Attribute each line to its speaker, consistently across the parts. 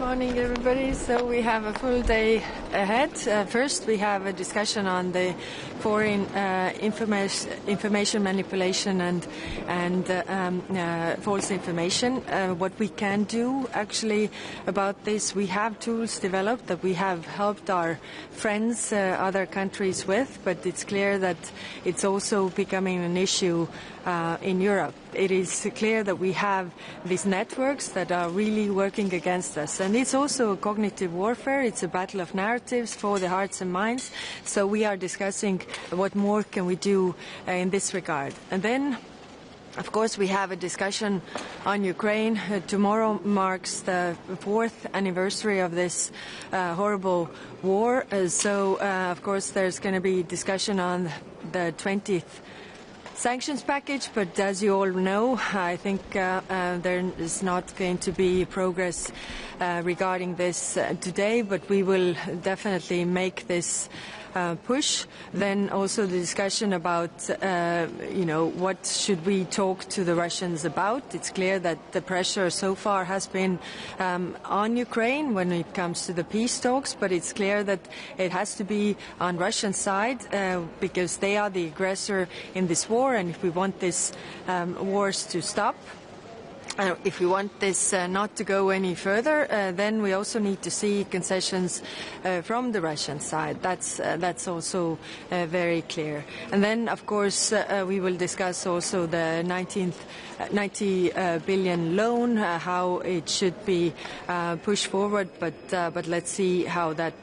Speaker 1: morning, everybody. So we have a full day ahead. First, we have a discussion on the foreign information manipulation and false information. What we can do actually about this, we have tools developed that we have helped our friends, other countries with, but it's clear that it's also becoming an issue in Europe. It is clear that we have these networks that are really working against us. And it's also a cognitive warfare. It's a battle of narratives for the hearts and minds. So we are discussing what more can we do in this regard. And then, of course, we have a discussion on Ukraine. Tomorrow marks the 4th anniversary of this horrible war. So, of course, there's going to be discussion on the 20th sanctions package, but as you all know, I think there is not going to be progress regarding this today, but we will definitely make this push. Then also the discussion about, what should we talk to the Russians about. It's clear that the pressure so far has been on Ukraine when it comes to the peace talks, but it's clear that it has to be on Russian side because they are the aggressor in this war, and if we want this wars to stop, if we want this not to go any further, then we also need to see concessions from the Russian side. That's also very clear. And then, of course, we will discuss also the 90 billion loan, how it should be pushed forward, but let's see how that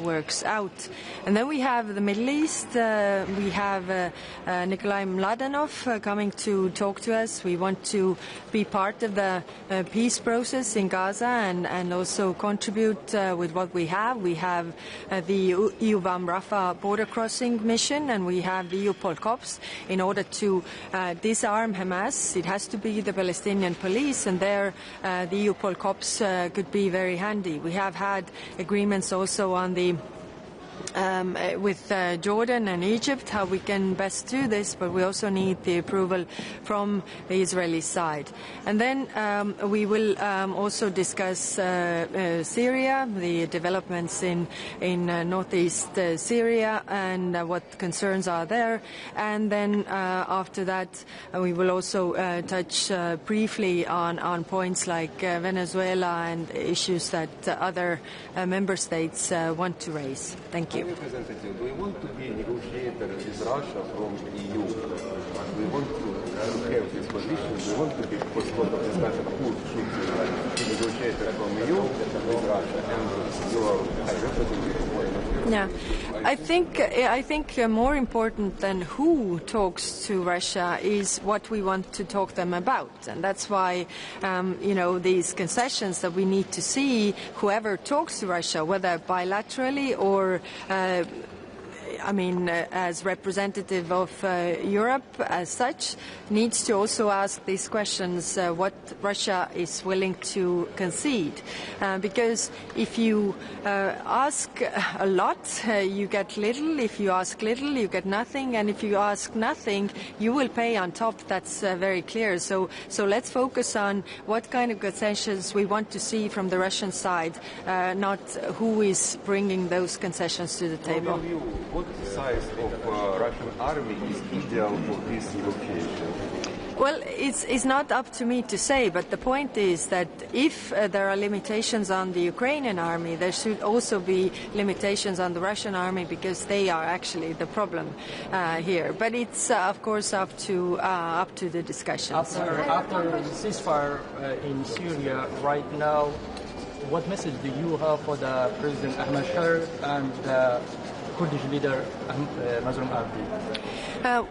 Speaker 1: works out. And then we have the Middle East. We have Nikolai Mladenov coming to talk to us. We want to be part of the peace process in Gaza and also contribute with what we have. We have the EUBAM Rafah border crossing mission, and we have the EUPOL COPS in order to disarm Hamas. It has to be the Palestinian police, and there the EUPOL COPS could be very handy. We have had agreements also on the with Jordan and Egypt, how we can best do this, but we also need the approval from the Israeli side. And then we will also discuss Syria, the developments in northeast Syria and what concerns are there. And then after that, we will also touch briefly on points like Venezuela and issues that other member states want to raise. Thank you.
Speaker 2: Representative, do we want to be negotiator with Russia from EU? We want to have this position. We want to be sort of discussion who should be negotiator from EU with Russia, and you are high representative.
Speaker 1: Yeah, I think more important than who talks to Russia is what we want to talk them about, and that's why these concessions that we need to see whoever talks to Russia, whether bilaterally or as representative of Europe as such, needs to also ask these questions, what Russia is willing to concede. Because if you ask a lot, you get little. If you ask little, you get nothing. And if you ask nothing, you will pay on top. That's very clear. So let's focus on what kind of concessions we want to see from the Russian side, not who is bringing those concessions to the table.
Speaker 2: What size of Russian army is ideal for this negotiation?
Speaker 1: Well, it's not up to me to say, but the point is that if there are limitations on the Ukrainian army, there should also be limitations on the Russian army, because they are actually the problem here. But it's, of course, up to the discussions.
Speaker 3: After the ceasefire in Syria right now, what message do you have for the President Ahmed Shar and the Kurdish leader Mazlum Abdi?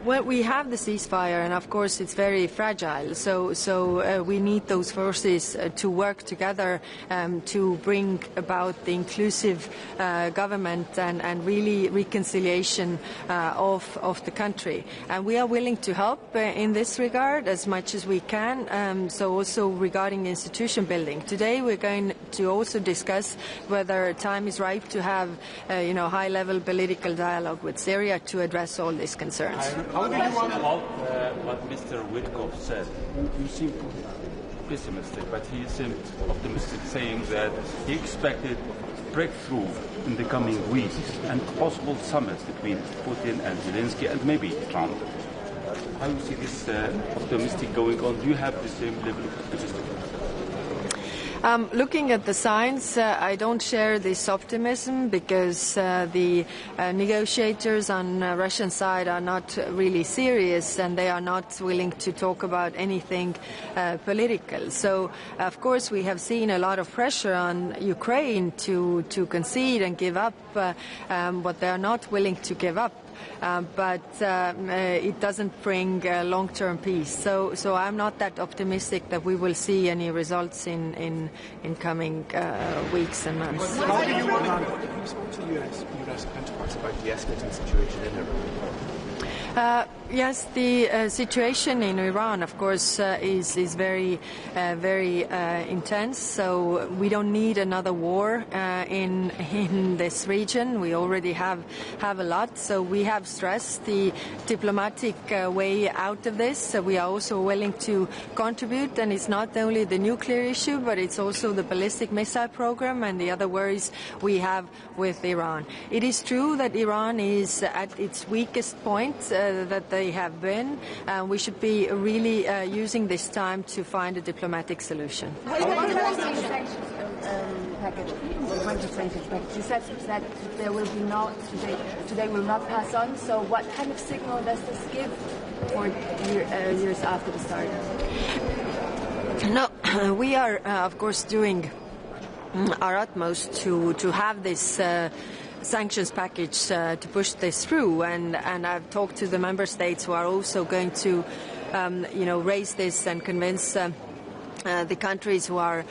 Speaker 1: Well, we have the ceasefire, and of course it's very fragile. So we need those forces to work together to bring about the inclusive government and really reconciliation of the country. And we are willing to help in this regard as much as we can. So also regarding institution building, today we're going to also discuss whether time is ripe to have high-level political dialogue with Syria to address all these concerns.
Speaker 4: How do you want about what Mr. Witkoff said? pessimistic, but he seemed optimistic, saying that he expected breakthrough in the coming weeks and possible summits between Putin and Zelensky and maybe Trump. How do you see this optimistic going on? Do you have the same level of optimism?
Speaker 1: Looking at the signs, I don't share this optimism because the negotiators on the Russian side are not really serious and they are not willing to talk about anything political. So, of course, we have seen a lot of pressure on Ukraine to concede and give up what they are not willing to give up. But it doesn't bring long-term peace. So I'm not that optimistic that we will see any results in coming weeks and months.
Speaker 5: How do you respond to U.S. counterparts about the escalating situation in Iran?
Speaker 1: Yes, the situation in Iran, of course, is very intense. So we don't need another war in this region. We already have a lot. So we have stressed the diplomatic way out of this. So we are also willing to contribute, and it's not only the nuclear issue, but it's also the ballistic missile program and the other worries we have with Iran. It is true that Iran is at its weakest point that they have been. We should be really using this time to find a diplomatic solution.
Speaker 6: Package, the sanctions package. You said that there will be today will not pass on. So what kind of signal does this give for years after the start?
Speaker 1: No, we are of course doing our utmost to have this sanctions package to push this through, and I've talked to the member states who are also going to raise this and convince the countries who are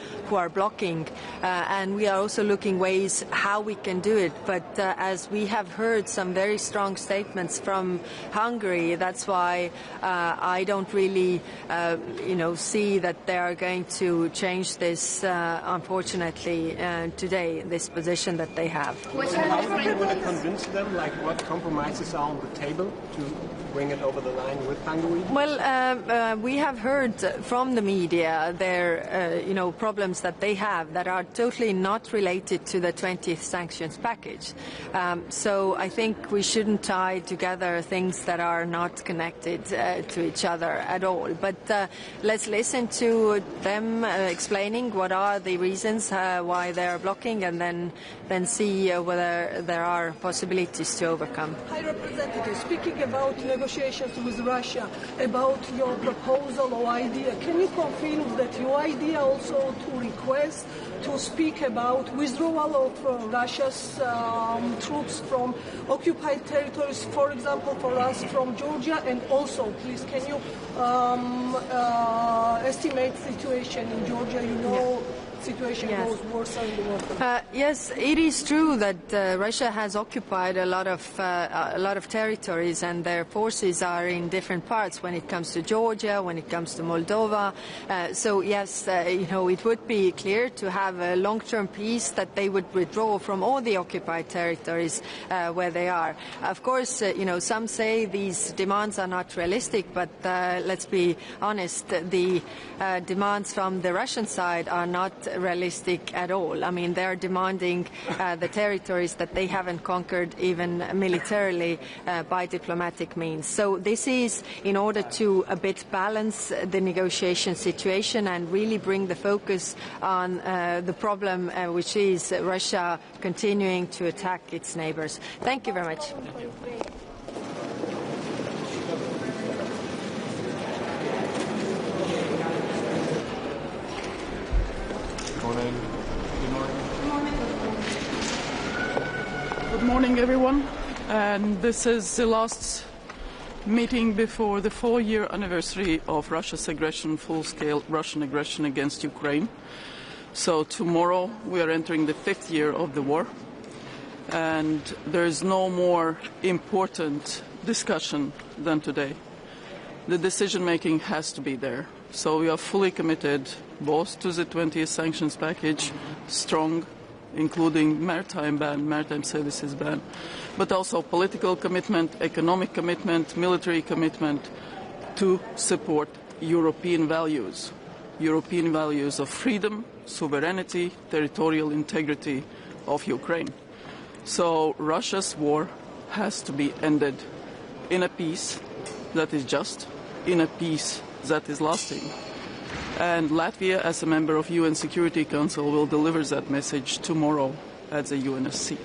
Speaker 1: blocking, and we are also looking ways how we can do it. But as we have heard some very strong statements from Hungary, that's why I don't really see that they are going to change this, unfortunately, today, this position that they have.
Speaker 5: How do you want to convince them, like what compromises are on the table to bring it over the line with Hungary?
Speaker 1: Well, we have heard from the media their problems that they have that are totally not related to the 20th sanctions package. So I think we shouldn't tie together things that are not connected to each other at all. But let's listen to them explaining what are the reasons why they are blocking, and then see whether there are possibilities to overcome.
Speaker 7: High Representative, speaking about negotiations with Russia, about your proposal or idea, can you confirm that your idea also to request to speak about withdrawal of Russia's troops from occupied territories, for example, for us from Georgia, and also, please, can you estimate the situation in Georgia? Situation goes worse in the world.
Speaker 1: Yes, it is true that Russia has occupied a lot of territories, and their forces are in different parts when it comes to Georgia, when it comes to Moldova. So yes, it would be clear to have a long-term peace that they would withdraw from all the occupied territories where they are. Of course, some say these demands are not realistic, but let's be honest, the demands from the Russian side are not realistic at all. I mean, they are demanding the territories that they haven't conquered even militarily by diplomatic means. So this is in order to a bit balance the negotiation situation and really bring the focus on the problem, which is Russia continuing to attack its neighbors. Thank you very much.
Speaker 8: Good morning, everyone. And this is the last meeting before the 4-year anniversary of Russia's aggression, full-scale Russian aggression against Ukraine. So tomorrow we are entering the 5th year of the war, and there is no more important discussion than today. The decision-making has to be there. So we are fully committed both to the 20th sanctions package, strong, including maritime services ban, but also political commitment, economic commitment, military commitment to support European values. European values of freedom, sovereignty, territorial integrity of Ukraine. So Russia's war has to be ended in a peace that is just, in a peace that is lasting. And Latvia, as a member of UN Security Council, will deliver that message tomorrow at the UNSC.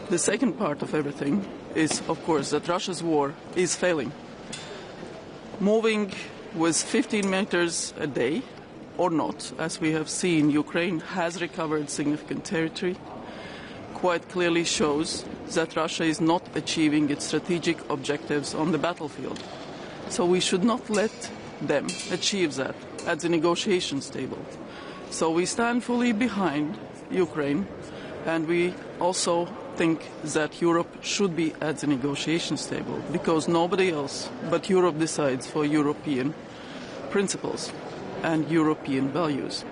Speaker 8: The second part of everything is, of course, that Russia's war is failing. Moving with 15 meters a day or not, as we have seen, Ukraine has recovered significant territory, quite clearly shows that Russia is not achieving its strategic objectives on the battlefield. So we should not let them achieve that at the negotiations table. So we stand fully behind Ukraine, and we also think that Europe should be at the negotiations table, because nobody else but Europe decides for European principles and European values.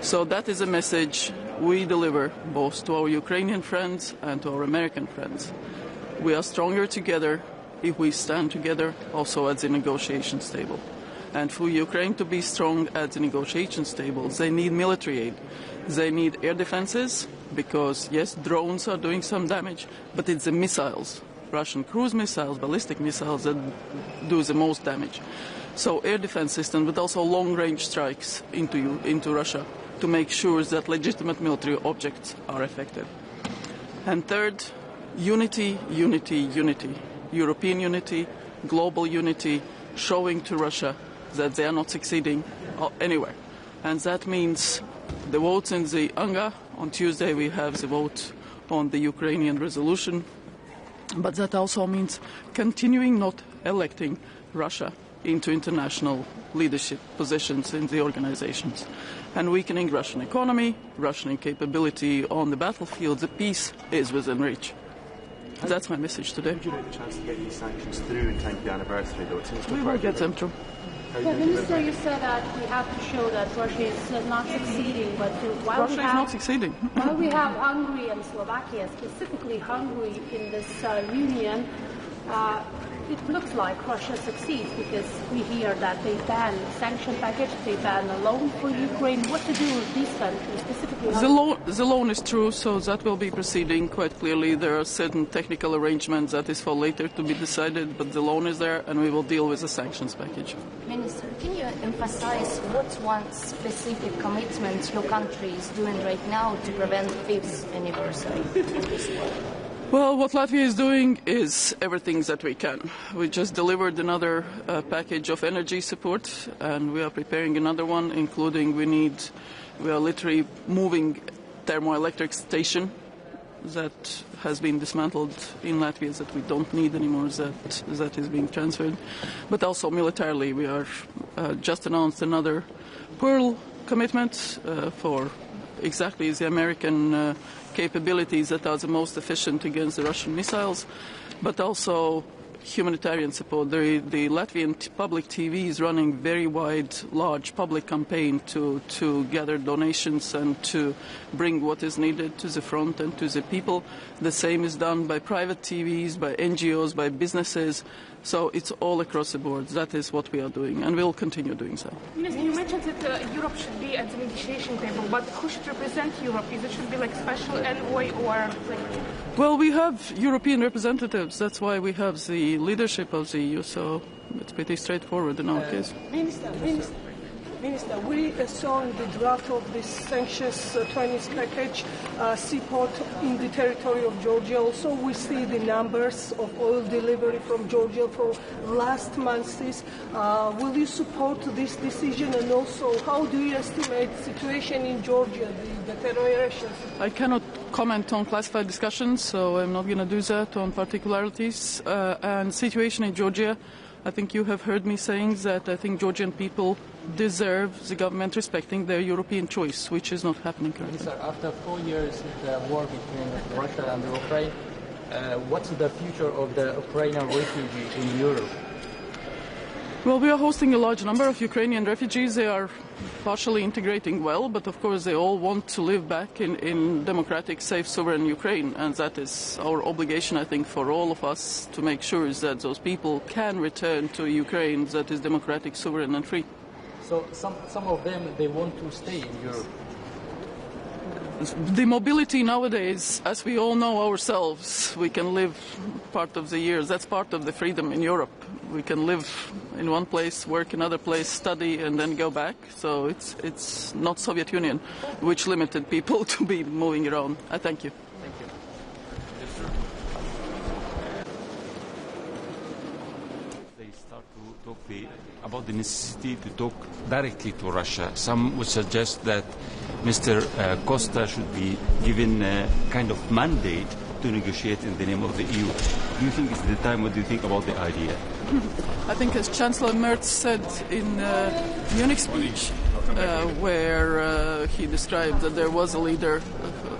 Speaker 8: So that is a message we deliver both to our Ukrainian friends and to our American friends. We are stronger together if we stand together also at the negotiations table. And for Ukraine to be strong at the negotiations table, they need military aid. They need air defenses, because, yes, drones are doing some damage, but it's the missiles, Russian cruise missiles, ballistic missiles, that do the most damage. So air defense systems, but also long-range strikes into Russia to make sure that legitimate military objects are effective. And third, unity, unity, unity. European unity, global unity, showing to Russia that they are not succeeding anywhere. And that means the votes in the UNGA. On Tuesday we have the vote on the Ukrainian resolution. But that also means continuing not electing Russia into international leadership positions in the organizations. And weakening Russian economy, Russian capability on the battlefield, the peace is within reach. That's my message today.
Speaker 5: Would you like the chance to get these sanctions through in time for the anniversary, though?
Speaker 8: We will get them through.
Speaker 9: Yeah, Minister, you said that we have to show that Russia is not succeeding, but
Speaker 8: Russia is not succeeding.
Speaker 9: While we have Hungary and Slovakia, specifically Hungary in this union, it looks like Russia succeeds, because we hear that they ban sanction package, they ban a loan for Ukraine. What to do with these countries, specifically
Speaker 8: the loan is true, so that will be proceeding quite clearly. There are certain technical arrangements that is for later to be decided, but the loan is there, and we will deal with the sanctions package.
Speaker 10: Minister, can you emphasize what one specific commitment your country is doing right now to prevent 5th anniversary?
Speaker 8: Well, what Latvia is doing is everything that we can. We just delivered another package of energy support, and we are preparing another one, including we are literally moving thermoelectric station that has been dismantled in Latvia that we don't need anymore, that is being transferred. But also militarily, we are just announced another Pearl commitment for exactly the American capabilities that are the most efficient against the Russian missiles, but also humanitarian support. The Latvian public TV is running very wide, large public campaign to gather donations and to bring what is needed to the front and to the people. The same is done by private TVs, by NGOs, by businesses. So it's all across the board. That is what we are doing, and we'll continue doing so.
Speaker 11: Minister, you mentioned that Europe should be at the negotiation table, but who should represent Europe? Should it be like special envoy or like...
Speaker 8: Well, we have European representatives. That's why we have the leadership of the EU, so it's pretty straightforward in our case.
Speaker 7: Minister, we saw in the draft of this sanctions 20th package seaport in the territory of Georgia. Also, we see the numbers of oil delivery from Georgia for last months. Will you support this decision? And also, how do you estimate the situation in Georgia, the deterioration?
Speaker 8: I cannot comment on classified discussions, so I'm not going to do that on particularities. And situation in Georgia, I think you have heard me saying that I think Georgian people deserve the government respecting their European choice, which is not happening currently.
Speaker 3: Sir, after 4 years of the war between Russia and Ukraine, what's the future of the Ukrainian refugee in Europe?
Speaker 8: Well, we are hosting a large number of Ukrainian refugees. They are partially integrating well, but of course they all want to live back in democratic, safe, sovereign Ukraine. And that is our obligation, I think, for all of us to make sure that those people can return to Ukraine that is democratic, sovereign and free.
Speaker 3: So some of them, they want to stay in Europe.
Speaker 8: The mobility nowadays, as we all know ourselves, we can live part of the years. That's part of the freedom in Europe. We can live in one place, work in another place, study, and then go back. So it's not Soviet Union, which limited people to be moving around. I thank you.
Speaker 3: Thank you.
Speaker 4: They start to talk about the necessity to talk directly to Russia. Some would suggest that Mr. Costa should be given a kind of mandate to negotiate in the name of the EU. Do you think it's the time? What do you think about the idea?
Speaker 8: I think as Chancellor Merz said in Munich speech, where he described that there was a leader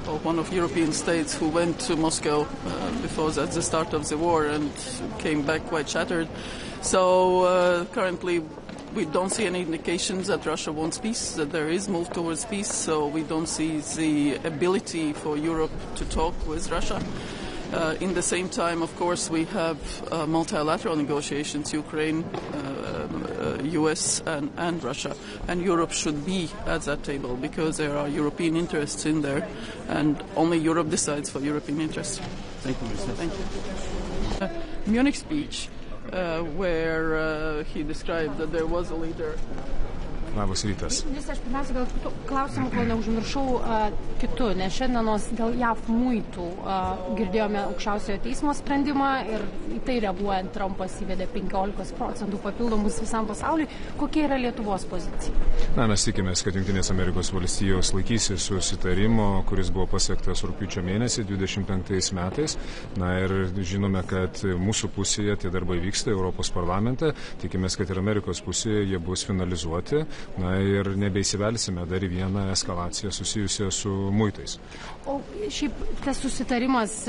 Speaker 8: of one of European states who went to Moscow before at the start of the war and came back quite shattered. So currently we don't see any indications that Russia wants peace, that there is move towards peace, so we don't see the ability for Europe to talk with Russia. In the same time, of course, we have multilateral negotiations, Ukraine, US and Russia, and Europe should be at that table because there are European interests in there, and only Europe decides for European interests.
Speaker 4: Thank you, Minister.
Speaker 8: Thank you. Munich speech, where he described that there was a leader.
Speaker 12: Labas rytas.
Speaker 9: Ministre, aš pirmiausia gal klausimų, kol neužmiršau kitų, nes šiandienos dėl JAV muitų girdėjome aukščiausiojo teismo sprendimą ir į tai reaguojant Trumpas įvedė 15% papildomus visam pasauliui. Kokia yra Lietuvos pozicija?
Speaker 12: Mes tikimės, kad Jungtinės Amerikos valstijos laikysis susitarimo, kuris buvo pasiektas rugpjūčio mėnesį 25 metais. Ir žinome, kad mūsų pusėje tie darbai vyksta Europos parlamente. Tikimės, kad ir Amerikos pusėje jie bus finalizuoti. Ir nebeįsivelsime dar į vieną eskalaciją susijusią su muitais.
Speaker 9: O šiaip tas susitarimas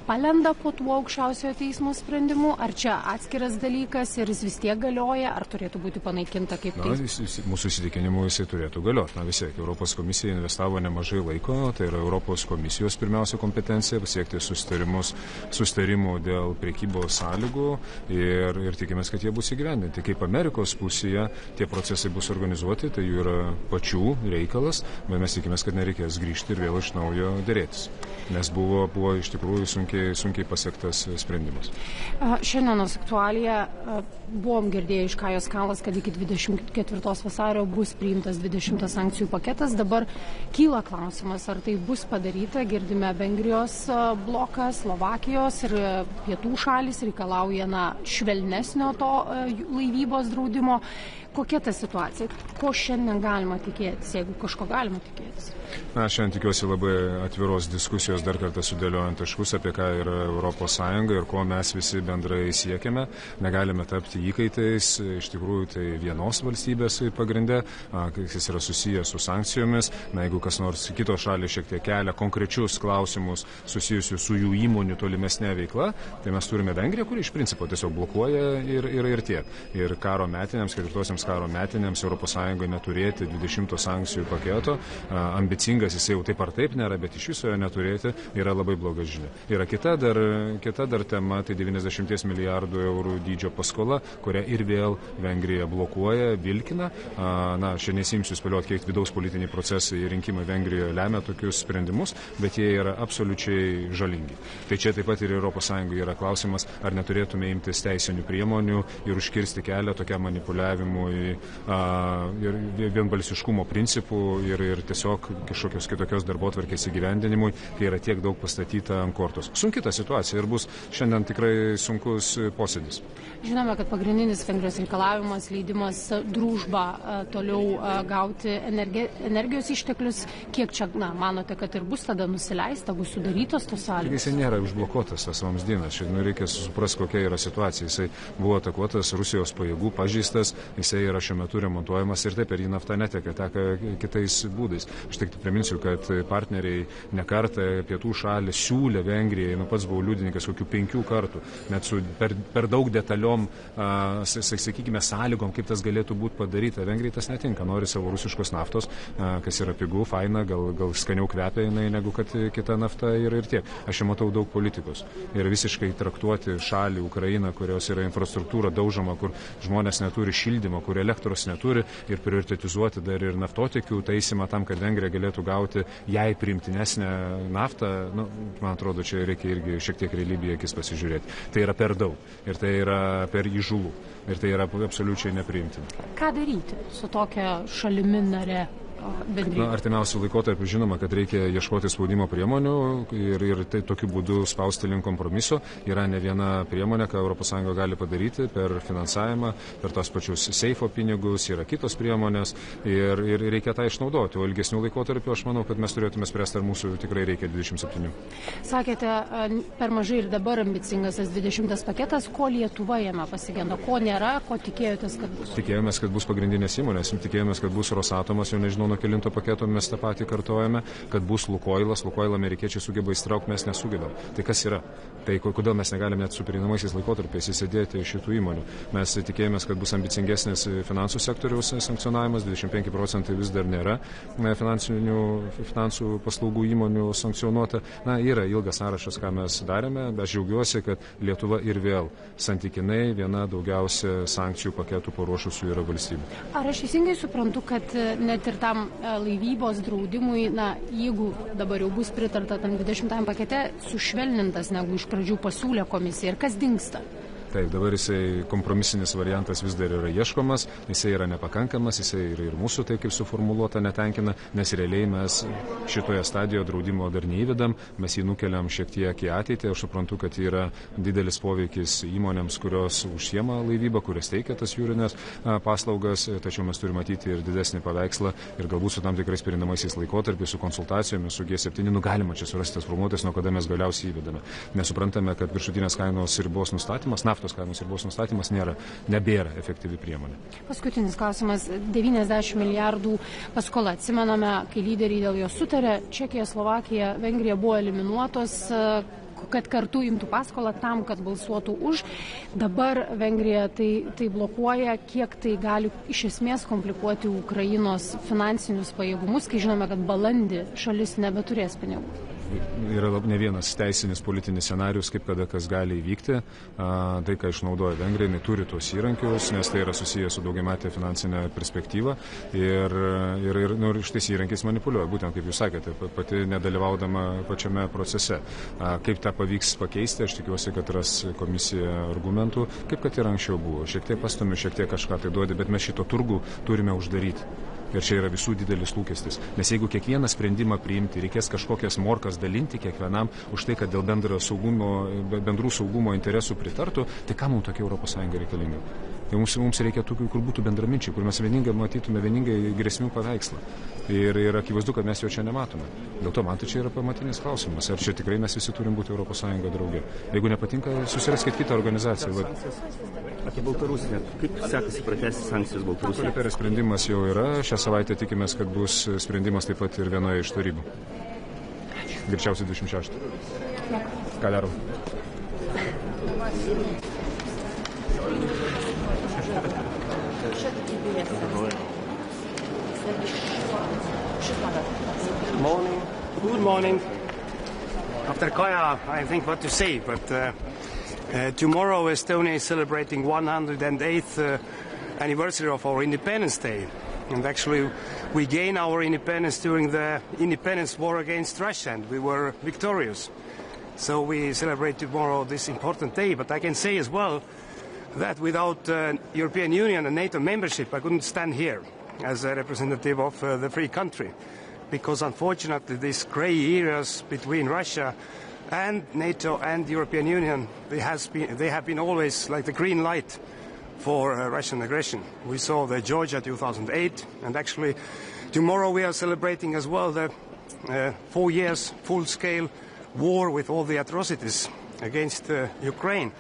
Speaker 9: palenda po tuo aukščiausiojo teismo sprendimu, ar čia atskiras dalykas ir jis vis tiek galioja, ar turėtų būti panaikinta kaip teismas?
Speaker 12: Mūsų įsitikinimu jisai turėtų galioti. Vis tiek, Europos komisija investavo nemažai laiko, tai yra Europos komisijos pirmiausia kompetencija pasiekti susitarimų dėl prekybos sąlygų ir tikimės, kad jie bus įgyvendinti. Kaip Amerikos pusėje tie procesai bus organizuoti, tai jų yra pačių reikalas, bet mes tikimės, kad nereikės grįžti ir vėl iš naujo dėrėtis, nes buvo iš tikrųjų sunkiai pasiektas sprendimas.
Speaker 9: Šiandienos aktualija buvom girdėję iš Kajos Kalas, kad iki 24 vasario bus priimtas 20 sankcijų paketas. Dabar kyla klausimas, ar tai bus padaryta. Girdime Vengrijos bloką, Slovakijos ir pietų šalis reikalauja švelnesnio to laivybos draudimo. Kokia ta situacija? Ko šiandien galima tikėtis, jeigu kažko galima tikėtis?
Speaker 12: Šiandien tikiuosi labai atviros diskusijos, dar kartą sudėliojant taškus, apie ką yra Europos Sąjunga ir ko mes visi bendrai siekiame. Negalime tapti įkaitais, iš tikrųjų tai vienos valstybės pagrinde, kas yra susijęs su sankcijomis. Jeigu kas nors kitos šalys šiek tiek kelia konkrečius klausimus susijusius su jų įmonių tolimesnė veikla, tai mes turime Vengriją, kuri iš principo tiesiog blokuoja ir tiek. Ir karo metinėms, ketvirtosiams karo metinėms Europos Sąjungoje neturėti 20 sankcijų paketo, ambicingas jisai jau taip ar taip nėra, bet iš viso jo neturėti yra labai bloga žinia. Yra kita dar tema, tai 90 milijardų eurų dydžio paskola, kurią ir vėl Vengrija blokuoja, vilkina. Aš nesimsiu spėlioti, kiek vidaus politiniai procesai ir rinkimai Vengrijoje lemia tokius sprendimus, bet jie yra absoliučiai žalingi. Tai čia taip pat ir Europos Sąjungoje yra klausimas, ar neturėtume imtis teisinių priemonių ir užkirsti kelią tokiam manipuliavimui ir vienbalsiškumo principų ir tiesiog kažkokios kitokios darbotvarkės įgyvendinimui, kai yra tiek daug pastatyta ant kortos. Sunki ta situacija ir bus šiandien tikrai sunkus posėdis.
Speaker 9: Žinome, kad pagrindinis Vengrijos reikalavimas leidimas družbą toliau gauti energijos išteklius. Kiek čia, manote, kad ir bus tada nusileista, bus sudarytos tos sąlygos?
Speaker 12: Jisai nėra užblokuotas, tas vamzdynas. Šiandien reikia suprasti, kokia yra situacija. Jisai buvo atakuotas Rusijos pajėgų, pažeistas, jisai yra šiuo metu remontuojamas ir taip ir į naftą neteka, teka kitais būdais. Aš tik priminsiu, kad partneriai nekartą pietų šalį siūlė Vengrijai, pats buvau liudininkas kokių 5 kartų, net su per daug detaliom, sakykime, sąlygom, kaip tas galėtų būti padaryta. Vengrijai tas netinka, nori savo rusiškos naftos, kas yra pigų, faina, gal skaniau kvepia jinai negu kad kita nafta ir tiek. Aš čia matau daug politikos ir visiškai traktuoti šalį Ukrainą, kurios yra infrastruktūra daužoma, kur žmonės neturi šildymo, kur elektros neturi, ir prioritetizuoti dar ir naftotiekių taisymą tam, kad Vengrija galėtų gauti jai priimtinesnę naftą, man atrodo, čia reikia irgi šiek tiek realybėje akis pasižiūrėti. Tai yra per daug ir tai yra per įžūlų ir tai yra absoliučiai nepriimtina.
Speaker 9: Ką daryti su tokia šalimi nare?
Speaker 12: Artimiausių laikotarpių žinoma, kad reikia ieškoti spaudimo priemonių ir tai tokiu būdu spausti link kompromiso. Yra ne viena priemonė, ką ES gali padaryti per finansavimą, per tos pačius seifo pinigus, yra kitos priemonės ir reikia tą išnaudoti. O ilgesnių laikotarpių aš manau, kad mes turėtume spręsti, ar mūsų tikrai reikia 27.
Speaker 9: Sakėte, per mažai ir dabar ambicingas tas 20 paketas. Ko Lietuva jame pasigenda? Ko nėra? Ko tikėjotės, kad bus?
Speaker 12: Tikėjomės, kad bus pagrindinės įmonės. Tikėjomės, kad bus Rosatomas, jau nežinau, nuo kelinto paketo mes tą patį kartojame, kad bus Lukoilas amerikiečiai sugeba įstraukti, mes nesugebam. Tai kas yra? Tai kodėl mes negalime net su pereinamaisiais laikotarpiais įsidėti šitų įmonių? Mes tikėjomės, kad bus ambicingesnis finansų sektoriaus sankcionavimas, 25% vis dar nėra finansų paslaugų įmonių sankcionuota. Yra ilgas sąrašas, ką mes darėme, bet aš džiaugiuosi, kad Lietuva ir vėl santykinai viena daugiausia sankcijų paketų paruošusių yra valstybių.
Speaker 9: Ar aš teisingai suprantu, kad net ir tam laivybos draudimui, jeigu dabar jau bus pritarta tam 20 pakete, sušvelnintas negu iš pradžių pasiūlė komisija, ir kas dingsta?
Speaker 12: Taip, dabar jisai kompromisinis variantas vis dar yra ieškomas, jisai yra nepakankamas, jisai ir mūsų tai kaip suformuluota netenkina, nes realiai mes šitoje stadijoje draudimo dar neįvedam, mes jį nukeliam šiek tiek į ateitį. Aš suprantu, kad yra didelis poveikis įmonėms, kurios užsiema laivybą, kurios teikia tas jūrinės paslaugas, tačiau mes turime matyti ir didesnį paveikslą ir galbūt su tam tikrais pereinamaisiais laikotarpiais, su konsultacijomis, su G7, galima čia surasti tas formuotis, nuo kada mes galiausiai įvedame. Mes suprantame, kad viršutinės kainos ribos nustatymas, naftos kainos ribos nustatymas nebėra efektyvi priemonė.
Speaker 9: Paskutinis klausimas. 90 milijardų paskola. Atsimename, kai lyderiai dėl jo sutarė, Čekija, Slovakija, Vengrija buvo eliminuotos, kad kartu imtų paskolą tam, kad balsuotų už. Dabar Vengrija tai blokuoja. Kiek tai gali iš esmės komplikuoti Ukrainos finansinius pajėgumus, kai žinome, kad balandį šalis nebeturės pinigų?
Speaker 12: Yra ne vienas teisinis politinis scenarius, kaip kada kas gali įvykti. Tai, ką išnaudoja Vengrija, jinai turi tuos įrankius, nes tai yra susijęs su daugiametė finansinė perspektyva ir šitais įrankiais manipuliuoja, būtent kaip jūs sakėte, pati nedalyvaudama pačiame procese. Kaip tą pavyks pakeisti, aš tikiuosi, kad ras komisija argumentų, kaip kad ir anksčiau buvo. Šiek tiek pastumiu, šiek tiek kažką tai duodi, bet mes šito turgų turime uždaryti. Ir čia yra visų didelis lūkestis. Nes jeigu kiekvieną sprendimą priimti, reikės kažkokias morkas dalinti kiekvienam už tai, kad dėl bendrų saugumo interesų pritartų, tai ką mums tokia ES reikalinga? Tai mums reikia tokių, kur būtų bendraminčiai, kur mes vieningai matytume vieningai grėsmių paveikslą. Ir akivaizdu, kad mes jo čia nematome. Dėl to man tai čia yra pamatinis klausimas. Ar čia tikrai mes visi turim būti ES drauge? Jeigu nepatinka, susiraskit kitą organizaciją.
Speaker 13: Apie Baltarusiją. Kaip sekasi pratęsti sankcijas Baltarusijai?
Speaker 12: Koreperio sprendimas jau yra. Šią savaitę tikimės, kad bus sprendimas taip pat ir vienoje iš tarybų. Greičiausiai 26. Ką darom?
Speaker 14: Morning. Good morning. After Kaja, I think what to say, but tomorrow Estonia is celebrating 108th anniversary of our Independence Day. And actually we gained our independence during the independence war against Russia, and we were victorious. So we celebrate tomorrow this important day, but I can say as well that without European Union and NATO membership, I couldn't stand here as a representative of the free country, because unfortunately these grey areas between Russia and NATO and the European Union, they have been always like the green light for Russian aggression. We saw the Georgia 2008, and actually tomorrow we are celebrating as well the 4 years full-scale war with all the atrocities against Ukraine.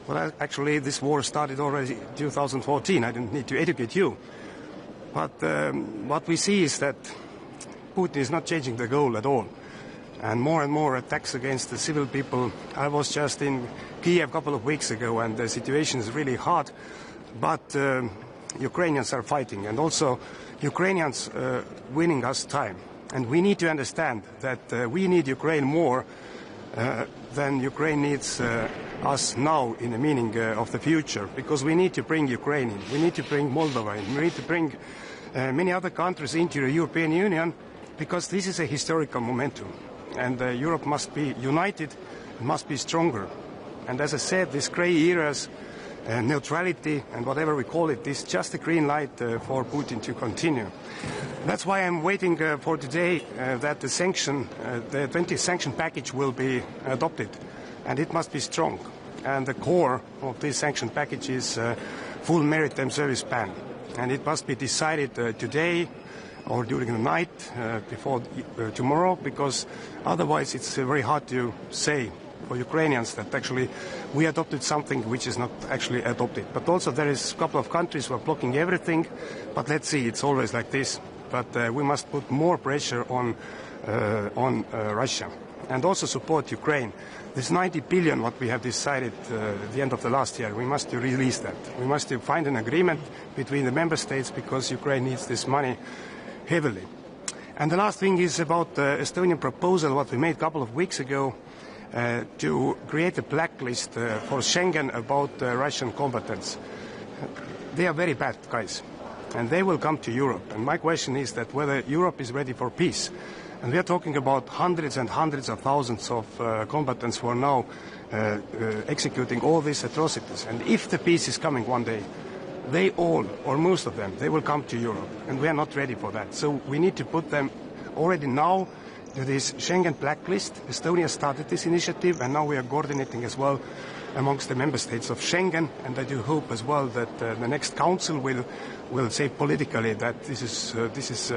Speaker 14: Well, actually this war started already in 2014. I don't need to educate you. But what we see is that Putin is not changing the goal at all. And more attacks against the civil people. I was just in Kyiv a couple of weeks ago, and the situation is really hard. But Ukrainians are fighting, and also Ukrainians winning us time. And we need to understand that we need Ukraine more than Ukraine needs us now in the meaning of the future, because we need to bring Ukraine in, we need to bring Moldova in, we need to bring many other countries into the European Union, because this is a historical momentum. And Europe must be united, must be stronger. And as I said, these grey eras, neutrality and whatever we call it, is just a green light for Putin to continue. That's why I'm waiting for today that the 20th sanction package will be adopted, and it must be strong. And the core of this sanction package is full maritime service ban, and it must be decided today or during the night before tomorrow, because otherwise it's very hard to say for Ukrainians that actually we adopted something which is not actually adopted. But also there is a couple of countries who are blocking everything, but let's see, it's always like this. But we must put more pressure on Russia and also support Ukraine. This 90 billion what we have decided at the end of the last year, we must release that. We must find an agreement between the member states, because Ukraine needs this money heavily. And the last thing is about the Estonian proposal what we made a couple of weeks ago to create a blacklist for Schengen about Russian combatants. They are very bad guys, and they will come to Europe. And my question is that whether Europe is ready for peace. And we are talking about hundreds and hundreds of thousands of combatants who are now executing all these atrocities. And if the peace is coming one day, they all, or most of them, they will come to Europe. And we are not ready for that. So we need to put them already now to this Schengen blacklist. Estonia started this initiative, and now we are coordinating as well amongst the member states of Schengen. And I do hope as well that the next council will say politically that this is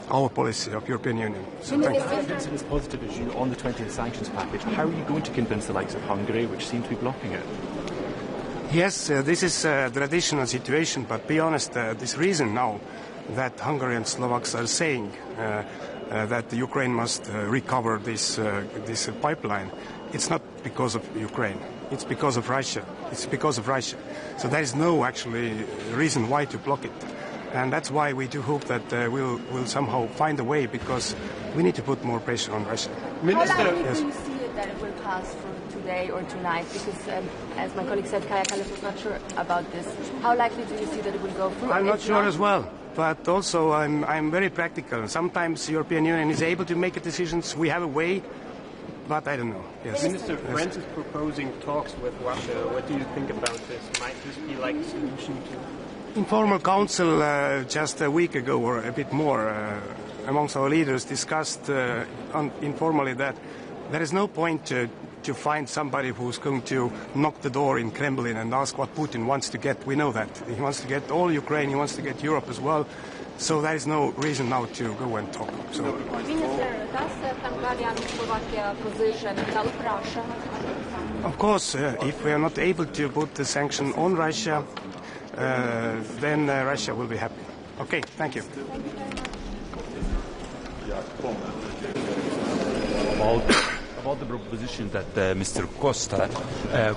Speaker 14: our policy of European Union. So
Speaker 5: President is positive as you on the 20th sanctions package. How are you going to convince the likes of Hungary, which seem to be blocking it?
Speaker 14: Yes, this is a traditional situation, but be honest, this reason now that Hungary and Slovaks are saying that Ukraine must recover this pipeline, it's not because of Ukraine. It's because of Russia. It's because of Russia. So there is no actually reason why to block it. And that's why we do hope that we'll somehow find a way, because we need to put more pressure on Russia.
Speaker 6: Minister, how likely do you see it that it will pass for today or tonight? Because as my colleague said, Kaya Kallas was not sure about this. How likely do you see that it will go through?
Speaker 14: I'm not sure as well. But also I'm very practical. Sometimes the European Union is able to make decisions. We have a way, but I don't know. Yes.
Speaker 15: Minister, France is proposing talks with Russia. What do you think about this? Might this be like a solution to...
Speaker 14: Informal council just a week ago or a bit more amongst our leaders discussed informally that there is no point to find somebody who's going to knock the door in Kremlin and ask what Putin wants to get. We know that. He wants to get all Ukraine, he wants to get Europe as well. So there is no reason now to go and talk. So.
Speaker 10: Minister, does Hungary and Slovakia position help Russia?
Speaker 14: Of course, if we are not able to put the sanction on Russia, then Russia will be happy. Okay, thank you.
Speaker 4: About the proposition that Mr. Costa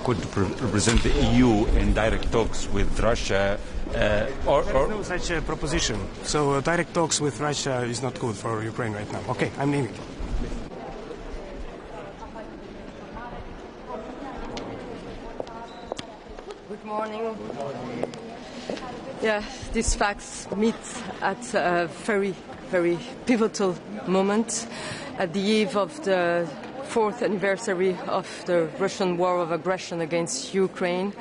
Speaker 4: could represent the EU in direct talks with Russia,
Speaker 14: there is no such proposition. So direct talks with Russia is not good for Ukraine right now. Okay, I'm leaving.
Speaker 1: Good morning. Yeah, these facts meet at a very, very pivotal moment at the eve of the 4th anniversary of the Russian war of aggression against Ukraine.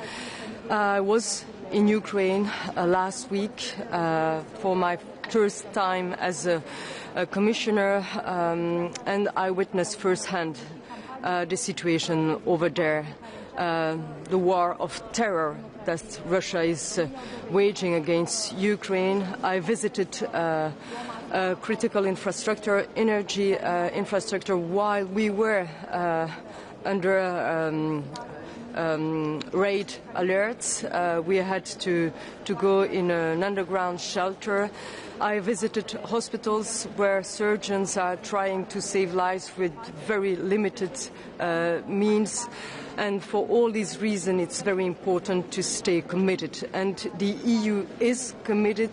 Speaker 1: I was in Ukraine last week for my first time as a commissioner, and I witnessed firsthand the situation over there. The war of terror that Russia is waging against Ukraine. I visited critical infrastructure, energy infrastructure, while we were under raid alerts. We had to go in an underground shelter. I visited hospitals where surgeons are trying to save lives with very limited means. And for all these reasons, it's very important to stay committed. And the EU is committed.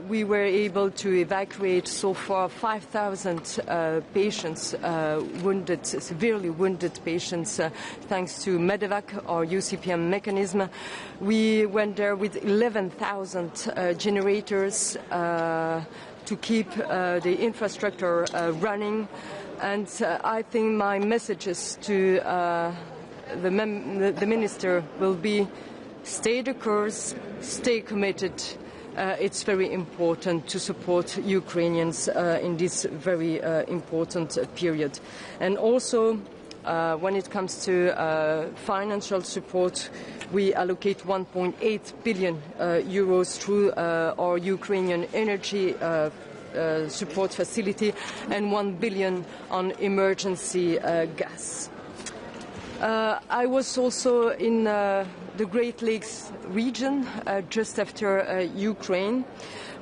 Speaker 16: We were able to evacuate so far 5,000 patients, severely wounded patients, thanks to Medevac, our UCPM mechanism. We went there with 11,000 generators to keep the infrastructure running. And I think my messages to the minister will be: stay the course, stay committed. It's very important to support Ukrainians in this very important period. And also, when it comes to financial support, we allocate 1.8 billion euros through our Ukrainian energy support facility and 1 billion on emergency gas. I was also in the Great Lakes region just after Ukraine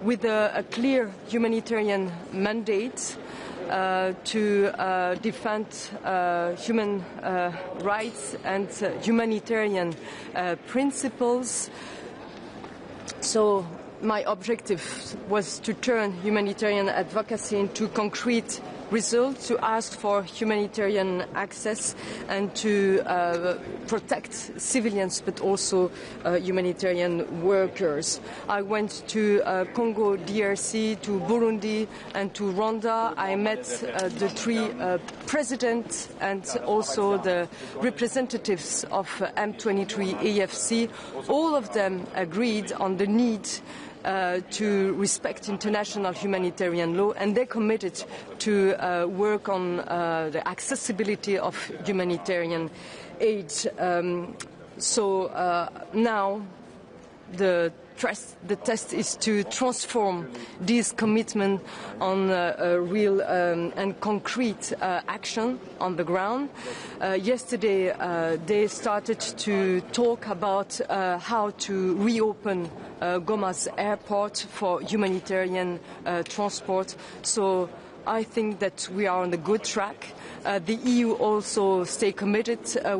Speaker 16: with a clear humanitarian mandate to defend human rights and humanitarian principles. So my objective was to turn humanitarian advocacy into concrete results, to ask for humanitarian access and to protect civilians but also humanitarian workers. I went to Congo DRC, to Burundi and to Rwanda. I met the three presidents and also the representatives of M23 AFC. All of them agreed on the need to respect international humanitarian law, and they committed to work on the accessibility of humanitarian aid. So now the test is to transform this commitment on a real and concrete action on the ground. Yesterday they started to talk about how to reopen Goma's airport for humanitarian transport. So I think that we are on the good track. The EU also stay committed.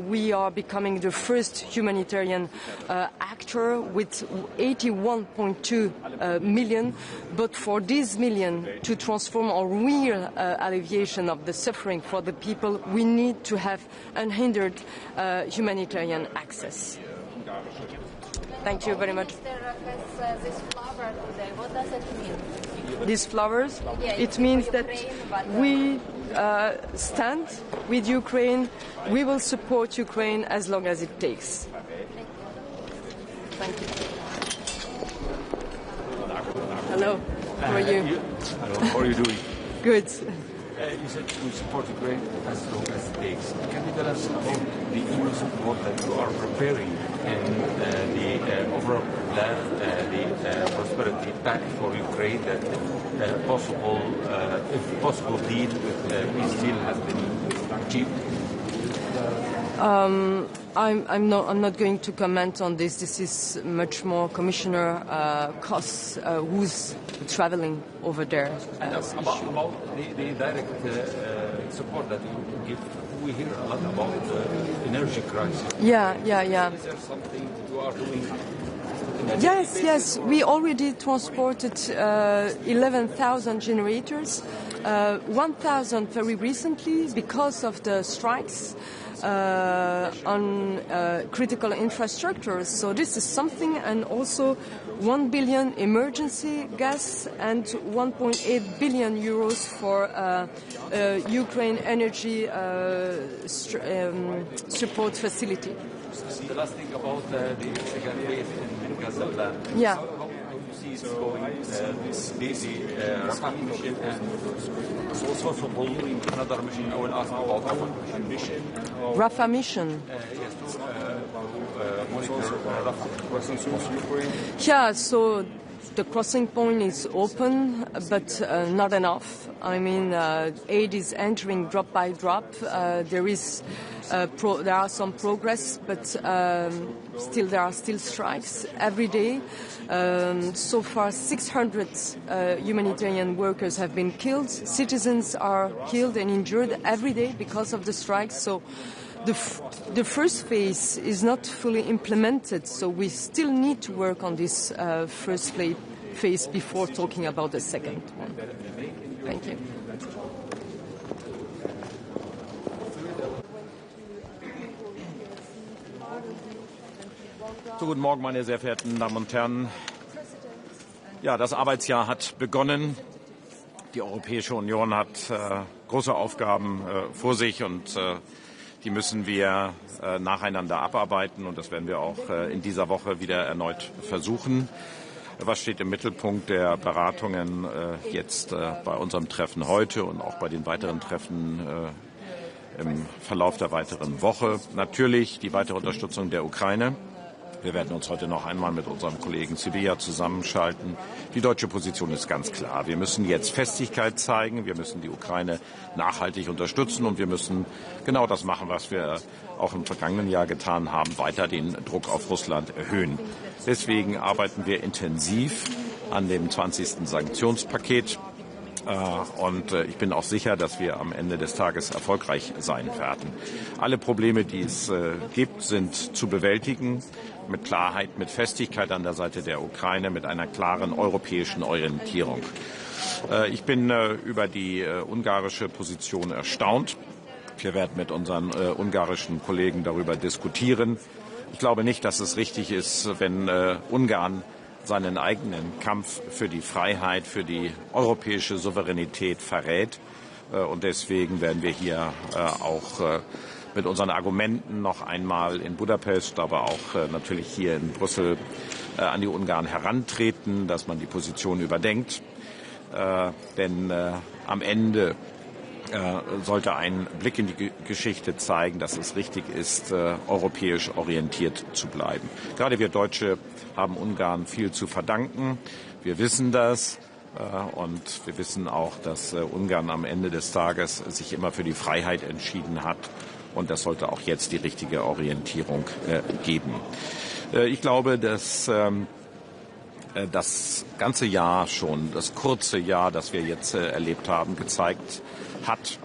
Speaker 16: We are becoming the first humanitarian actor with 81.2 million. But for this million to transform a real alleviation of the suffering for the people, we need to have unhindered humanitarian access. Thank you very much.
Speaker 10: This flower today, what does it mean?
Speaker 16: These flowers?
Speaker 10: Yeah,
Speaker 16: it means that we stand with Ukraine. We will support Ukraine as long as it takes. Thank you. Hello. How are you?
Speaker 4: Hello. How are you doing?
Speaker 16: Good.
Speaker 4: You said we support Ukraine as long as it takes. Can you tell us about the EU support that you are preparing in the overall plan, the prosperity pact for Ukraine, that if possible deal with peace deal has been achieved?
Speaker 16: I'm not going to comment on this. This is much more Commissioner Koss who's traveling over there.
Speaker 4: About the direct support that you give, we hear a lot about the energy crisis.
Speaker 16: Yeah.
Speaker 4: Is there something you are doing?
Speaker 16: Yes. We already transported 11,000 generators, 1,000 very recently because of the strikes on critical infrastructures. So this is something, and also 1 billion emergency gas and 1.8 billion euros for Ukraine energy support facility.
Speaker 4: The last thing about the second phase in Gaza.
Speaker 16: Yeah.
Speaker 4: How you see it going? The Rafah mission and possible another mission. I will ask about Rafah mission.
Speaker 16: Rafah mission.
Speaker 4: Yes, to monitor Rafah crossing through Ukraine.
Speaker 16: Yeah, so the crossing point is open, but not enough. I mean, aid is entering drop by drop. There are some progress, but still there are still strikes every day. So far, 600 humanitarian workers have been killed. Citizens are killed and injured every day because of the strikes. So the first phase is not fully implemented. So we still need to work on this first phase before talking about the second one. Thank you.
Speaker 17: So, guten Morgen, meine sehr verehrten Damen und Herren. Ja, das Arbeitsjahr hat begonnen. Die Europäische Union hat große Aufgaben vor sich und die müssen wir nacheinander abarbeiten und das werden wir auch in dieser Woche wieder erneut versuchen. Was steht im Mittelpunkt der Beratungen jetzt bei unserem Treffen heute und auch bei den weiteren Treffen im Verlauf der weiteren Woche? Natürlich die weitere Unterstützung der Ukraine. Wir werden uns heute noch einmal mit unserem Kollegen Sibiya zusammenschalten. Die deutsche Position ist ganz klar. Wir müssen jetzt Festigkeit zeigen. Wir müssen die Ukraine nachhaltig unterstützen. Und wir müssen genau das machen, was wir auch im vergangenen Jahr getan haben, weiter den Druck auf Russland erhöhen. Deswegen arbeiten wir intensiv an dem 20. Sanktionspaket. Und ich bin auch sicher, dass wir am Ende des Tages erfolgreich sein werden. Alle Probleme, die es gibt, sind zu bewältigen. Mit Klarheit, mit Festigkeit an der Seite der Ukraine, mit einer klaren europäischen Orientierung. Ich bin über die ungarische Position erstaunt. Wir werden mit unseren ungarischen Kollegen darüber diskutieren. Ich glaube nicht, dass es richtig ist, wenn Ungarn seinen eigenen Kampf für die Freiheit, für die europäische Souveränität verrät. Und deswegen werden wir hier auch mit unseren Argumenten noch einmal in Budapest, aber auch natürlich hier in Brüssel an die Ungarn herantreten, dass man die Position überdenkt. Denn am Ende sollte ein Blick in die Geschichte zeigen, dass es richtig ist, europäisch orientiert zu bleiben. Gerade wir Deutsche haben Ungarn viel zu verdanken. Wir wissen das. Und wir wissen auch, dass Ungarn am Ende des Tages sich immer für die Freiheit entschieden hat. Und das sollte auch jetzt die richtige Orientierung geben. Ich glaube, dass das ganze Jahr schon, das kurze Jahr, das wir jetzt erlebt haben, gezeigt hat,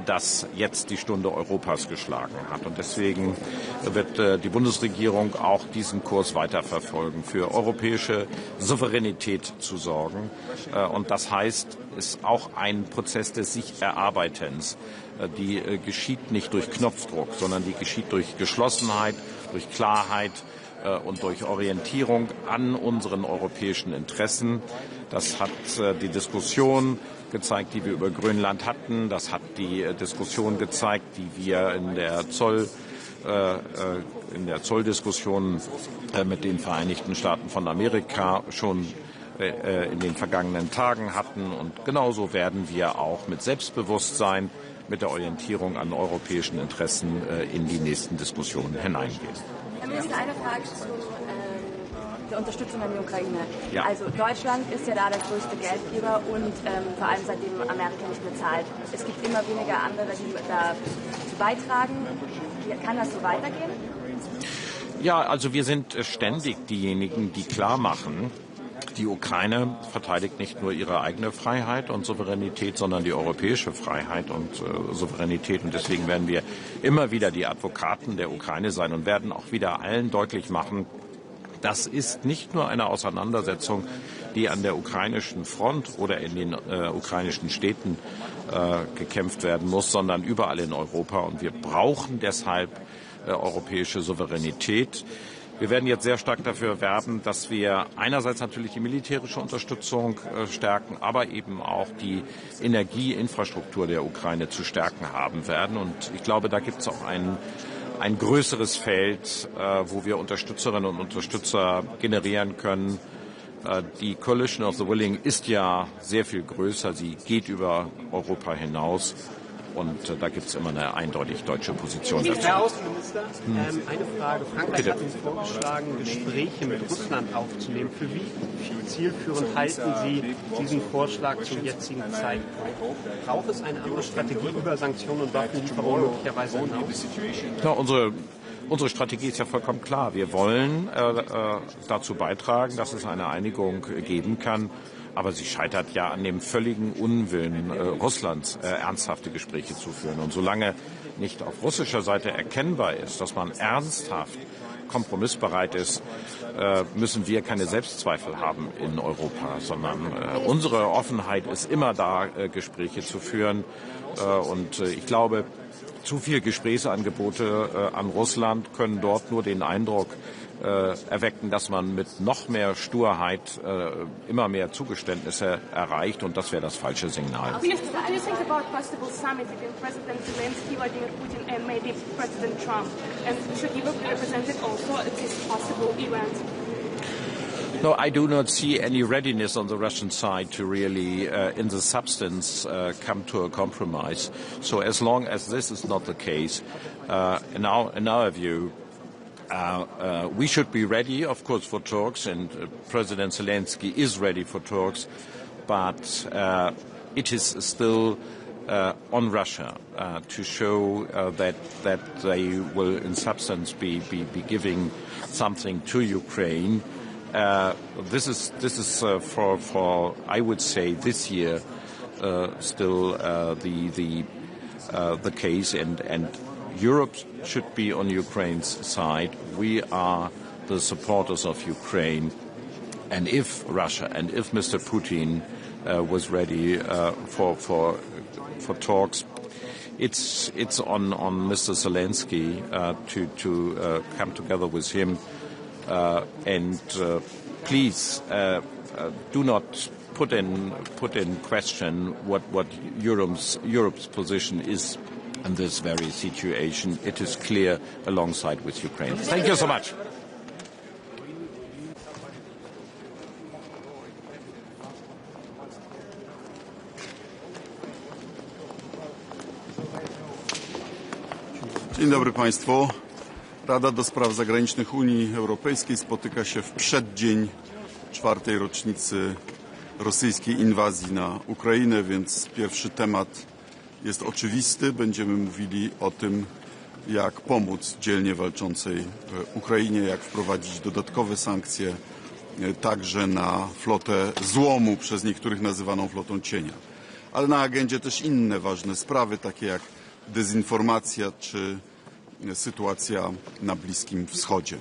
Speaker 17: dass jetzt die Stunde Europas geschlagen hat. Und deswegen wird die Bundesregierung auch diesen Kurs weiterverfolgen, für europäische Souveränität zu sorgen. Und das heißt, es ist auch ein Prozess des sich Erarbeitens. Die geschieht nicht durch Knopfdruck, sondern die geschieht durch Geschlossenheit, durch Klarheit und durch Orientierung an unseren europäischen Interessen. Das hat die Diskussion gezeigt, die wir über Grönland hatten. Das hat die Diskussion gezeigt, die wir in der Zolldiskussion mit den Vereinigten Staaten von Amerika schon in den vergangenen Tagen hatten. Und genauso werden wir auch mit Selbstbewusstsein, mit der Orientierung an europäischen Interessen in die nächsten Diskussionen hineingehen.
Speaker 6: Herr Minister, eine Frage zu der Unterstützung an die Ukraine.
Speaker 17: Ja.
Speaker 6: Also Deutschland ist ja da der größte Geldgeber und vor allem seitdem Amerika nicht mehr zahlt. Es gibt immer weniger andere, die dazu beitragen. Kann das so weitergehen?
Speaker 17: Ja, also wir sind ständig diejenigen, die klar machen, die Ukraine verteidigt nicht nur ihre eigene Freiheit und Souveränität, sondern die europäische Freiheit und Souveränität. Und deswegen werden wir immer wieder die Advokaten der Ukraine sein und werden auch wieder allen deutlich machen, das ist nicht nur eine Auseinandersetzung, die an der ukrainischen Front oder in den ukrainischen Städten gekämpft werden muss, sondern überall in Europa. Und wir brauchen deshalb europäische Souveränität. Wir werden jetzt sehr stark dafür werben, dass wir einerseits natürlich die militärische Unterstützung stärken, aber eben auch die Energieinfrastruktur der Ukraine zu stärken haben werden. Und ich glaube, da gibt es auch ein größeres Feld, wo wir Unterstützerinnen und Unterstützer generieren können. Die Coalition of the Willing ist ja sehr viel größer. Sie geht über Europa hinaus. Und da gibt es immer eine eindeutig deutsche Position dazu.
Speaker 15: Herr Außenminister, eine Frage. Frankreich hat Ihnen vorgeschlagen, Gespräche mit Russland aufzunehmen. Für wie zielführend halten Sie diesen Vorschlag zum jetzigen Zeitpunkt? Braucht es eine andere Strategie über Sanktionen und Waffenlieferungen möglicherweise hinaus?
Speaker 17: Ja, unsere Strategie ist ja vollkommen klar. Wir wollen dazu beitragen, dass es eine Einigung geben kann. Aber sie scheitert ja an dem völligen Unwillen Russlands, ernsthafte Gespräche zu führen. Und solange nicht auf russischer Seite erkennbar ist, dass man ernsthaft kompromissbereit ist, müssen wir keine Selbstzweifel haben in Europa, sondern unsere Offenheit ist immer da, Gespräche zu führen. Und ich glaube, zu viele Gesprächsangebote an Russland können dort nur den Eindruck erwecken, dass man mit noch mehr Sturheit immer mehr Zugeständnisse erreicht, und das wäre das falsche Signal.
Speaker 11: Minister, what do you think about possible summit between President Zelensky, Vladimir Putin and maybe President Trump? And should Europe be represented also at this possible event?
Speaker 17: No, I do not see any readiness on the Russian side to really, in the substance, come to a compromise. So as long as this is not the case, in our view, we should be ready, of course, for talks, and President Zelensky is ready for talks, but it is still on Russia to show that they will, in substance, be giving something to Ukraine. This is for I would say this year still the case, and Europe should be on Ukraine's side. We are the supporters of Ukraine, and if Russia and if Mr. Putin was ready for talks, it's on Mr. Zelensky to come together with him. And please do not put in question what Europe's position is in this very situation. It is clear alongside with Ukraine. Thank you so much.
Speaker 18: Dzień dobry Państwu. Rada do Spraw Zagranicznych Unii Europejskiej spotyka się w przeddzień 4. rocznicy rosyjskiej inwazji na Ukrainę, więc pierwszy temat jest oczywisty. Będziemy mówili o tym, jak pomóc dzielnie walczącej Ukrainie, jak wprowadzić dodatkowe sankcje, także na flotę złomu, przez niektórych nazywaną flotą cienia. Ale na agendzie też inne ważne sprawy, takie jak dezinformacja czy sytuacja na Bliskim Wschodzie.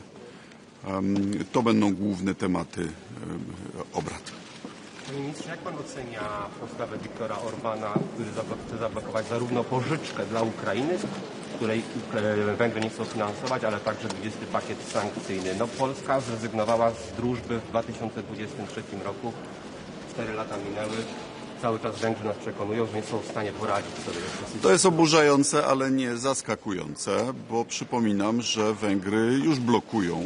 Speaker 18: To będą główne tematy obrad.
Speaker 5: Panie ministrze, jak pan ocenia postawę Viktora Orbana, który chce zablokować zarówno pożyczkę dla Ukrainy, której Węgry nie chcą finansować, ale także 20. pakiet sankcyjny? No, Polska zrezygnowała z drużby w 2023 roku. 4 lata minęły. Cały czas Węgrzy nas przekonują, że nie są w stanie poradzić sobie.
Speaker 18: To jest oburzające, ale nie zaskakujące, bo przypominam, że Węgry już blokują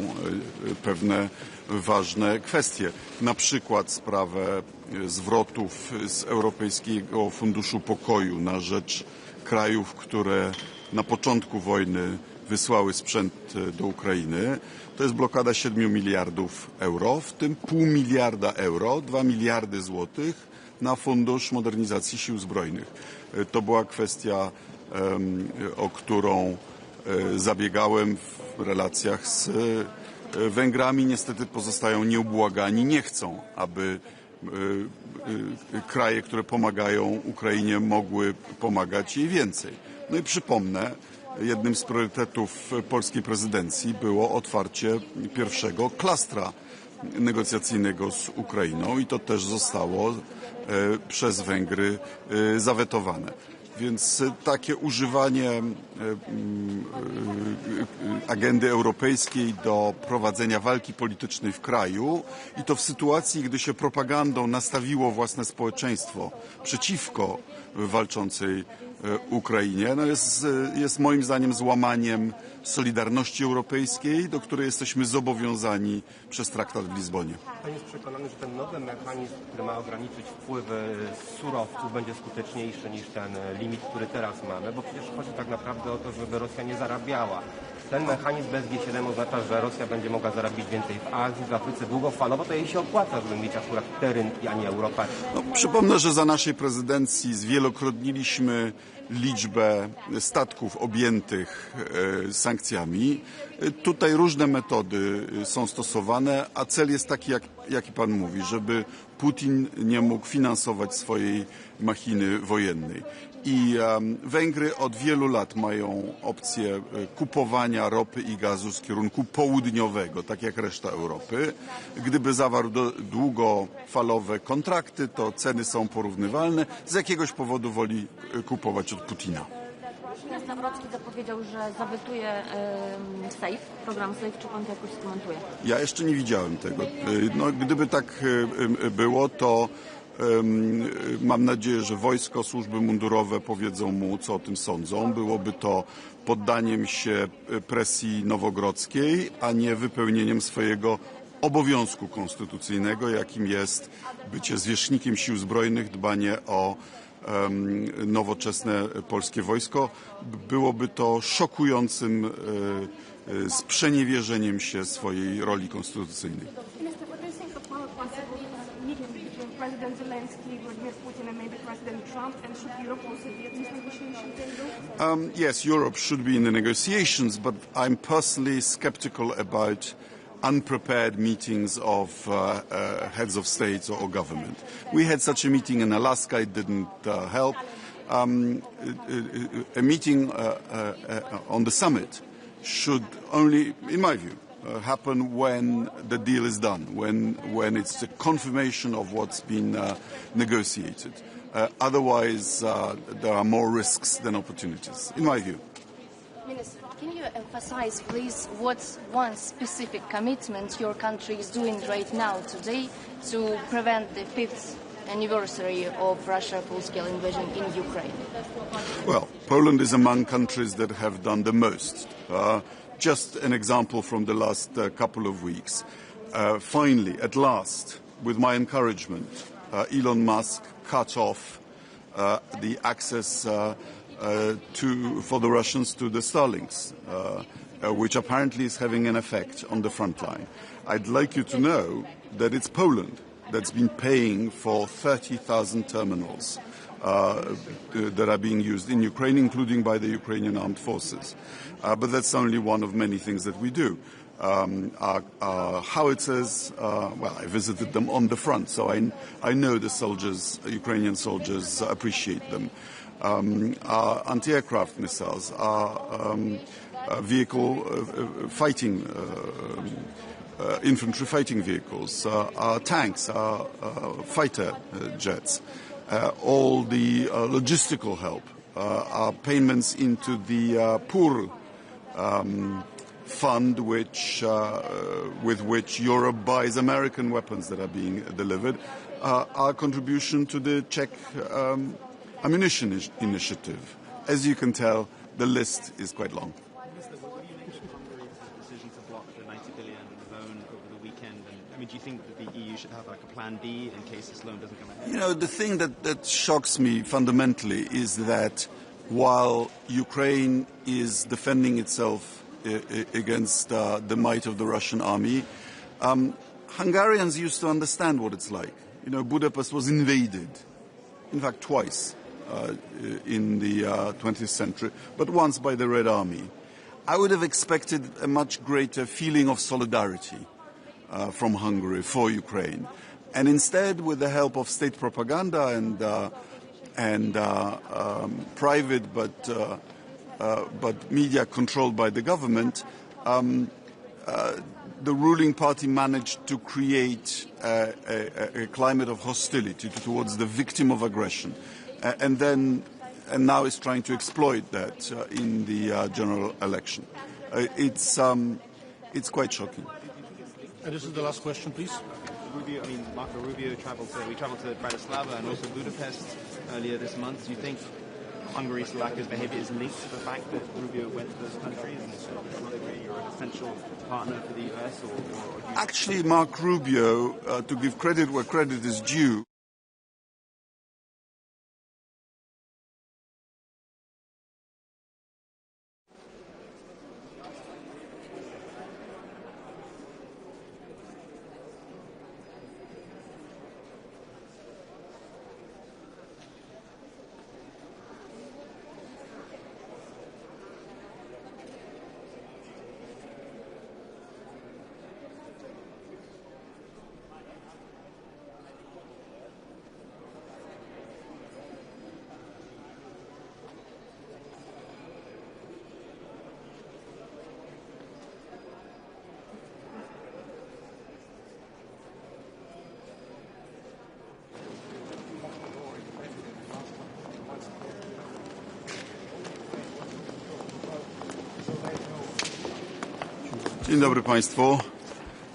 Speaker 18: pewne ważne kwestie. Na przykład sprawę zwrotów z Europejskiego Funduszu Pokoju na rzecz krajów, które na początku wojny wysłały sprzęt do Ukrainy. To jest blokada 7 miliardów euro, w tym 0,5 miliarda euro, 2 miliardy złotych na Fundusz Modernizacji Sił Zbrojnych. To była kwestia, o którą zabiegałem w relacjach z Węgrami. Niestety pozostają nieubłagani, nie chcą, aby kraje, które pomagają Ukrainie, mogły pomagać jej więcej. No i przypomnę, jednym z priorytetów polskiej prezydencji było otwarcie pierwszego klastra negocjacyjnego z Ukrainą i to też zostało przez Węgry zawetowane. Więc takie używanie agendy europejskiej do prowadzenia walki politycznej w kraju i to w sytuacji, gdy się propagandą nastawiło własne społeczeństwo przeciwko walczącej Ukrainie, no jest moim zdaniem złamaniem solidarności europejskiej, do której jesteśmy zobowiązani przez traktat w Lizbonie.
Speaker 5: Pan jest przekonany, że ten nowy mechanizm, który ma ograniczyć wpływy surowców, będzie skuteczniejszy niż ten limit, który teraz mamy, bo przecież chodzi tak naprawdę o to, żeby Rosja nie zarabiała. Ten mechanizm bez G7 oznacza, że Rosja będzie mogła zarabiać więcej w Azji, w Afryce długofalowo, to jej się opłaca, żeby mieć akurat te rynki, a nie Europę.
Speaker 18: No, przypomnę, że za naszej prezydencji zwielokrotniliśmy liczbę statków objętych sankcjami. Tutaj różne metody są stosowane, a cel jest taki, jaki pan mówi, żeby Putin nie mógł finansować swojej machiny wojennej. I Węgry od wielu lat mają opcję kupowania ropy i gazu z kierunku południowego, tak jak reszta Europy. Gdyby zawarł długofalowe kontrakty, to ceny są porównywalne. Z jakiegoś powodu woli kupować od Putina.
Speaker 10: Nawrocki zapowiedział, że zawetuje SAFE, program SAFE. Czy pan to jakoś skomentuje?
Speaker 18: Ja jeszcze nie widziałem tego. No, gdyby tak było, to mam nadzieję, że wojsko, służby mundurowe powiedzą mu, co o tym sądzą. Byłoby to poddaniem się presji nowogrodzkiej, a nie wypełnieniem swojego obowiązku konstytucyjnego, jakim jest bycie zwierzchnikiem sił zbrojnych, dbanie o nowoczesne polskie wojsko. Byłoby to szokującym sprzeniewierzeniem się swojej roli konstytucyjnej.
Speaker 11: President Zelensky, Vladimir Putin, and maybe President Trump, and should Europe also be at these negotiation table?
Speaker 18: Yes, Europe should be in the negotiations, but I'm personally skeptical about unprepared meetings of heads of states or government. We had such a meeting in Alaska, it didn't help. A meeting on the summit should only, in my view, happen when the deal is done, when it's the confirmation of what's been negotiated. Otherwise, there are more risks than opportunities, in my view.
Speaker 10: Minister, can you emphasize, please, what's one specific commitment your country is doing right now, today, to prevent the 5th anniversary of Russia's full-scale invasion in Ukraine?
Speaker 18: Well, Poland is among countries that have done the most. Just an example from the last couple of weeks. Finally, at last, with my encouragement, Elon Musk cut off the access for the Russians to the Starlinks, which apparently is having an effect on the front line. I'd like you to know that it's Poland that's been paying for 30,000 terminals that are being used in Ukraine, including by the Ukrainian armed forces. But that's only one of many things that we do. Our howitzers, well, I visited them on the front, so I know the soldiers, Ukrainian soldiers, appreciate them. Our anti-aircraft missiles, our vehicle fighting infantry fighting vehicles, our tanks, our fighter jets, all the logistical help, our payments into the PUR fund, with which Europe buys American weapons that are being delivered, our contribution to the Czech ammunition initiative. As you can tell, the list is quite long.
Speaker 19: Do you think that the EU should have like a plan B in case this loan doesn't come ahead?
Speaker 18: You know, the thing that shocks me fundamentally is that while Ukraine is defending itself against the might of the Russian army, Hungarians used to understand what it's like. You know, Budapest was invaded, in fact twice in the 20th century, but once by the Red Army. I would have expected a much greater feeling of solidarity from Hungary for Ukraine, and instead, with the help of state propaganda and private but media controlled by the government, the ruling party managed to create a climate of hostility towards the victim of aggression, and now is trying to exploit that in the general election. It's quite shocking.
Speaker 13: And this is the last question, please.
Speaker 19: Marco Rubio travelled to Bratislava and also Budapest earlier this month. Do you think Hungary's lack of behaviour is linked to the fact that Rubio went to those countries and to what degree you're an essential partner for the US?
Speaker 18: Actually, Mark Rubio, to give credit where credit is due, Dzień dobry Państwu.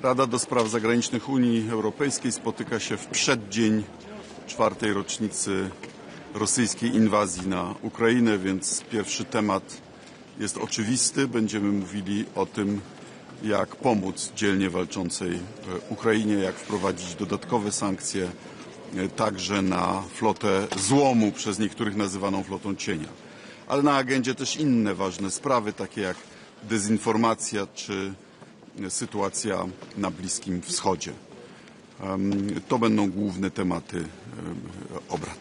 Speaker 18: Rada do Spraw Zagranicznych Unii Europejskiej spotyka się w przeddzień 4. rocznicy rosyjskiej inwazji na Ukrainę, więc pierwszy temat jest oczywisty. Będziemy mówili o tym, jak pomóc dzielnie walczącej Ukrainie, jak wprowadzić dodatkowe sankcje także na flotę złomu, przez niektórych nazywaną flotą cienia. Ale na agendzie też inne ważne sprawy, takie jak dezinformacja czy sytuacja na Bliskim Wschodzie. To będą główne tematy obrad.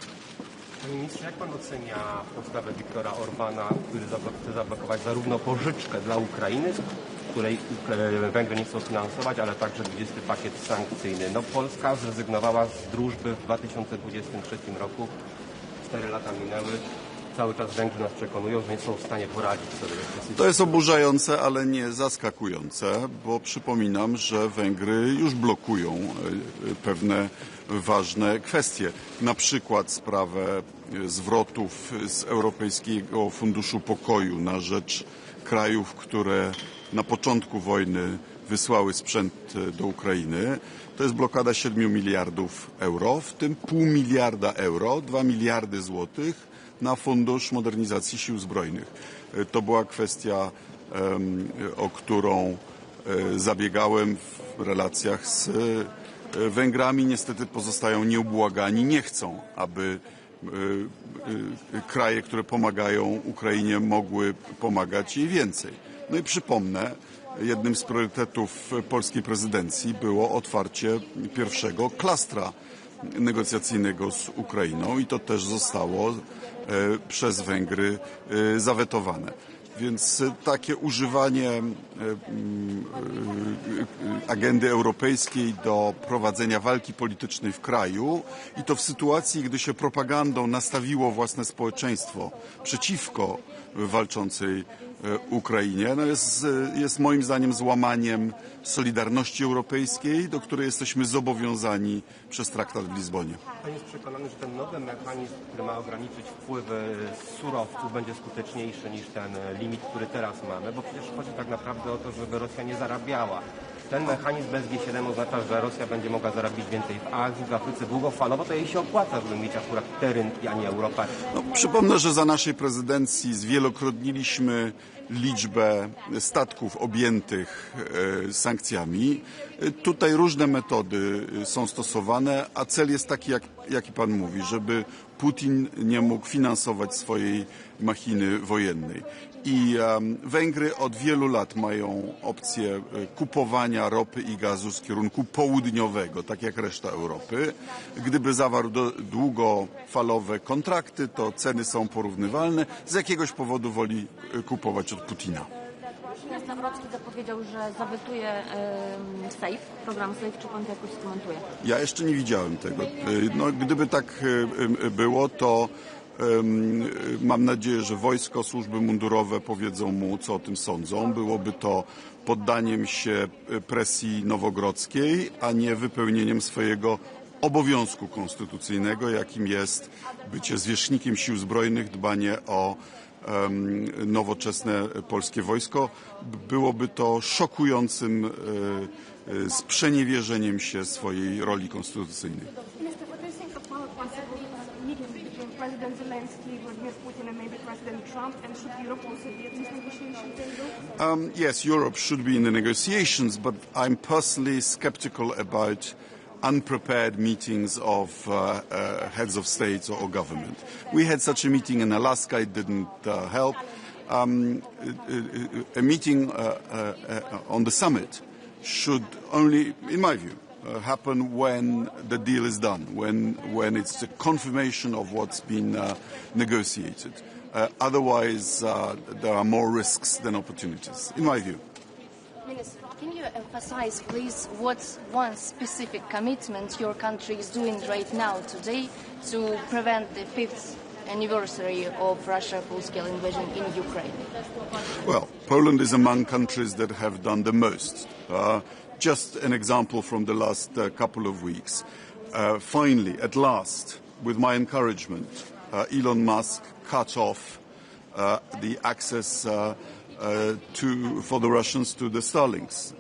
Speaker 5: Panie ministrze, jak pan ocenia postawę Viktora Orbana, który chce zablokować zarówno pożyczkę dla Ukrainy, której Węgry nie chcą finansować, ale także 20 pakiet sankcyjny? No, Polska zrezygnowała z drużby w 2023 roku. 4 lata minęły. Cały czas Węgrzy nas przekonują, że nie są w stanie poradzić sobie.
Speaker 18: To jest oburzające, ale nie zaskakujące, bo przypominam, że Węgry już blokują pewne ważne kwestie. Na przykład sprawę zwrotów z Europejskiego Funduszu Pokoju na rzecz krajów, które na początku wojny wysłały sprzęt do Ukrainy. To jest blokada 7 miliardów euro, w tym pół miliarda euro, 2 miliardy złotych na Fundusz Modernizacji Sił Zbrojnych. To była kwestia, o którą zabiegałem w relacjach z Węgrami. Niestety pozostają nieubłagani, nie chcą, aby kraje, które pomagają Ukrainie, mogły pomagać jej więcej. No i przypomnę, jednym z priorytetów polskiej prezydencji było otwarcie pierwszego klastra negocjacyjnego z Ukrainą i to też zostało przez Węgry zawetowane. Więc takie używanie agendy europejskiej do prowadzenia walki politycznej w kraju i to w sytuacji, gdy się propagandą nastawiło własne społeczeństwo przeciwko walczącej Ukrainie, no jest moim zdaniem złamaniem solidarności europejskiej, do której jesteśmy zobowiązani przez traktat w Lizbonie.
Speaker 5: Pan jest przekonany, że ten nowy mechanizm, który ma ograniczyć wpływy z surowców, będzie skuteczniejszy niż ten limit, który teraz mamy, bo przecież chodzi tak naprawdę o to, żeby Rosja nie zarabiała. Ten mechanizm bez G7 oznacza, że Rosja będzie mogła zarobić więcej w Azji, w Afryce długofalowo, to jej się opłaca, żeby mieć akurat te rynki, a nie Europę.
Speaker 18: No, przypomnę, że za naszej prezydencji zwielokrotniliśmy liczbę statków objętych sankcjami. Tutaj różne metody są stosowane, a cel jest taki, jaki pan mówi, żeby Putin nie mógł finansować swojej machiny wojennej. I Węgry od wielu lat mają opcję kupowania ropy i gazu z kierunku południowego, tak jak reszta Europy. Gdyby zawarł długofalowe kontrakty, to ceny są porównywalne. Z jakiegoś powodu woli kupować od Putina.
Speaker 20: Nawrocki zapowiedział, że zawetuje SAFE, program SAFE. Czy pan to jakoś skomentuje?
Speaker 18: Ja jeszcze nie widziałem tego. No, gdyby tak było, to mam nadzieję, że wojsko, służby mundurowe powiedzą mu, co o tym sądzą. Byłoby to poddaniem się presji nowogrodzkiej, a nie wypełnieniem swojego obowiązku konstytucyjnego, jakim jest bycie zwierzchnikiem sił zbrojnych, dbanie o nowoczesne polskie wojsko. Byłoby to szokującym sprzeniewierzeniem się swojej roli konstytucyjnej.
Speaker 11: President Zelensky, Vladimir Putin, and maybe President Trump, and should Europe also be at these negotiation tables?
Speaker 18: Yes, Europe should be in the negotiations, but I'm personally skeptical about unprepared meetings of heads of states or government. We had such a meeting in Alaska, it didn't help. A meeting on the summit should only, in my view, happen when the deal is done, when it's a confirmation of what's been negotiated. Otherwise, there are more risks than opportunities, in my view.
Speaker 10: Minister, can you emphasize, please, what's one specific commitment your country is doing right now, today, to prevent the 5th anniversary of Russia's full-scale invasion in Ukraine?
Speaker 18: Well, Poland is among countries that have done the most. Just an example from the last couple of weeks. Finally, at last, with my encouragement, Elon Musk cut off the access for the Russians to the Starlinks,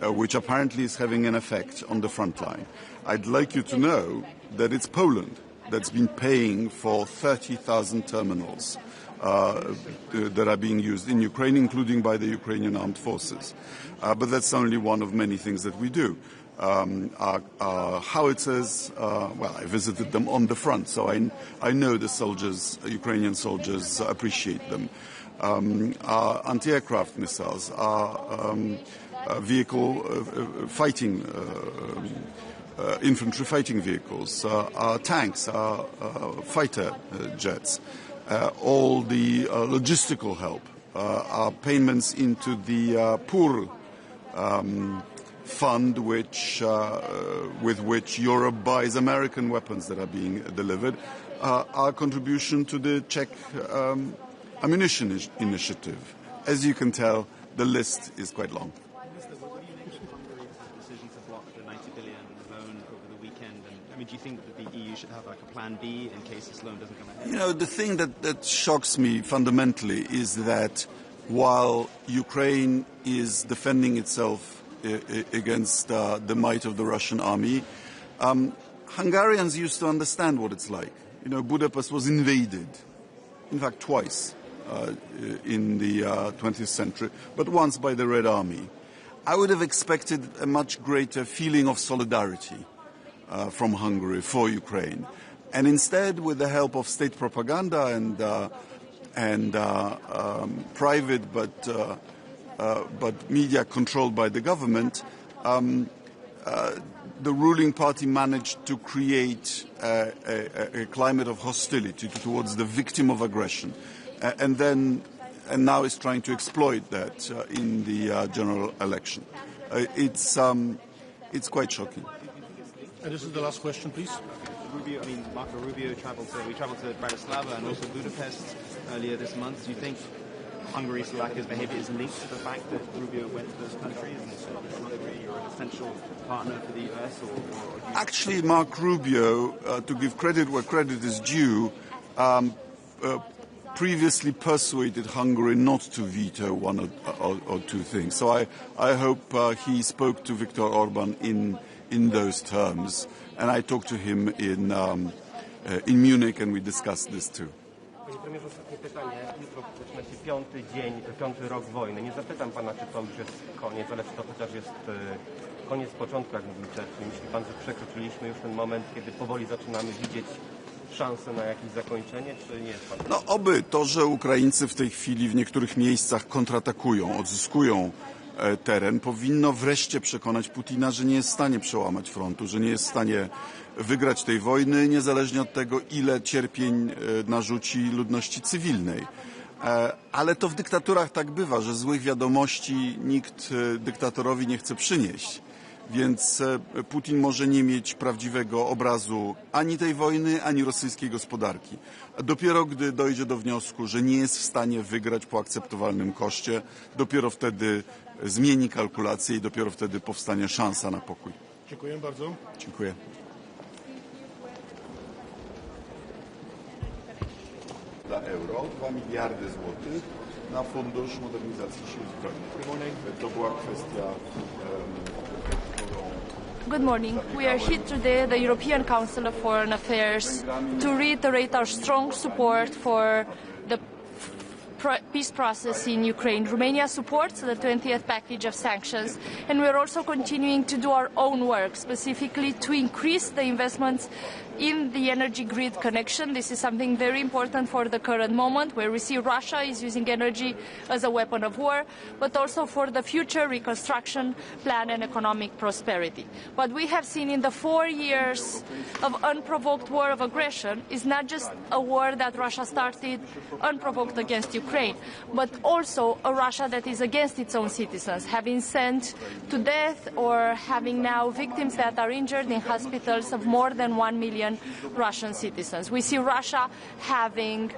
Speaker 18: which apparently is having an effect on the front line. I'd like you to know that it's Poland that's been paying for 30,000 terminals that are being used in Ukraine, including by the Ukrainian armed forces. But that's only one of many things that we do. Our howitzers, well, I visited them on the front, so I know the soldiers, Ukrainian soldiers, appreciate them. Our anti-aircraft missiles, our vehicle fighting infantry fighting vehicles, our tanks, our fighter jets, all the logistical help, our payments into the poor fund with which Europe buys American weapons that are being delivered, our contribution to the Czech ammunition initiative. As you can tell, the list is quite long.
Speaker 19: Do you think that the EU should have like a plan B in case this loan doesn't come ahead?
Speaker 18: You know, the thing that shocks me fundamentally is that while Ukraine is defending itself against the might of the Russian army, Hungarians used to understand what it's like. You know, Budapest was invaded, in fact twice in the 20th century, but once by the Red Army. I would have expected a much greater feeling of solidarity from Hungary for Ukraine, and instead, with the help of state propaganda and private but media controlled by the government, the ruling party managed to create a climate of hostility towards the victim of aggression, and now is trying to exploit that in the general election. It's quite shocking.
Speaker 21: And this is the last question, please.
Speaker 19: Marco Rubio traveled to Bratislava and also Budapest earlier this month. Do you think Hungary, Slovakia's behavior is linked to the fact that Rubio went to those countries and you're an essential partner for the US?
Speaker 18: Actually, Mark Rubio, to give credit where credit is due, previously persuaded Hungary not to veto one or two things. So I hope he spoke to Viktor Orban in those terms, and I talked to him in Munich, and we discussed this too.
Speaker 5: Panie premierze, ostatnie pytanie. Jutro zaczyna się piąty rok wojny. Nie zapytam pana, czy to już jest koniec, ale czy to chociaż jest koniec początku, jak mówił Churchill. Myśli pan, że przekroczyliśmy już ten moment, kiedy powoli zaczynamy widzieć szansę na jakieś zakończenie, czy nie jest pan?
Speaker 18: No oby to, że Ukraińcy w tej chwili w niektórych miejscach kontratakują, odzyskują teren, powinno wreszcie przekonać Putina, że nie jest w stanie przełamać frontu, że nie jest w stanie wygrać tej wojny, niezależnie od tego, ile cierpień narzuci ludności cywilnej. Ale to w dyktaturach tak bywa, że złych wiadomości nikt dyktatorowi nie chce przynieść. Więc Putin może nie mieć prawdziwego obrazu ani tej wojny, ani rosyjskiej gospodarki. Dopiero gdy dojdzie do wniosku, że nie jest w stanie wygrać po akceptowalnym koszcie, dopiero wtedy zmieni kalkulację i dopiero wtedy powstanie szansa na pokój.
Speaker 21: Dziękuję bardzo.
Speaker 18: Dziękuję. Dla euro 2 miliardy złotych na Fundusz Modernizacji Sił Zbrojnych. To była kwestia...
Speaker 22: Good morning. We are here today at the European Council of Foreign Affairs to reiterate our strong support for the peace process in Ukraine. Romania supports the 20th package of sanctions, and we are also continuing to do our own work, specifically to increase the investments in the energy grid connection. This is something very important for the current moment, where we see Russia is using energy as a weapon of war, but also for the future reconstruction plan and economic prosperity. What we have seen in the 4 years of unprovoked war of aggression is not just a war that Russia started unprovoked against Ukraine, but also a Russia that is against its own citizens, having sent to death or having now victims that are injured in hospitals of more than 1 million Russian citizens. We see Russia having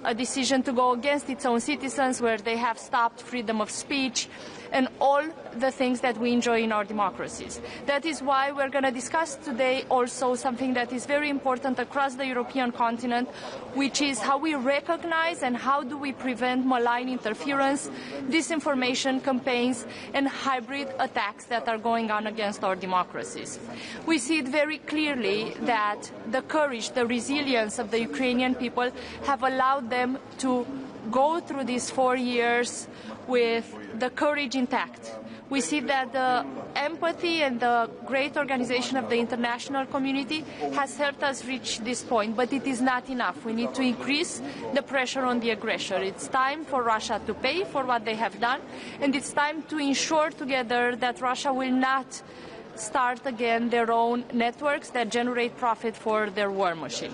Speaker 22: a decision to go against its own citizens, where they have stopped freedom of speech and all the things that we enjoy in our democracies. That is why we're going to discuss today also something that is very important across the European continent, which is how we recognize and how do we prevent malign interference, disinformation campaigns, and hybrid attacks that are going on against our democracies. We see it very clearly that the courage, the resilience of the Ukrainian people have allowed them to go through these 4 years with the courage intact. We see that the empathy and the great organization of the international community has helped us reach this point, but it is not enough. We need to increase the pressure on the aggressor. It's time for Russia to pay for what they have done, and it's time to ensure together that Russia will not start again their own networks that generate profit for their war machine.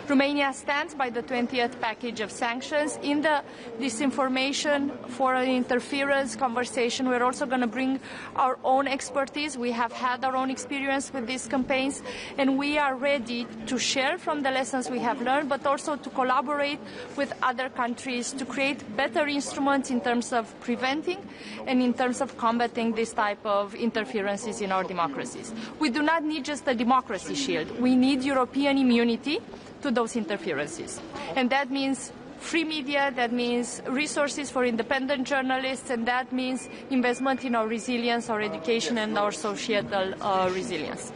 Speaker 22: Romania stands by the 20th package of sanctions. In the disinformation, foreign interference conversation, we're also going to bring our own expertise. We have had our own experience with these campaigns, and we are ready to share from the lessons we have learned, but also to collaborate with other countries to create better instruments in terms of preventing and in terms of combating this type of interferences in our democracies. We do not need just a democracy shield. We need European immunity to those interferences. And that means free media, that means resources for independent journalists, and that means investment in our resilience, our education, and our societal resilience.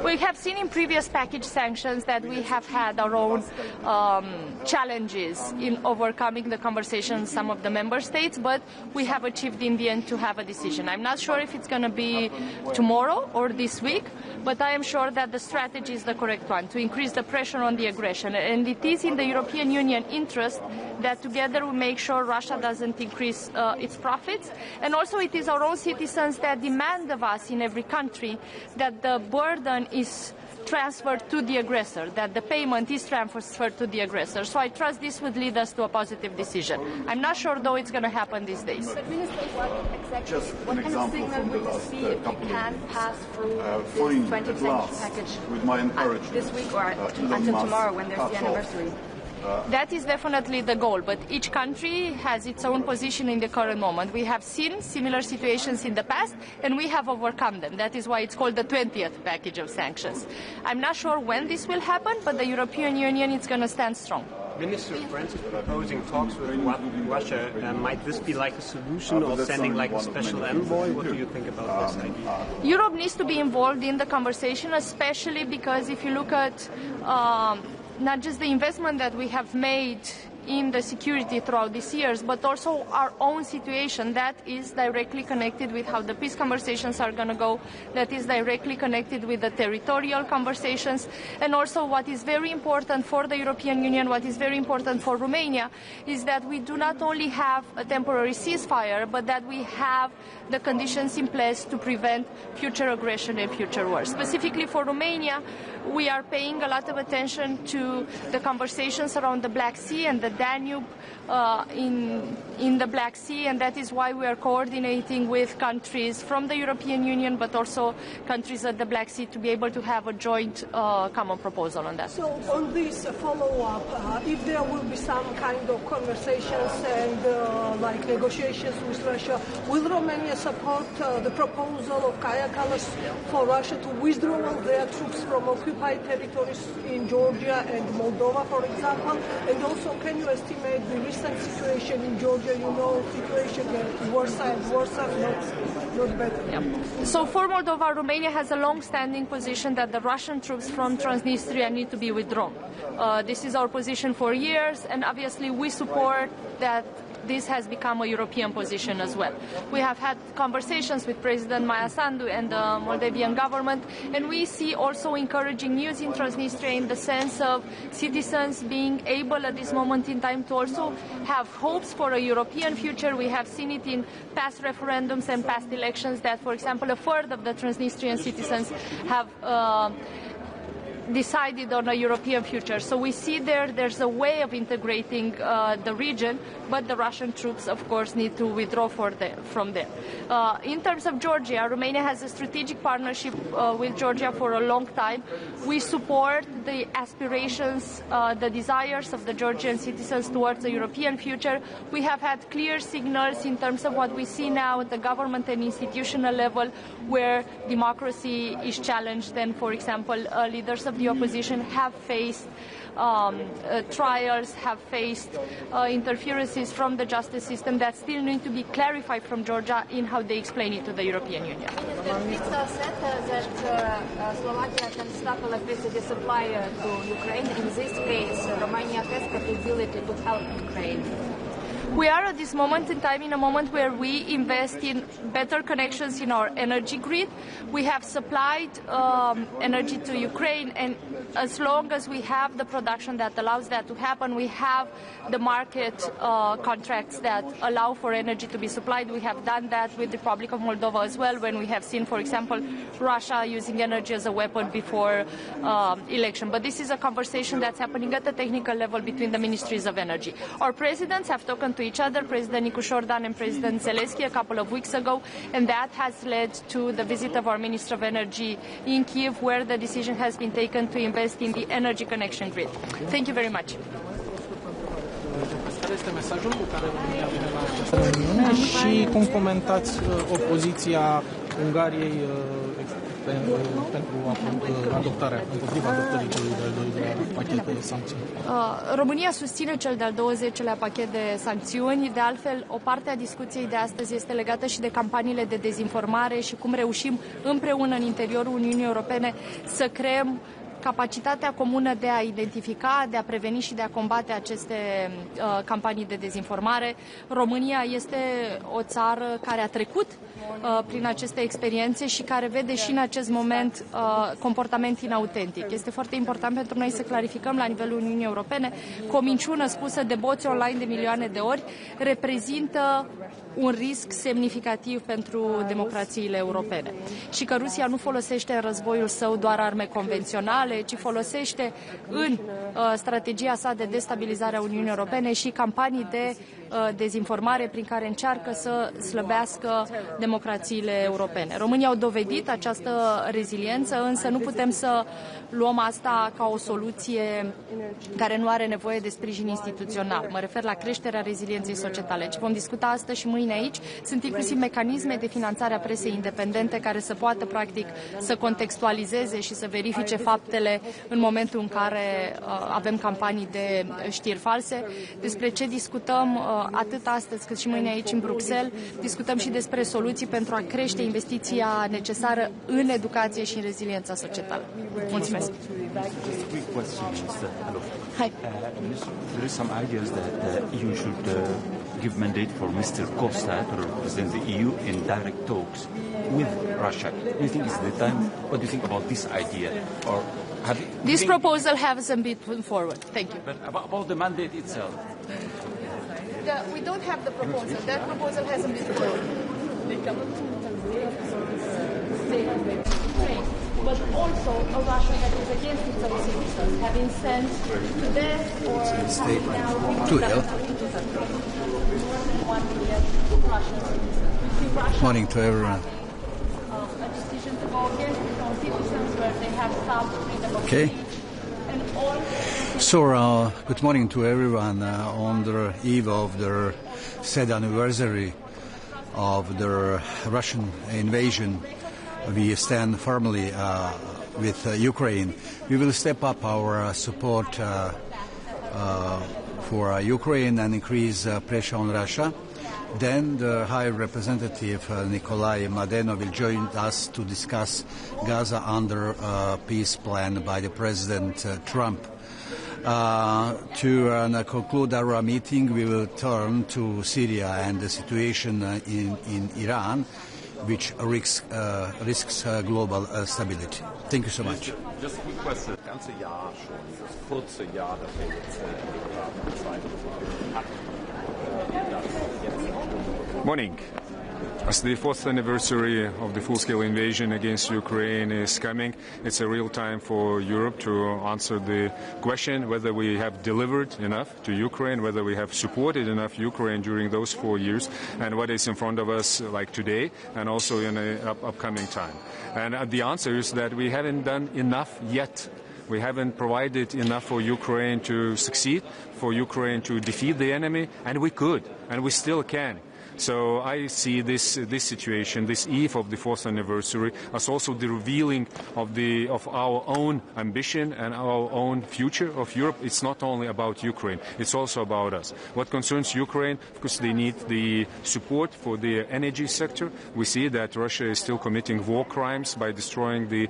Speaker 22: We have seen in previous package sanctions that we have had our own challenges in overcoming the conversation in some of the member states, but we have achieved in the end to have a decision. I'm not sure if it's going to be tomorrow or this week, but I am sure that the strategy is the correct one, to increase the pressure on the aggression. And it is in the European Union interest that together we make sure Russia doesn't increase its profits. And also it is our own citizens that demand of us in every country that the burden is transferred to the aggressor, that the payment is transferred to the aggressor. So I trust this would lead us to a positive decision. I'm not sure, though, it's going to happen these days.
Speaker 6: But Minister, what kind of signal would this be if we can pass through this 20 sanction package
Speaker 18: with my encouragement,
Speaker 6: this week or until tomorrow when there's the anniversary?
Speaker 22: That is definitely the goal, but each country has its own position in the current moment. We have seen similar situations in the past, and we have overcome them. That is why it's called the 20th package of sanctions. I'm not sure when this will happen, but the European Union is going to stand strong.
Speaker 15: Minister, France is proposing talks with Russia. Might this be like a solution, or sending like a special envoy? What do you think about this idea?
Speaker 22: Europe needs to be involved in the conversation, especially because if you look at not just the investment that we have made in the security throughout these years, but also our own situation that is directly connected with how the peace conversations are going to go, that is directly connected with the territorial conversations, and also what is very important for the European Union, what is very important for Romania, is that we do not only have a temporary ceasefire, but that we have the conditions in place to prevent future aggression and future wars. Specifically for Romania, we are paying a lot of attention to the conversations around the Black Sea and the Danube in the Black Sea, and that is why we are coordinating with countries from the European Union, but also countries at the Black Sea, to be able to have a joint common proposal on that.
Speaker 2: So on this follow-up, if there will be some kind of conversations and like negotiations with Russia, will Romania support the proposal of Kaja Kallas for Russia to withdraw their troops from occupied territories in Georgia and Moldova, for example? And also, can you estimate the recent situation in Georgia? You know, situation gets worse and worse, not better.
Speaker 22: Yeah. So for Moldova, Romania has a long-standing position that the Russian troops from Transnistria need to be withdrawn. This is our position for years, and obviously we support that. This has become a European position as well. We have had conversations with President Maia Sandu and the Moldovan government, and we see also encouraging news in Transnistria in the sense of citizens being able at this moment in time to also have hopes for a European future. We have seen it in past referendums and past elections that, for example, a third of the Transnistrian citizens have decided on a European future. So we see there's a way of integrating the region, but the Russian troops, of course, need to withdraw from there. In terms of Georgia, Romania has a strategic partnership with Georgia for a long time. We support the aspirations, the desires of the Georgian citizens towards a European future. We have had clear signals in terms of what we see now at the government and institutional level, where democracy is challenged, and, for example, leaders of the opposition have faced trials, have faced interferences from the justice system that still need to be clarified from Georgia in how they explain it to the European Union.
Speaker 6: Minister said that Slovakia can stop electricity supply to Ukraine. In this case, Romania has capability to help Ukraine.
Speaker 22: We are at this moment in time in a moment where we invest in better connections in our energy grid. We have supplied energy to Ukraine, and as long as we have the production that allows that to happen, we have the market contracts that allow for energy to be supplied. We have done that with the Republic of Moldova as well, when we have seen, for example, Russia using energy as a weapon before election. But this is a conversation that's happening at the technical level between the ministries of energy. Our presidents have talked to each other, President Nicu Șordan and President Zelensky, a couple of weeks ago, and that has led to the visit of our Minister of Energy in Kyiv, where the decision has been taken to invest in the energy connection grid. Thank you very much.
Speaker 3: Care este mesajul cu care România vine la această reuniune și cum comentați opoziția Ungariei pentru adoptarea, împotriva adoptării celui de-al doilea pachet de sancțiuni?
Speaker 22: România susține cel de-al 20-lea pachet de sancțiuni. De altfel, o parte a discuției de astăzi este legată și de campaniile de dezinformare și cum reușim împreună în interiorul Uniunii Europene să creăm capacitatea comună de a identifica, de a preveni și de a combate aceste campanii de dezinformare. România este o țară care a trecut prin aceste experiențe și care vede și în acest moment comportament inautentic. Este foarte important pentru noi să clarificăm la nivelul Uniunii Europene că o minciună spusă de boți online de milioane de ori reprezintă un risc semnificativ pentru democrațiile europene. Și că Rusia nu folosește în războiul său doar arme convenționale, ci folosește în strategia sa de destabilizare a Uniunii Europene și campanii de dezinformare prin care încearcă să slăbească democrațiile europene. România au dovedit această reziliență, însă nu putem să luăm asta ca o soluție care nu are nevoie de sprijin instituțional. Mă refer la creșterea rezilienței societale. Ce vom discuta astăzi și mâine aici sunt inclusiv mecanisme de finanțare a presei independente care să poată, practic, să contextualizeze și să verifice faptele în momentul în care avem campanii de știri false. Despre ce discutăm atât astăzi cât și mâine aici în Bruxelles, discutăm și despre soluții pentru a crește investiția necesară în educație și în reziliența societală. Mulțumesc!
Speaker 7: Just a quick question, Minister. Hello.
Speaker 22: Hi.
Speaker 7: There is some ideas that the EU should give mandate for Mr. Costa to represent the EU in direct talks with Russia. Do you think it's the time? What do you think about this idea? Or
Speaker 22: this proposal hasn't been put forward. Thank you.
Speaker 7: But about the mandate itself?
Speaker 22: We don't have the proposal. That proposal hasn't been forward. But also a Russia that is against its own citizens, having sent to death or having now 1 million Russian citizens.
Speaker 23: Morning to everyone.
Speaker 22: A decision to go against its own citizens where they have stopped freedom of
Speaker 23: Okay.
Speaker 22: speech. And all
Speaker 23: So, good morning to everyone on the eve of the sad anniversary of the Russian invasion. We stand firmly with Ukraine. We will step up our support for Ukraine and increase pressure on Russia. Then the High Representative Nikolai Mladenov will join us to discuss Gaza under peace plan by the President Trump. To conclude our meeting, we will turn to Syria and the situation in Iran, which risks global stability. Thank you so much.
Speaker 17: Just a quick question. Das ganze Jahr schon, das kurze Jahr, das wir jetzt Morning.
Speaker 8: As the 4th anniversary of the full-scale invasion against Ukraine is coming, it's a real time for Europe to answer the question whether we have delivered enough to Ukraine, whether we have supported enough Ukraine during those 4 years, and what is in front of us like today and also in the upcoming time. And the answer is that we haven't done enough yet. We haven't provided enough for Ukraine to succeed, for Ukraine to defeat the enemy, and we could, and we still can. So I see this situation, this eve of the 4th anniversary, as also the revealing of our own ambition and our own future of Europe. It's not only about Ukraine, it's also about us. What concerns Ukraine, because they need the support for the energy sector. We see that Russia is still committing war crimes by destroying the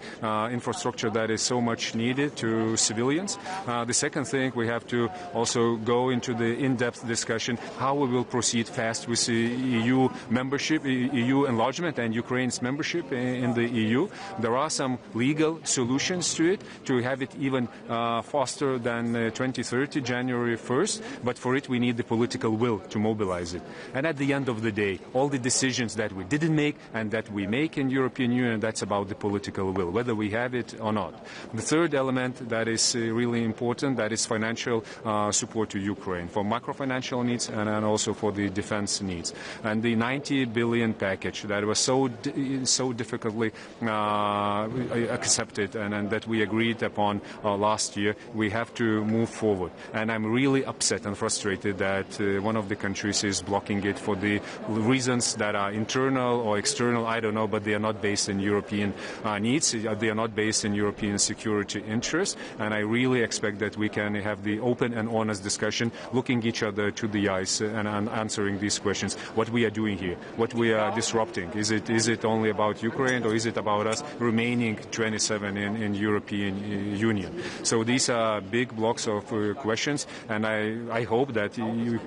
Speaker 8: infrastructure that is so much needed to civilians. The second thing, we have to also go into the in-depth discussion how we will proceed fast with the EU membership, EU enlargement and Ukraine's membership in the EU. There are some legal solutions to it, to have it even faster than 2030, January 1st, but for it we need the political will to mobilize it. And at the end of the day, all the decisions that we didn't make and that we make in European Union, that's about the political will, whether we have it or not. The third element that is really important, that is financial support to Ukraine for macro-financial needs and also for the defense needs. And the 90 billion package that was so difficultly accepted and that we agreed upon last year, we have to move forward. And I'm really upset and frustrated that one of the countries is blocking it for the reasons that are internal or external, I don't know, but they are not based in European needs. They are not based in European security interests. And I really expect that we can have the open and honest discussion, looking each other to the eyes and answering these questions. What we are doing here, what we are disrupting. Is it only about Ukraine, or is it about us remaining 27 in European Union? So these are big blocks of questions, and I hope that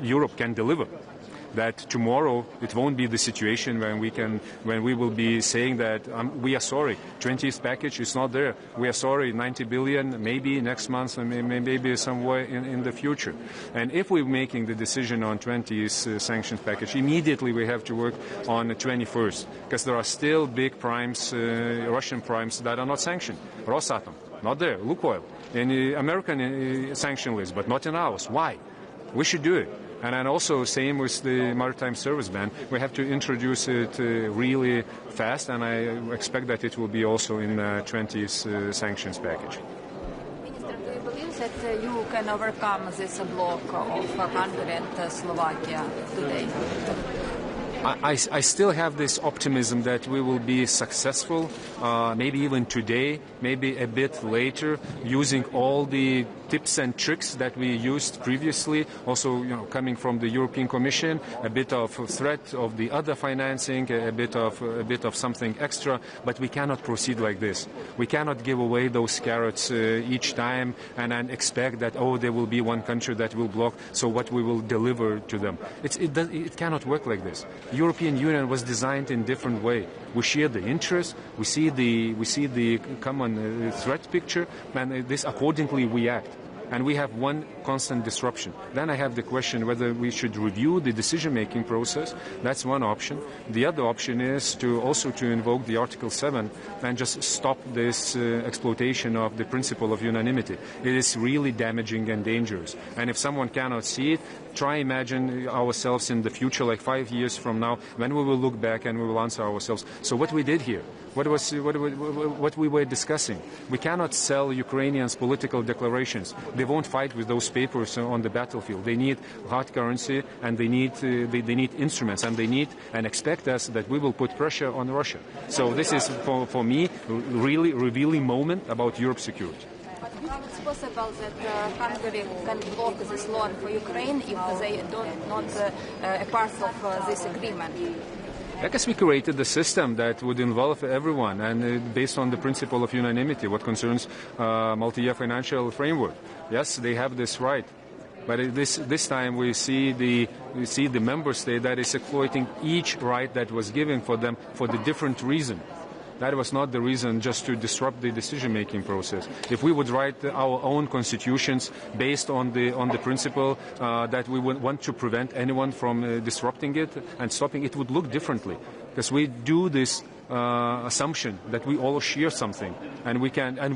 Speaker 8: Europe can deliver. That tomorrow it won't be the situation when we will be saying that we are sorry, 20th package is not there. We are sorry, 90 billion, maybe next month, maybe somewhere in the future. And if we're making the decision on 20th sanctions package, immediately we have to work on the 21st, because there are still big primes, Russian primes that are not sanctioned. Rosatom, not there. Lukoil, in the American sanction list, but not in ours. Why? We should do it. And then also, same with the maritime service ban. We have to introduce it really fast, and I expect that it will be also in the 20th sanctions package.
Speaker 9: Minister, do you believe that you can overcome this block of Hungary and Slovakia today?
Speaker 8: I still have this optimism that we will be successful, maybe even today, maybe a bit later, using all the tips and tricks that we used previously, also coming from the European Commission, a bit of threat of the other financing, a bit of something extra, but we cannot proceed like this. We cannot give away those carrots each time and expect that, there will be one country that will block, so what we will deliver to them. It cannot work like this. European Union was designed in different way. We share the interests, we see the common threat picture, and this accordingly we act. And we have one constant disruption. Then I have the question whether we should review the decision-making process. That's one option. The other option is to invoke the Article 7 and just stop this exploitation of the principle of unanimity. It is really damaging and dangerous. And if someone cannot see it, try imagine ourselves in the future, like 5 years from now, when we will look back and we will answer ourselves. So what we did here, what we were discussing. We cannot sell Ukrainians political declarations. They won't fight with those papers on the battlefield. They need hard currency, and they need instruments, and they need and expect us that we will put pressure on Russia. So this is for me really revealing moment about Europe's security.
Speaker 9: How it's possible that Hungary can block this loan for Ukraine if they not a part of this agreement?
Speaker 8: I guess we created the system that would involve everyone, and based on the principle of unanimity, what concerns multi-year financial framework. Yes, they have this right. But this time we see the member state that is exploiting each right that was given for them for the different reason. That was not the reason just to disrupt the decision-making process. If we would write our own constitutions based on the principle that we would want to prevent anyone from disrupting it and stopping it, would look differently. Because we do this assumption that we all share something and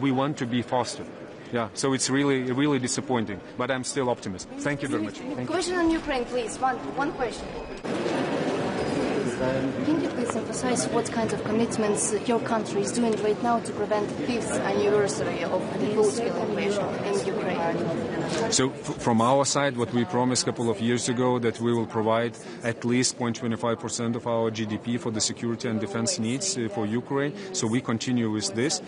Speaker 8: we want to be faster. Yeah, so it's really disappointing, but I'm still optimist. Thank you very much.
Speaker 10: Question on Ukraine, please. One question. Can you please emphasize what kind of commitments your country is doing right now to prevent the 5th anniversary of the full-scale invasion in Ukraine?
Speaker 8: So from our side, what we promised a couple of years ago, that we will provide at least 0.25% of our GDP for the security and defense needs for Ukraine. So we continue with this.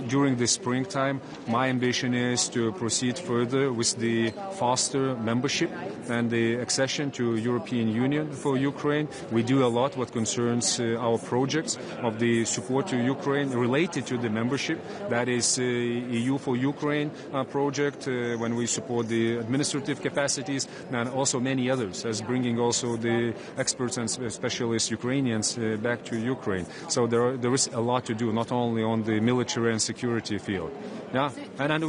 Speaker 8: During the springtime, my ambition is to proceed further with the faster membership and the accession to European Union for Ukraine. We do a lot what concerns our projects of the support to Ukraine related to the membership. That is EU for Ukraine project, when we support the administrative capacities, and also many others, as bringing also the experts and specialist Ukrainians back to Ukraine. So there is a lot to do, not only on the military and security field. Yeah, and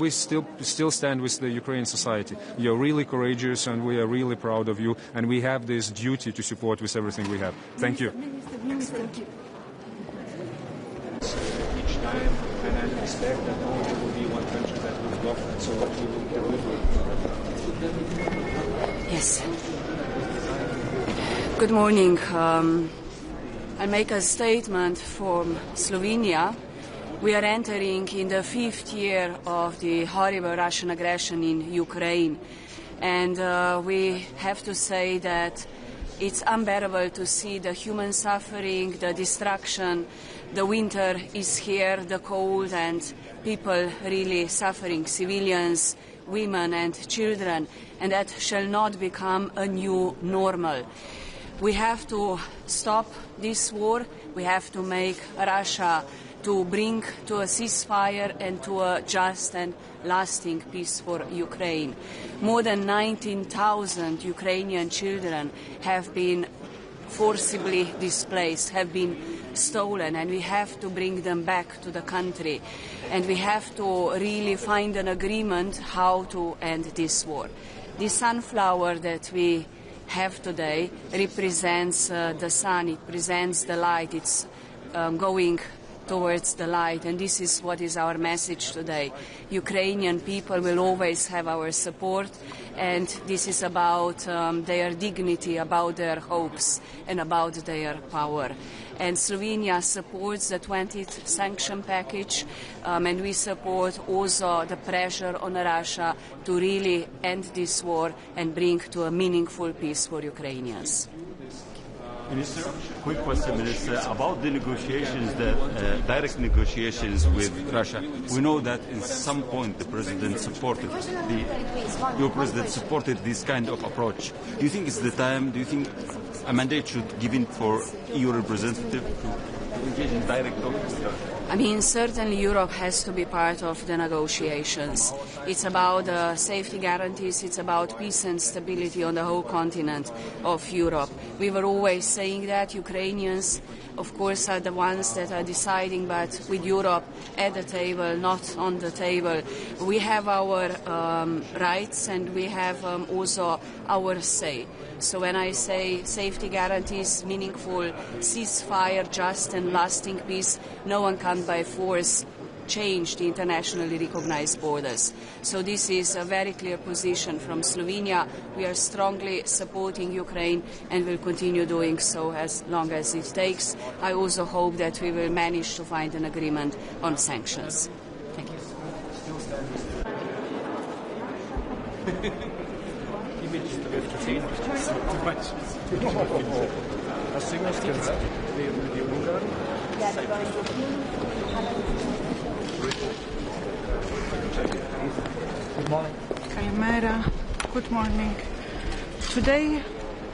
Speaker 8: we still stand with the Ukrainian society. You're really courageous, and we are really proud of you, and we have this duty to support with everything we have. Thank you.
Speaker 10: Thank you.
Speaker 3: Each time, and I expect that only will be one country that will block it, so that we will deliver.
Speaker 1: Yes. Good morning. I make a statement from Slovenia. We are entering in the 5th year of the horrible Russian aggression in Ukraine, and we have to say that it's unbearable to see the human suffering, the destruction. The winter is here, the cold, and people really suffering, civilians, women and children, and that shall not become a new normal. We have to stop this war. We have to make Russia to bring to a ceasefire and to a just and lasting peace for Ukraine. More than 19,000 Ukrainian children have been forcibly displaced, have been stolen, and we have to bring them back to the country. And we have to really find an agreement how to end this war. The sunflower that we have today represents the sun, it presents the light, it's going towards the light, and this is what is our message today. Ukrainian people will always have our support, and this is about their dignity, about their hopes, and about their power. And Slovenia supports the 20th sanction package, and we support also the pressure on Russia to really end this war and bring to a meaningful peace for Ukrainians.
Speaker 4: Minister, quick question, Minister, about the negotiations, the direct negotiations with Russia. We know that in some point the president supported your president supported this kind of approach. Do you think it's the time? Do you think a mandate should be given for EU representative to engage in direct talks?
Speaker 1: I mean, certainly Europe has to be part of the negotiations. It's about safety guarantees, it's about peace and stability on the whole continent of Europe. We were always saying that Ukrainians, of course, are the ones that are deciding, but with Europe at the table, not on the table. We have our rights, and we have also our say. So when I say safety guarantees, meaningful ceasefire, just and lasting peace, no one can by force change the internationally recognized borders. So this is a very clear position from Slovenia. We are strongly supporting Ukraine and will continue doing so as long as it takes. I also hope that we will manage to find an agreement on sanctions. Thank you.
Speaker 12: Good morning. Kalimera. Good morning. Today,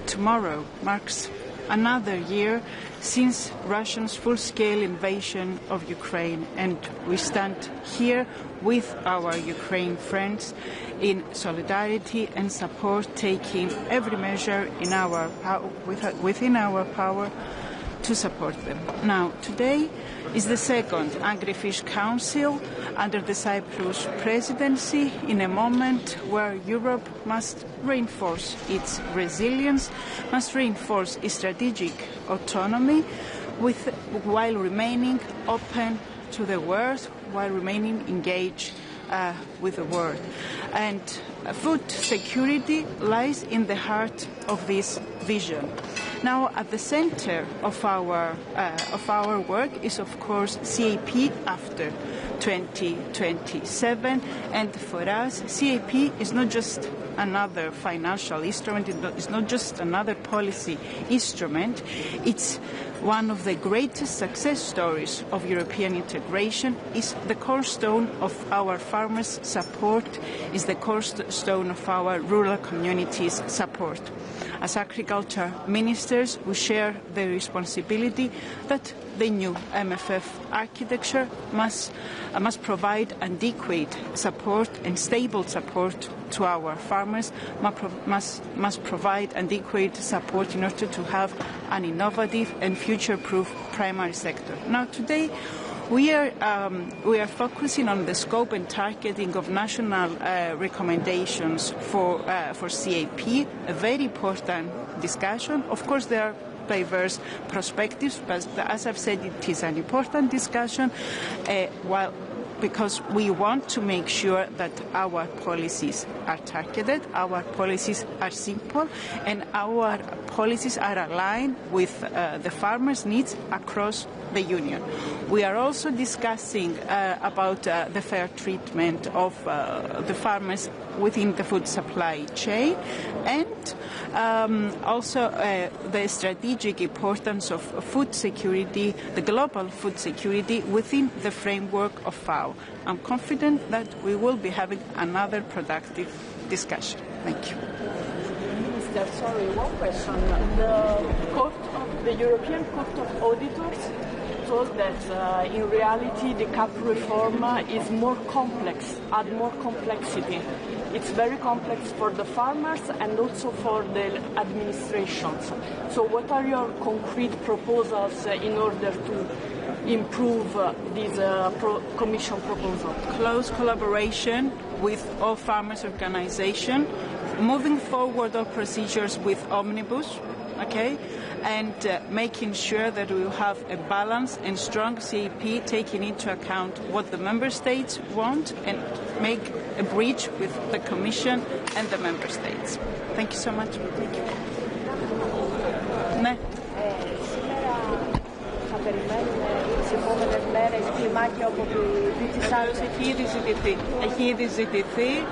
Speaker 12: tomorrow, marks another year since Russia's full-scale invasion of Ukraine, and we stand here with our Ukraine friends in solidarity and support, taking every measure in our within our power to support them. Now, today is the second Agri-Fish Council under the Cyprus presidency, in a moment where Europe must reinforce its resilience, must reinforce its strategic autonomy, while remaining open to the world, while remaining engaged with the world. And food security lies in the heart of this vision. Now, at the center of our work is, of course, CAP after 2027. And for us, CAP is not just another financial instrument, it's not just another policy instrument, it's one of the greatest success stories of European integration, is the cornerstone of our farmers' support, is the cornerstone of our rural communities' support. As agriculture ministers, we share the responsibility that the new MFF architecture must provide adequate support and stable support to our farmers, must provide adequate support in order to have an innovative and future-proof primary sector. Now, today, we are focusing on the scope and targeting of national recommendations for CAP, a very important discussion. Of course, there are diverse perspectives, but as I've said, it is an important discussion, because we want to make sure that our policies are targeted, our policies are simple, and our policies are aligned with the farmers' needs across the Union. We are also discussing about the fair treatment of the farmers within the food supply chain, and also the strategic importance of food security, the global food security within the framework of FAO. I'm confident that we will be having another productive discussion. Thank you.
Speaker 13: Minister, sorry, one question. The European Court of Auditors told that in reality the CAP reform is more complex, add more complexity. It's very complex for the farmers and also for the administrations. So what are your concrete proposals in order to improve this Commission proposal?
Speaker 12: Close collaboration with all farmers' organizations, moving forward all procedures with omnibus, okay, and making sure that we will have a balanced and strong CAP, taking into account what the member states want and make a bridge with the Commission and the member states. Thank you so much. Thank you. Έχει ήδη ζητηθεί.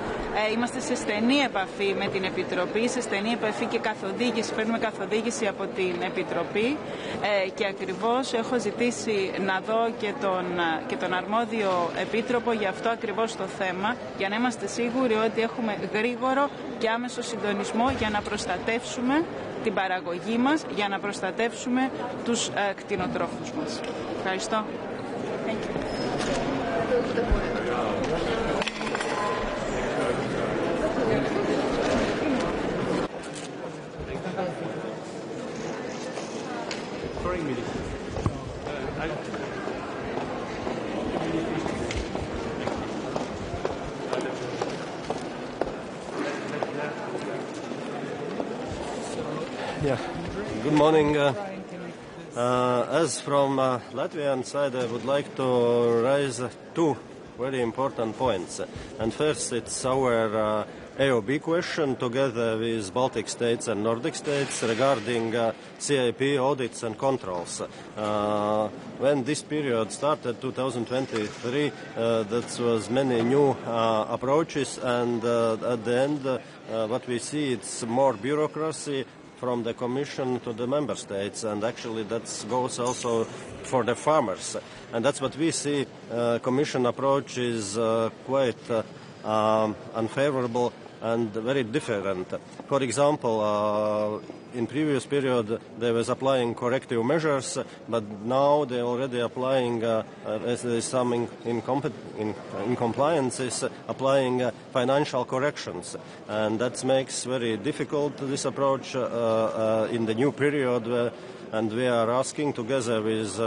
Speaker 12: Είμαστε σε στενή επαφή με την Επιτροπή, σε στενή επαφή και καθοδήγηση, παίρνουμε καθοδήγηση από την Επιτροπή και ακριβώς έχω ζητήσει να δω και τον αρμόδιο Επίτροπο για αυτό ακριβώς το θέμα, για να είμαστε σίγουροι ότι έχουμε γρήγορο και άμεσο συντονισμό για να προστατεύσουμε την παραγωγή μας, για να προστατεύσουμε τους κτηνοτρόφους μας. Ευχαριστώ. Thank you.
Speaker 14: Yeah. Good morning. As from Latvian side, I would like to raise two very important points. And first, it's our AOB question together with Baltic states and Nordic states regarding CAP audits and controls. When this period started, 2023, that was many new approaches, and at the end, what we see, it's more bureaucracy from the Commission to the Member States, and actually that goes also for the farmers. And that's what we see. Commission approach is quite unfavorable and very different. For example, in previous period they was applying corrective measures, but now they're already applying, as there is some incompliances, applying financial corrections. And that makes very difficult this approach in the new period and we are asking together with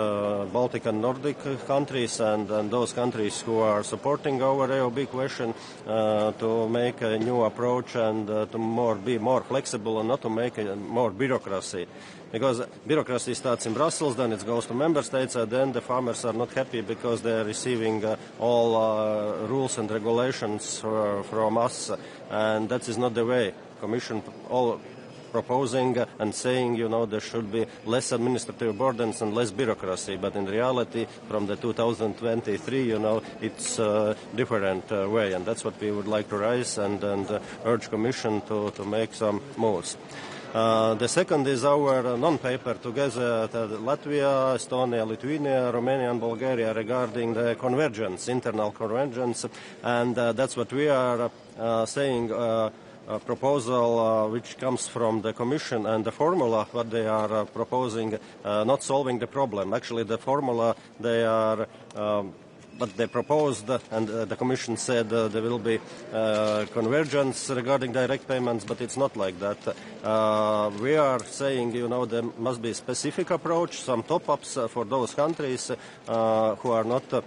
Speaker 14: Baltic and Nordic countries and those countries who are supporting our AOB question to make a new approach and to be more flexible and not to make more bureaucracy. Because bureaucracy starts in Brussels, then it goes to member states, and then the farmers are not happy because they are receiving all rules and regulations from us, and that is not the way. Commission all proposing and saying, there should be less administrative burdens and less bureaucracy, but in reality, from the 2023, it's a different way, and that's what we would like to raise and urge Commission to make some moves. The second is our non-paper together Latvia, Estonia, Lithuania, Romania and Bulgaria regarding the convergence, internal convergence, and that's what we are saying, a proposal which comes from the Commission, and the formula what they are proposing not solving the problem. Actually the formula they are but they proposed, and the Commission said there will be convergence regarding direct payments, but it's not like that. We are saying, there must be a specific approach, some top-ups for those countries who are not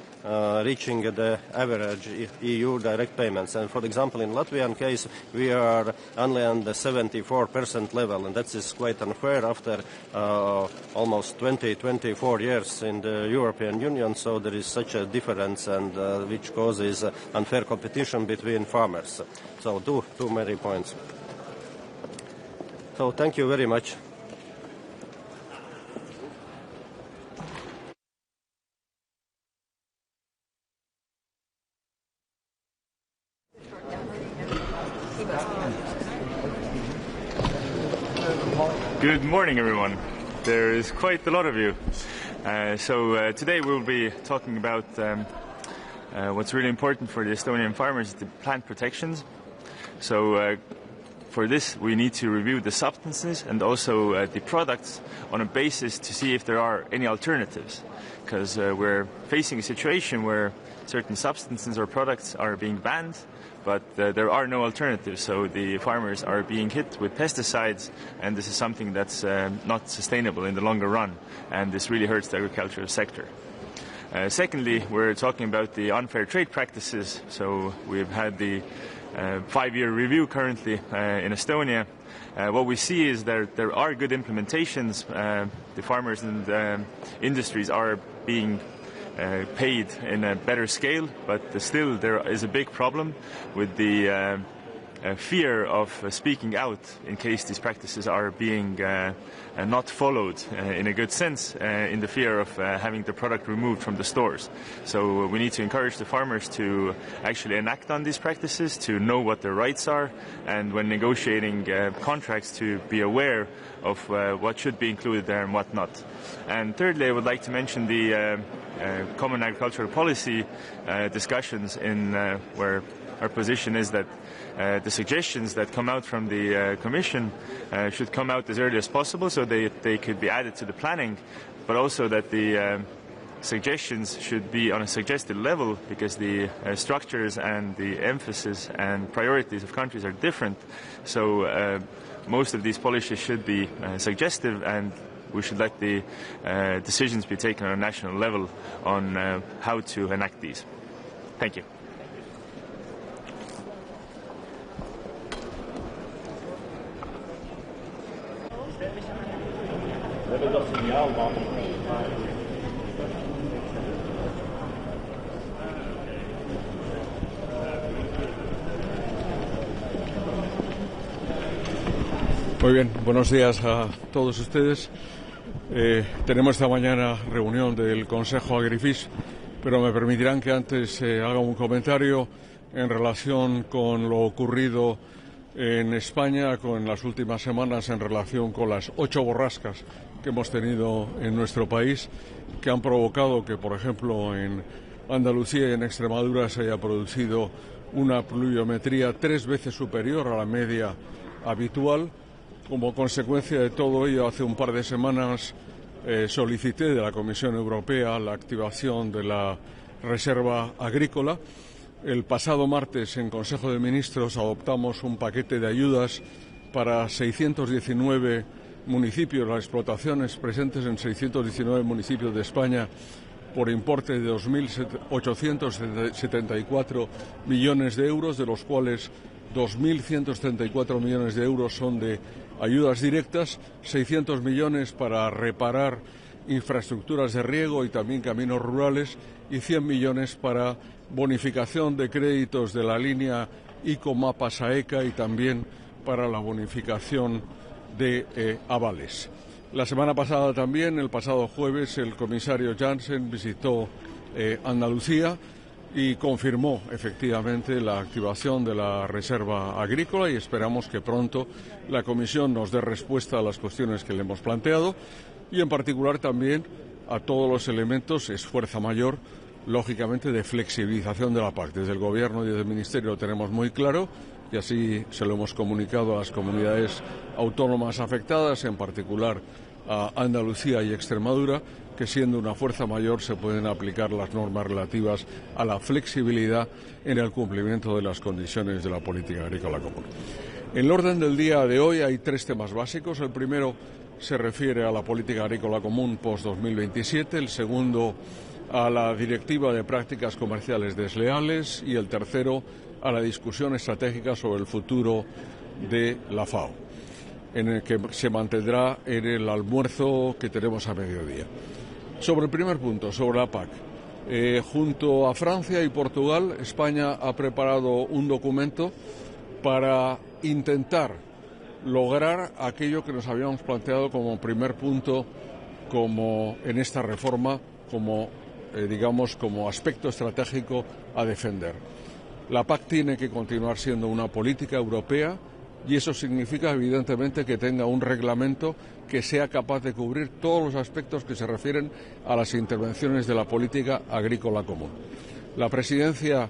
Speaker 14: reaching the average EU direct payments. And for example, in Latvian case, we are only on the 74% level, and that is quite unfair after almost 24 years in the European Union, so there is such a difference and which causes unfair competition between farmers. So two many points. So thank you very much.
Speaker 11: Good morning, everyone. There is quite a lot of you. So today we'll be talking about what's really important for the Estonian farmers, the plant protections. So for this we need to review the substances and also the products on a basis to see if there are any alternatives. Because we're facing a situation where certain substances or products are being banned, but there are no alternatives, so the farmers are being hit with pesticides, and this is something that's not sustainable in the longer run, and this really hurts the agricultural sector. Secondly, we're talking about the unfair trade practices. So we've had the 5-year review currently in Estonia. What we see is there are good implementations. The farmers and industries are being paid in a better scale, but still there is a big problem with the fear of speaking out in case these practices are being not followed in a good sense, in the fear of having the product removed from the stores. So we need to encourage the farmers to actually enact on these practices, to know what their rights are, and when negotiating contracts to be aware of what should be included there and what not. And thirdly, I would like to mention the Common Agricultural Policy discussions in where our position is that the suggestions that come out from the Commission should come out as early as possible so they could be added to the planning, but also that the suggestions should be on a suggested level, because the structures and the emphasis and priorities of countries are different. So most of these policies should be suggestive, and we should let the decisions be taken on a national level on how to enact these. Thank you.
Speaker 16: Muy bien, buenos días a todos ustedes. Tenemos esta mañana reunión del Consejo Agrifish, pero me permitirán que antes haga un comentario en relación con lo ocurrido en España en las últimas semanas en relación con las 8 borrascas que hemos tenido en nuestro país, que han provocado que, por ejemplo, en Andalucía y en Extremadura se haya producido una pluviometría 3 veces superior a la media habitual. Como consecuencia de todo ello, hace un par de semanas solicité de la Comisión Europea la activación de la reserva agrícola. El pasado martes, en Consejo de Ministros, adoptamos un paquete de ayudas para 619 municipios, las explotaciones presentes en 619 municipios de España por importe de 2.874 millones de euros, de los cuales 2.174 millones de euros son de ayudas directas, 600 millones para reparar infraestructuras de riego y también caminos rurales y 100 millones para bonificación de créditos de la línea ICO-MAPA-SAECA y también para la bonificación de avales. La semana pasada también, el pasado jueves, el comisario Janssen visitó Andalucía y confirmó efectivamente la activación de la reserva agrícola y esperamos que pronto la Comisión nos dé respuesta a las cuestiones que le hemos planteado y en particular también a todos los elementos, es fuerza mayor, lógicamente, de flexibilización de la PAC. Desde el Gobierno y desde el Ministerio lo tenemos muy claro y así se lo hemos comunicado a las comunidades autónomas afectadas, en particular a Andalucía y Extremadura, que siendo una fuerza mayor se pueden aplicar las normas relativas a la flexibilidad en el cumplimiento de las condiciones de la política agrícola común. En el orden del día de hoy hay tres temas básicos. El primero se refiere a la política agrícola común post-2027, el segundo a la directiva de prácticas comerciales desleales y el tercero a la discusión estratégica sobre el futuro de la FAO, en el que se mantendrá en el almuerzo que tenemos a mediodía. Sobre el primer punto, sobre la PAC, junto a Francia y Portugal, España ha preparado un documento para intentar lograr aquello que nos habíamos planteado como primer punto, como en esta reforma, como como aspecto estratégico a defender. La PAC tiene que continuar siendo una política europea y eso significa evidentemente que tenga un reglamento que sea capaz de cubrir todos los aspectos que se refieren a las intervenciones de la política agrícola común. La Presidencia,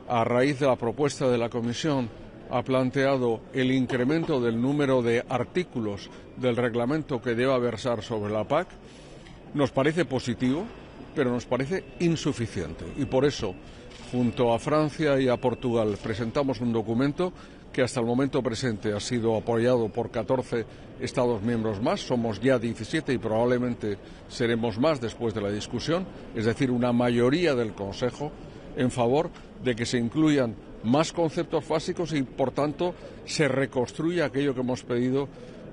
Speaker 16: a raíz de la propuesta de la Comisión, ha planteado el incremento del número de artículos del reglamento que deba versar sobre la PAC. Nos parece positivo, pero nos parece insuficiente y por eso, junto a Francia y a Portugal, presentamos un documento que hasta el momento presente ha sido apoyado por 14 Estados miembros más, somos ya 17 y probablemente seremos más después de la discusión, es decir, una mayoría del Consejo en favor de que se incluyan más conceptos básicos y, por tanto, se reconstruya aquello que hemos pedido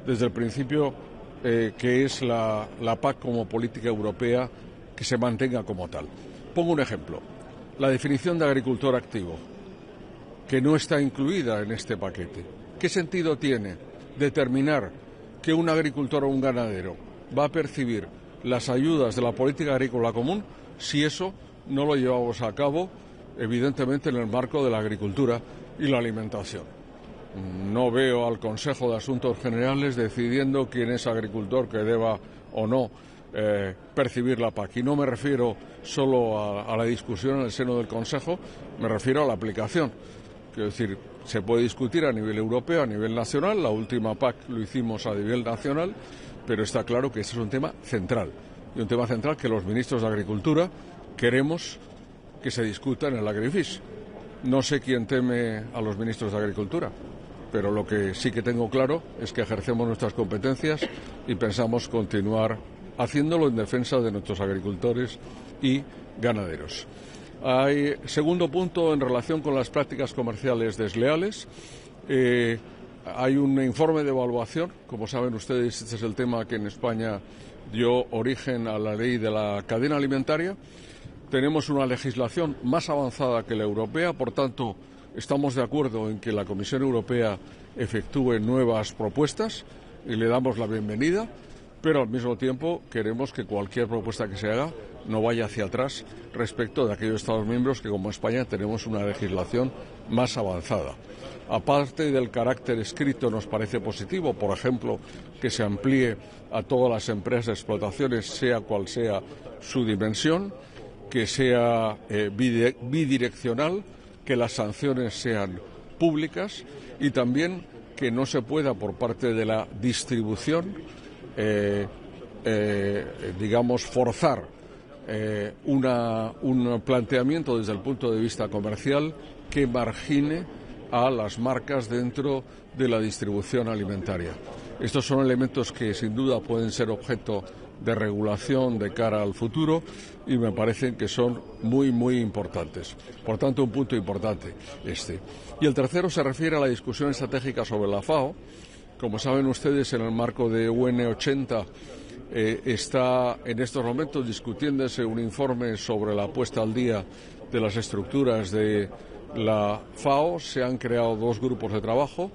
Speaker 16: desde el principio, que es la PAC como política europea que se mantenga como tal. Pongo un ejemplo, la definición de agricultor activo, que no está incluida en este paquete. ¿Qué sentido tiene determinar que un agricultor o un ganadero va a percibir las ayudas de la política agrícola común si eso no lo llevamos a cabo, evidentemente, en el marco de la agricultura y la alimentación? No veo al Consejo de Asuntos Generales decidiendo quién es agricultor que deba o no percibir la PAC. Y no me refiero solo a la discusión en el seno del Consejo, me refiero a la aplicación. Quiero decir, se puede discutir a nivel europeo, a nivel nacional. La última PAC lo hicimos a nivel nacional, pero está claro que ese es un tema central. Y un tema central que los ministros de Agricultura queremos que se discuta en el Agrifish. No sé quién teme a los ministros de Agricultura, pero lo que sí que tengo claro es que ejercemos nuestras competencias y pensamos continuar haciéndolo en defensa de nuestros agricultores y ganaderos. Hay segundo punto en relación con las prácticas comerciales desleales. Hay un informe de evaluación. Como saben ustedes, este es el tema que en España dio origen a la ley de la cadena alimentaria. Tenemos una legislación más avanzada que la europea, por tanto, estamos de acuerdo en que la Comisión Europea efectúe nuevas propuestas y le damos la bienvenida, pero al mismo tiempo queremos que cualquier propuesta que se haga no vaya hacia atrás respecto de aquellos Estados miembros que, como España, tenemos una legislación más avanzada. Aparte del carácter escrito, nos parece positivo, por ejemplo, que se amplíe a todas las empresas de explotaciones, sea cual sea su dimensión, que sea bidireccional, que las sanciones sean públicas y también que no se pueda, por parte de la distribución, forzar un planteamiento desde el punto de vista comercial que margine a las marcas dentro de la distribución alimentaria. Estos son elementos que sin duda pueden ser objeto de regulación de cara al futuro y me parecen que son muy, muy importantes. Por tanto, un punto importante este. Y el tercero se refiere a la discusión estratégica sobre la FAO. Como saben ustedes, en el marco de UN80 está en estos momentos discutiéndose un informe sobre la puesta al día de las estructuras de la FAO. Se han creado 2 grupos de trabajo.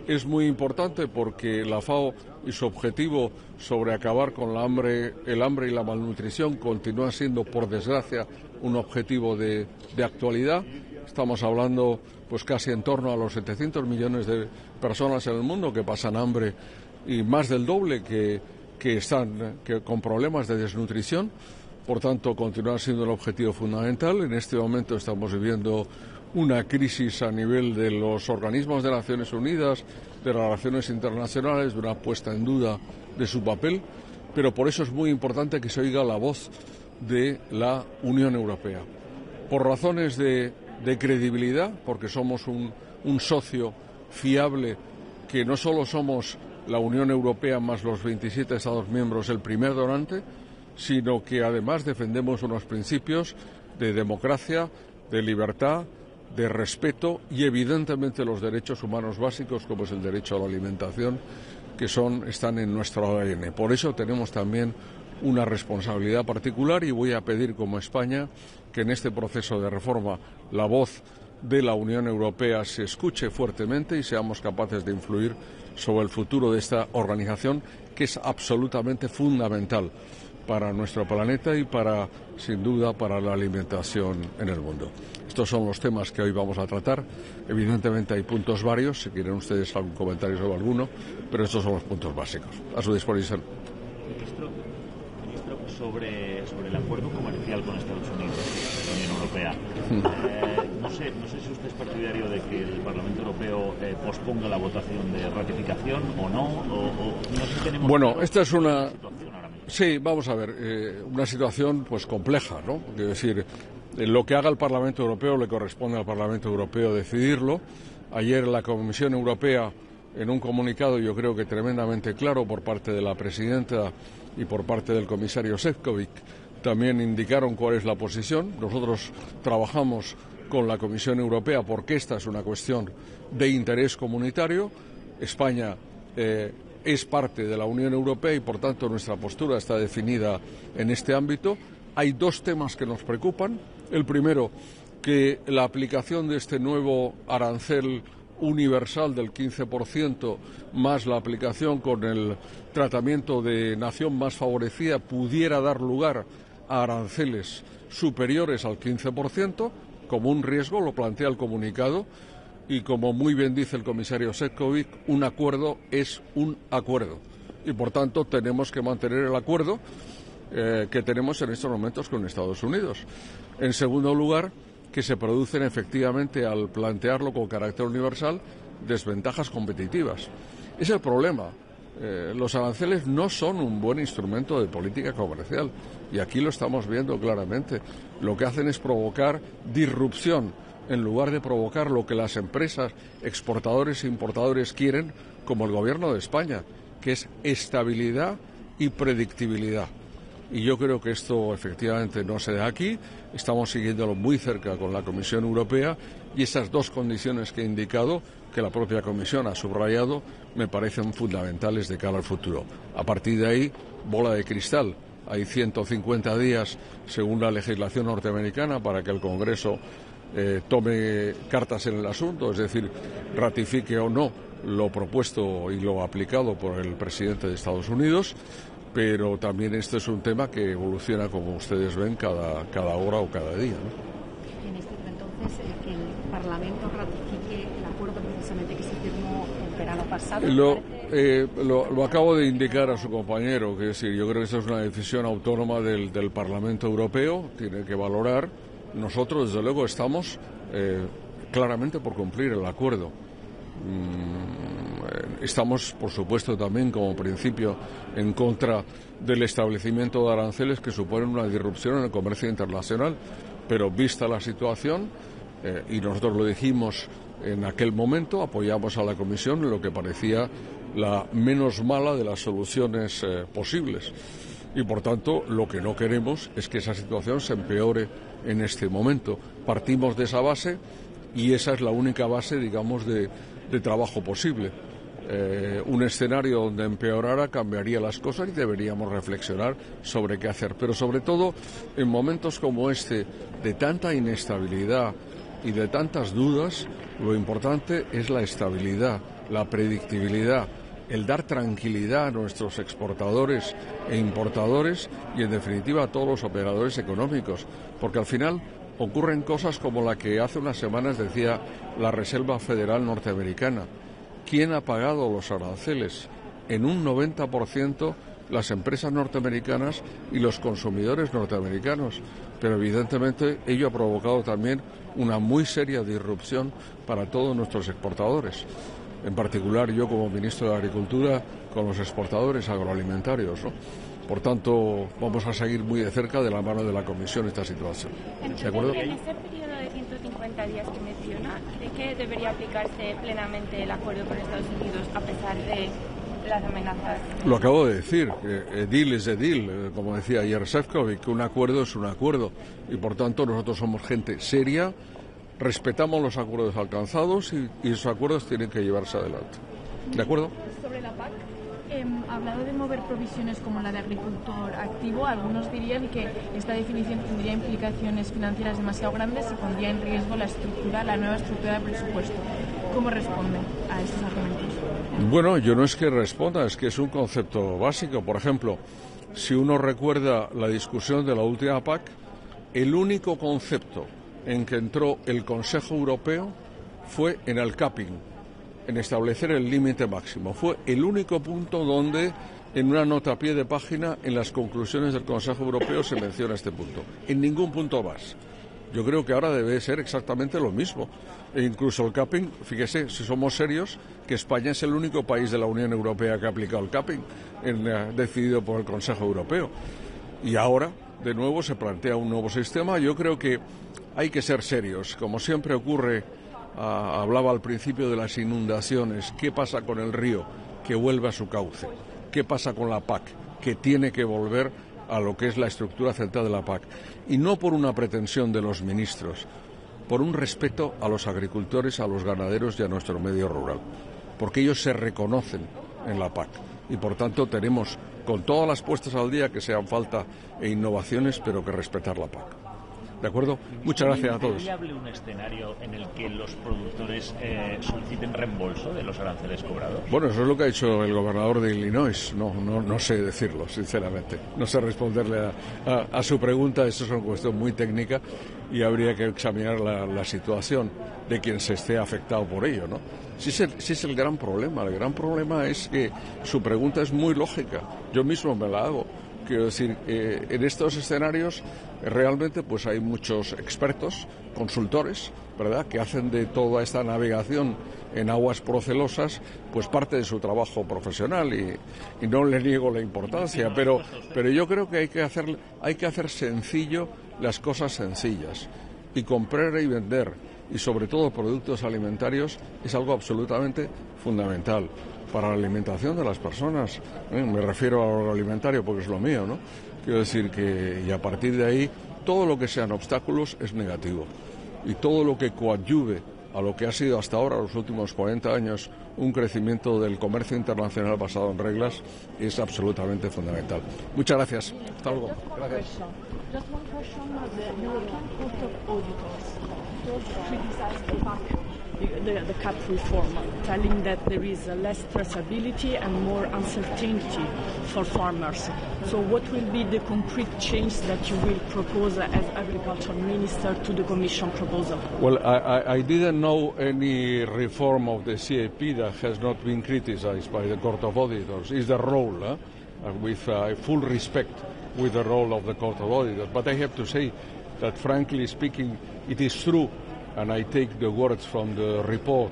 Speaker 16: Es muy importante porque la FAO y su objetivo sobre acabar con el hambre y la malnutrición continúa siendo, por desgracia, un objetivo de actualidad. Estamos hablando pues casi en torno a los 700 millones de personas en el mundo que pasan hambre y más del doble que están con problemas de desnutrición. Por tanto, continúa siendo el objetivo fundamental. En este momento estamos viviendo una crisis a nivel de los organismos de Naciones Unidas, de las relaciones internacionales, de una puesta en duda de su papel, pero por eso es muy importante que se oiga la voz de la Unión Europea. Por razones de credibilidad, porque somos un socio fiable, que no solo somos la Unión Europea más los 27 Estados miembros el primer donante, sino que además defendemos unos principios de democracia, de libertad, de respeto y evidentemente los derechos humanos básicos, como es el derecho a la alimentación, que están en nuestro ADN. Por eso tenemos también una responsabilidad particular y voy a pedir como España que en este proceso de reforma la voz de la Unión Europea se escuche fuertemente y seamos capaces de influir sobre el futuro de esta organización, que es absolutamente fundamental para nuestro planeta y sin duda, para la alimentación en el mundo. Estos son los temas que hoy vamos a tratar. Evidentemente hay puntos varios, si quieren ustedes algún comentario sobre alguno, pero estos son los puntos básicos. A su disposición.
Speaker 5: Ministro, sobre el acuerdo comercial con Estados Unidos, la Unión Europea. No sé si usted es partidario de que el Parlamento Europeo posponga la votación de ratificación o no, no sé si tenemos...
Speaker 16: Bueno, esta es una... Sí, vamos a ver, una situación pues compleja, ¿no? Es decir, lo que haga el Parlamento Europeo le corresponde al Parlamento Europeo decidirlo. Ayer la Comisión Europea, en un comunicado yo creo que tremendamente claro por parte de la presidenta y por parte del comisario Šefčovič, también indicaron cuál es la posición. Nosotros trabajamos con la Comisión Europea porque esta es una cuestión de interés comunitario. España es parte de la Unión Europea y, por tanto, nuestra postura está definida en este ámbito. Hay 2 temas que nos preocupan. El primero, que la aplicación de este nuevo arancel universal del 15% más la aplicación con el tratamiento de nación más favorecida pudiera dar lugar a aranceles superiores al 15%, como un riesgo, lo plantea el comunicado. Y como muy bien dice el comisario Šefčovič, un acuerdo es un acuerdo. Y por tanto tenemos que mantener el acuerdo que tenemos en estos momentos con Estados Unidos. En segundo lugar, que se producen efectivamente, al plantearlo con carácter universal, desventajas competitivas. Es el problema. Los aranceles no son un buen instrumento de política comercial. Y aquí lo estamos viendo claramente. Lo que hacen es provocar disrupción, en lugar de provocar lo que las empresas, exportadores e importadores quieren, como el Gobierno de España, que es estabilidad y predictibilidad. Y yo creo que esto efectivamente no se da aquí. Estamos siguiéndolo muy cerca con la Comisión Europea y esas 2 condiciones que he indicado, que la propia Comisión ha subrayado, me parecen fundamentales de cara al futuro. A partir de ahí, bola de cristal. Hay 150 días, según la legislación norteamericana, para que el Congreso tome cartas en el asunto, es decir, ratifique o no lo propuesto y lo aplicado por el presidente de Estados Unidos, pero también este es un tema que evoluciona, como ustedes ven, cada hora o cada día, ¿no?
Speaker 19: En este entonces, que el Parlamento ratifique el acuerdo precisamente que se firmó el verano pasado.
Speaker 16: Lo acabo de indicar a su compañero, que es decir, yo creo que esto es una decisión autónoma del Parlamento Europeo, tiene que valorar. Nosotros, desde luego, estamos claramente por cumplir el acuerdo. Estamos, por supuesto, también como principio en contra del establecimiento de aranceles que suponen una disrupción en el comercio internacional, pero vista la situación, y nosotros lo dijimos en aquel momento, apoyamos a la Comisión en lo que parecía la menos mala de las soluciones posibles. Y por tanto, lo que no queremos es que esa situación se empeore en este momento. Partimos de esa base y esa es la única base, digamos, de trabajo posible. Un escenario donde empeorara cambiaría las cosas y deberíamos reflexionar sobre qué hacer. Pero sobre todo, en momentos como este, de tanta inestabilidad y de tantas dudas, lo importante es la estabilidad, la predictibilidad, el dar tranquilidad a nuestros exportadores e importadores y, en definitiva, a todos los operadores económicos, porque al final ocurren cosas como la que hace unas semanas decía la Reserva Federal norteamericana. ¿Quién ha pagado los aranceles? En un 90% las empresas norteamericanas y los consumidores norteamericanos, pero evidentemente ello ha provocado también una muy seria disrupción para todos nuestros exportadores. En particular yo como ministro de Agricultura con los exportadores agroalimentarios, ¿no? Por tanto, vamos a seguir muy de cerca de la mano de la Comisión esta situación. ¿De acuerdo?
Speaker 18: En ese periodo de 150 días que menciona, ¿cree que debería aplicarse plenamente el acuerdo con Estados Unidos a pesar de las amenazas?
Speaker 16: Lo acabo de decir, que deal es deal, como decía ayer Šefčovič, que un acuerdo es un acuerdo y por tanto nosotros somos gente seria. Respetamos los acuerdos alcanzados y esos acuerdos tienen que llevarse adelante. ¿De acuerdo?
Speaker 18: Sobre la PAC, hablado de mover provisiones como la de agricultor activo, algunos dirían que esta definición tendría implicaciones financieras demasiado grandes y pondría en riesgo la nueva estructura de presupuesto. ¿Cómo responden a estos argumentos?
Speaker 16: Bueno, yo no es que responda, es que es un concepto básico. Por ejemplo, si uno recuerda la discusión de la última PAC, el único concepto en que entró el Consejo Europeo fue en el capping, en establecer el límite máximo. Fue el único punto donde, en una nota a pie de página, en las conclusiones del Consejo Europeo se menciona este punto. En ningún punto más. Yo creo que ahora debe ser exactamente lo mismo. E incluso el capping, fíjese, si somos serios, que España es el único país de la Unión Europea que ha aplicado el capping, decidido por el Consejo Europeo. Y ahora, de nuevo, se plantea un nuevo sistema. Yo creo que hay que ser serios. Como siempre ocurre, hablaba al principio de las inundaciones. ¿Qué pasa con el río? Que vuelve a su cauce. ¿Qué pasa con la PAC? Que tiene que volver a lo que es la estructura central de la PAC. Y no por una pretensión de los ministros, por un respeto a los agricultores, a los ganaderos y a nuestro medio rural. Porque ellos se reconocen en la PAC. Y por tanto tenemos, con todas las puestas al día que sean falta e innovaciones, pero que respetar la PAC. ¿De acuerdo? Muchas gracias a todos.
Speaker 5: ¿Es viable un escenario en el que los productores soliciten reembolso de los aranceles cobrados?
Speaker 16: Bueno, eso es lo que ha dicho el gobernador de Illinois. No sé decirlo, sinceramente. No sé responderle a su pregunta. Eso es una cuestión muy técnica y habría que examinar la situación de quien se esté afectado por ello, ¿no? Sí es el gran problema. El gran problema es que su pregunta es muy lógica. Yo mismo me la hago. Quiero decir, en estos escenarios realmente pues hay muchos expertos, consultores, ¿verdad?, que hacen de toda esta navegación en aguas procelosas pues parte de su trabajo profesional y no le niego la importancia, pero yo creo que hay que hacer sencillo las cosas sencillas y comprar y vender y sobre todo productos alimentarios es algo absolutamente fundamental para la alimentación de las personas. Me refiero al agroalimentario porque es lo mío, ¿no? Quiero decir que, y a partir de ahí, todo lo que sean obstáculos es negativo. Y todo lo que coadyuve a lo que ha sido hasta ahora, los últimos 40 años, un crecimiento del comercio internacional basado en reglas, es absolutamente fundamental. Muchas gracias. Hasta luego. Gracias.
Speaker 13: The CAP reform, telling that there is less traceability and more uncertainty for farmers. So what will be the concrete change that you will propose as Agriculture Minister to the Commission proposal?
Speaker 16: Well, I didn't know any reform of the CAP that has not been criticized by the Court of Auditors. Is the role, with full respect with the role of the Court of Auditors. But I have to say that, frankly speaking, it is true, and I take the words from the report,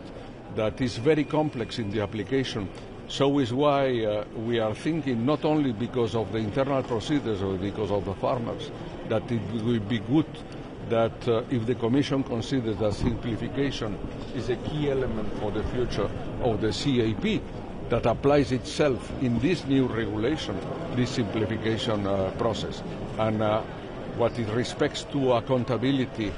Speaker 16: that is very complex in the application. So is why we are thinking, not only because of the internal procedures or because of the farmers, that it would be good that if the Commission considers that simplification is a key element for the future of the CAP, that applies itself in this new regulation, this simplification process. And what it respects to accountability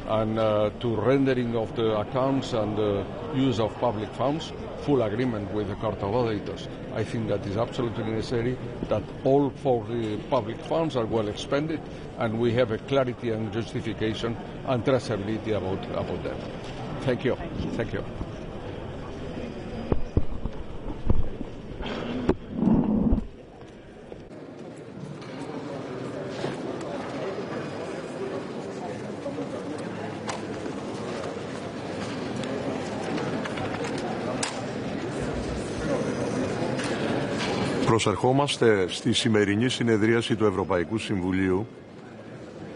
Speaker 16: and to rendering of the accounts and the use of public funds, full agreement with the Court of Auditors. I think that is absolutely necessary, that all for the public funds are well expended and we have a clarity and justification and traceability about that. Thank you. Thank you.
Speaker 15: Προσερχόμαστε στη σημερινή συνεδρίαση του Ευρωπαϊκού Συμβουλίου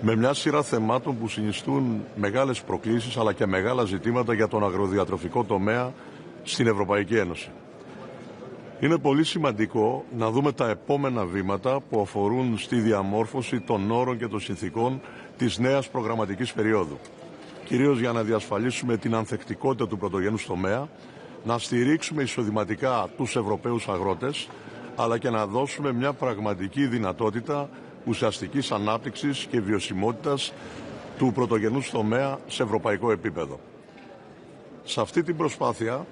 Speaker 15: με μια σειρά θεμάτων που συνιστούν μεγάλες προκλήσεις αλλά και μεγάλα ζητήματα για τον αγροδιατροφικό τομέα στην Ευρωπαϊκή Ένωση. Είναι πολύ σημαντικό να δούμε τα επόμενα βήματα που αφορούν στη διαμόρφωση των όρων και των συνθηκών της νέας προγραμματικής περίοδου. Κυρίως για να διασφαλίσουμε την ανθεκτικότητα του πρωτογενούς τομέα, να στηρίξουμε εισοδηματικά τους Ευρωπαίους αγρότες, αλλά και να δώσουμε μια πραγματική δυνατότητα ουσιαστικής ανάπτυξης και βιωσιμότητας του πρωτογενούς τομέα σε ευρωπαϊκό επίπεδο. Σε αυτή την προσπάθεια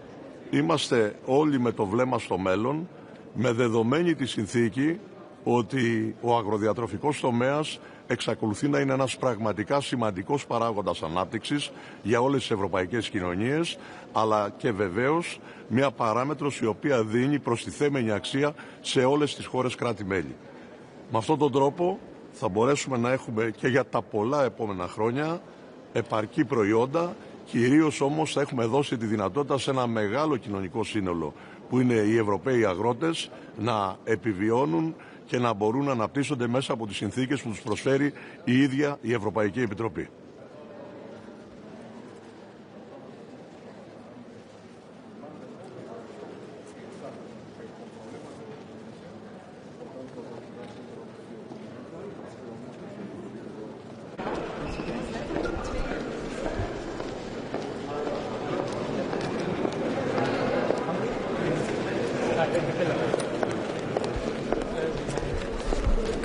Speaker 15: είμαστε όλοι με το βλέμμα στο μέλλον, με δεδομένη τη συνθήκη ότι ο αγροδιατροφικός τομέας εξακολουθεί να είναι ένας πραγματικά σημαντικός παράγοντας ανάπτυξης για όλες τις ευρωπαϊκές κοινωνίες, αλλά και βεβαίως μια παράμετρος η οποία δίνει προστιθέμενη αξία σε όλες τις χώρες κράτη-μέλη. Με αυτόν τον τρόπο θα μπορέσουμε να έχουμε και για τα πολλά επόμενα χρόνια επαρκή προϊόντα, κυρίως όμως θα έχουμε δώσει τη δυνατότητα σε ένα μεγάλο κοινωνικό σύνολο που είναι οι Ευρωπαίοι αγρότες να επιβιώνουν και να μπορούν να αναπτύσσονται μέσα από τις συνθήκες που τους προσφέρει η ίδια η Ευρωπαϊκή Επιτροπή.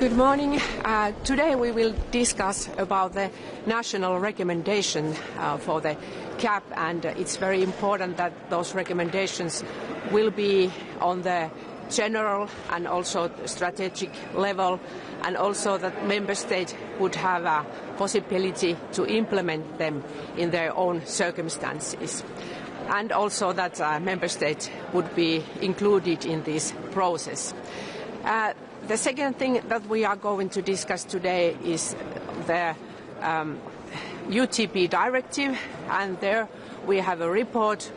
Speaker 20: Good morning. Today we will discuss about the national recommendation for the CAP, and it's very important that those recommendations will be on the general and also strategic level, and also that member states would have a possibility to implement them in their own circumstances, and also that member states would be included in this process. The second thing that we are going to discuss today is the UTP directive, and there we have a report,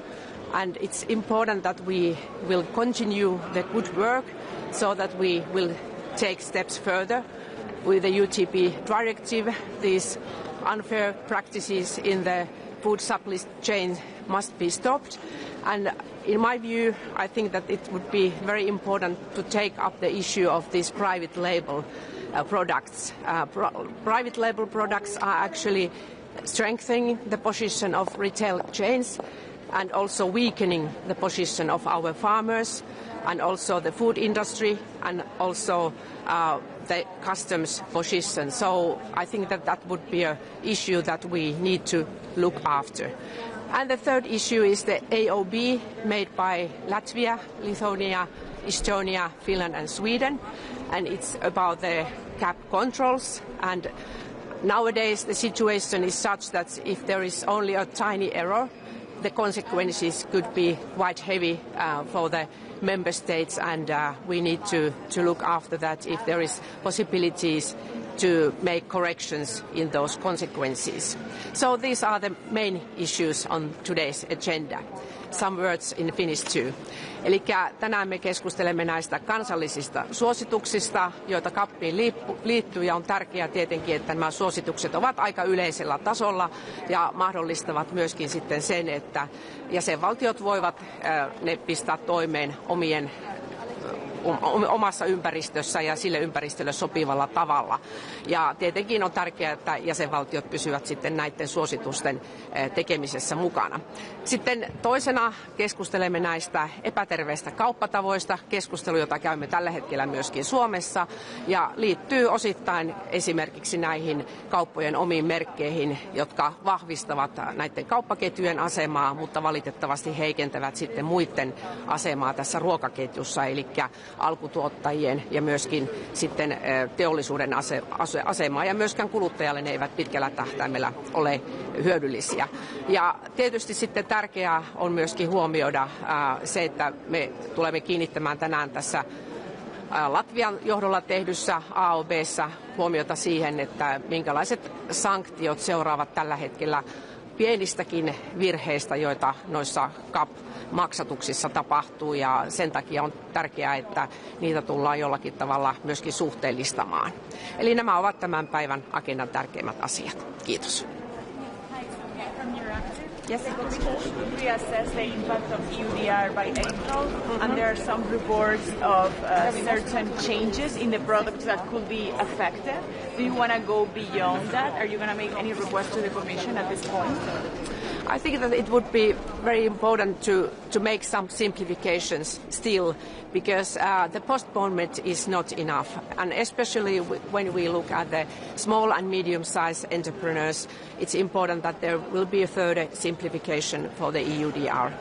Speaker 20: and it's important that we will continue the good work so that we will take steps further with the UTP directive. These unfair practices in the food supply chain must be stopped, and in my view, I think that it would be very important to take up the issue of these private label products. Private label products are actually strengthening the position of retail chains and also weakening the position of our farmers and also the food industry and also the customs position. So I think that that would be an issue that we need to look after. And the third issue is the AOB made by Latvia, Lithuania, Estonia, Finland and Sweden, and it's about the CAP controls. And nowadays the situation is such that if there is only a tiny error, the consequences could be quite heavy for the member states, and we need to look after that if there is possibilities to make corrections in those consequences. So these are the main issues on today's agenda. Some words in Finnish too. Eli tänään me keskustelemme näistä kansallisista suosituksista, joita CAPiin liittyy, ja on tärkeää tietenkin, että nämä suositukset ovat aika yleisellä tasolla ja mahdollistavat myöskin sitten sen, että jäsenvaltiot voivat ne pistää toimeen omien omassa ympäristössä ja sille ympäristölle sopivalla tavalla. Ja tietenkin on tärkeää, että jäsenvaltiot pysyvät sitten näiden suositusten tekemisessä mukana. Sitten toisena keskustelemme näistä epäterveistä kauppatavoista, keskustelu, jota käymme tällä hetkellä myöskin Suomessa, ja liittyy osittain esimerkiksi näihin kauppojen omiin merkkeihin, jotka vahvistavat näiden kauppaketjujen asemaa, mutta valitettavasti heikentävät sitten muiden asemaa tässä ruokaketjussa, eli alkutuottajien ja myöskin sitten teollisuuden asemaa, ja myöskään kuluttajalle ne eivät pitkällä tähtäimellä ole hyödyllisiä. Ja tietysti sitten tärkeää on myöskin huomioida se, että me tulemme kiinnittämään tänään tässä Latvian johdolla tehdyssä AOB:ssä huomiota siihen, että minkälaiset sanktiot seuraavat tällä hetkellä pienistäkin virheistä, joita noissa CAP-maksatuksissa tapahtuu, ja sen takia on tärkeää, että niitä tullaan jollakin tavalla myöskin suhteellistamaan. Eli nämä ovat tämän päivän agendan tärkeimmät asiat. Kiitos.
Speaker 13: Yes, reassess the impact of EUDR by April, and there are some reports of certain changes in the products that could be affected. Do you want to go beyond that? Are you going to make any requests to the Commission at this point?
Speaker 20: I think that it would be very important to make some simplifications still, because the postponement is not enough, and especially when we look at the small and medium-sized entrepreneurs, it's important that there will be a further simplification for the EUDR.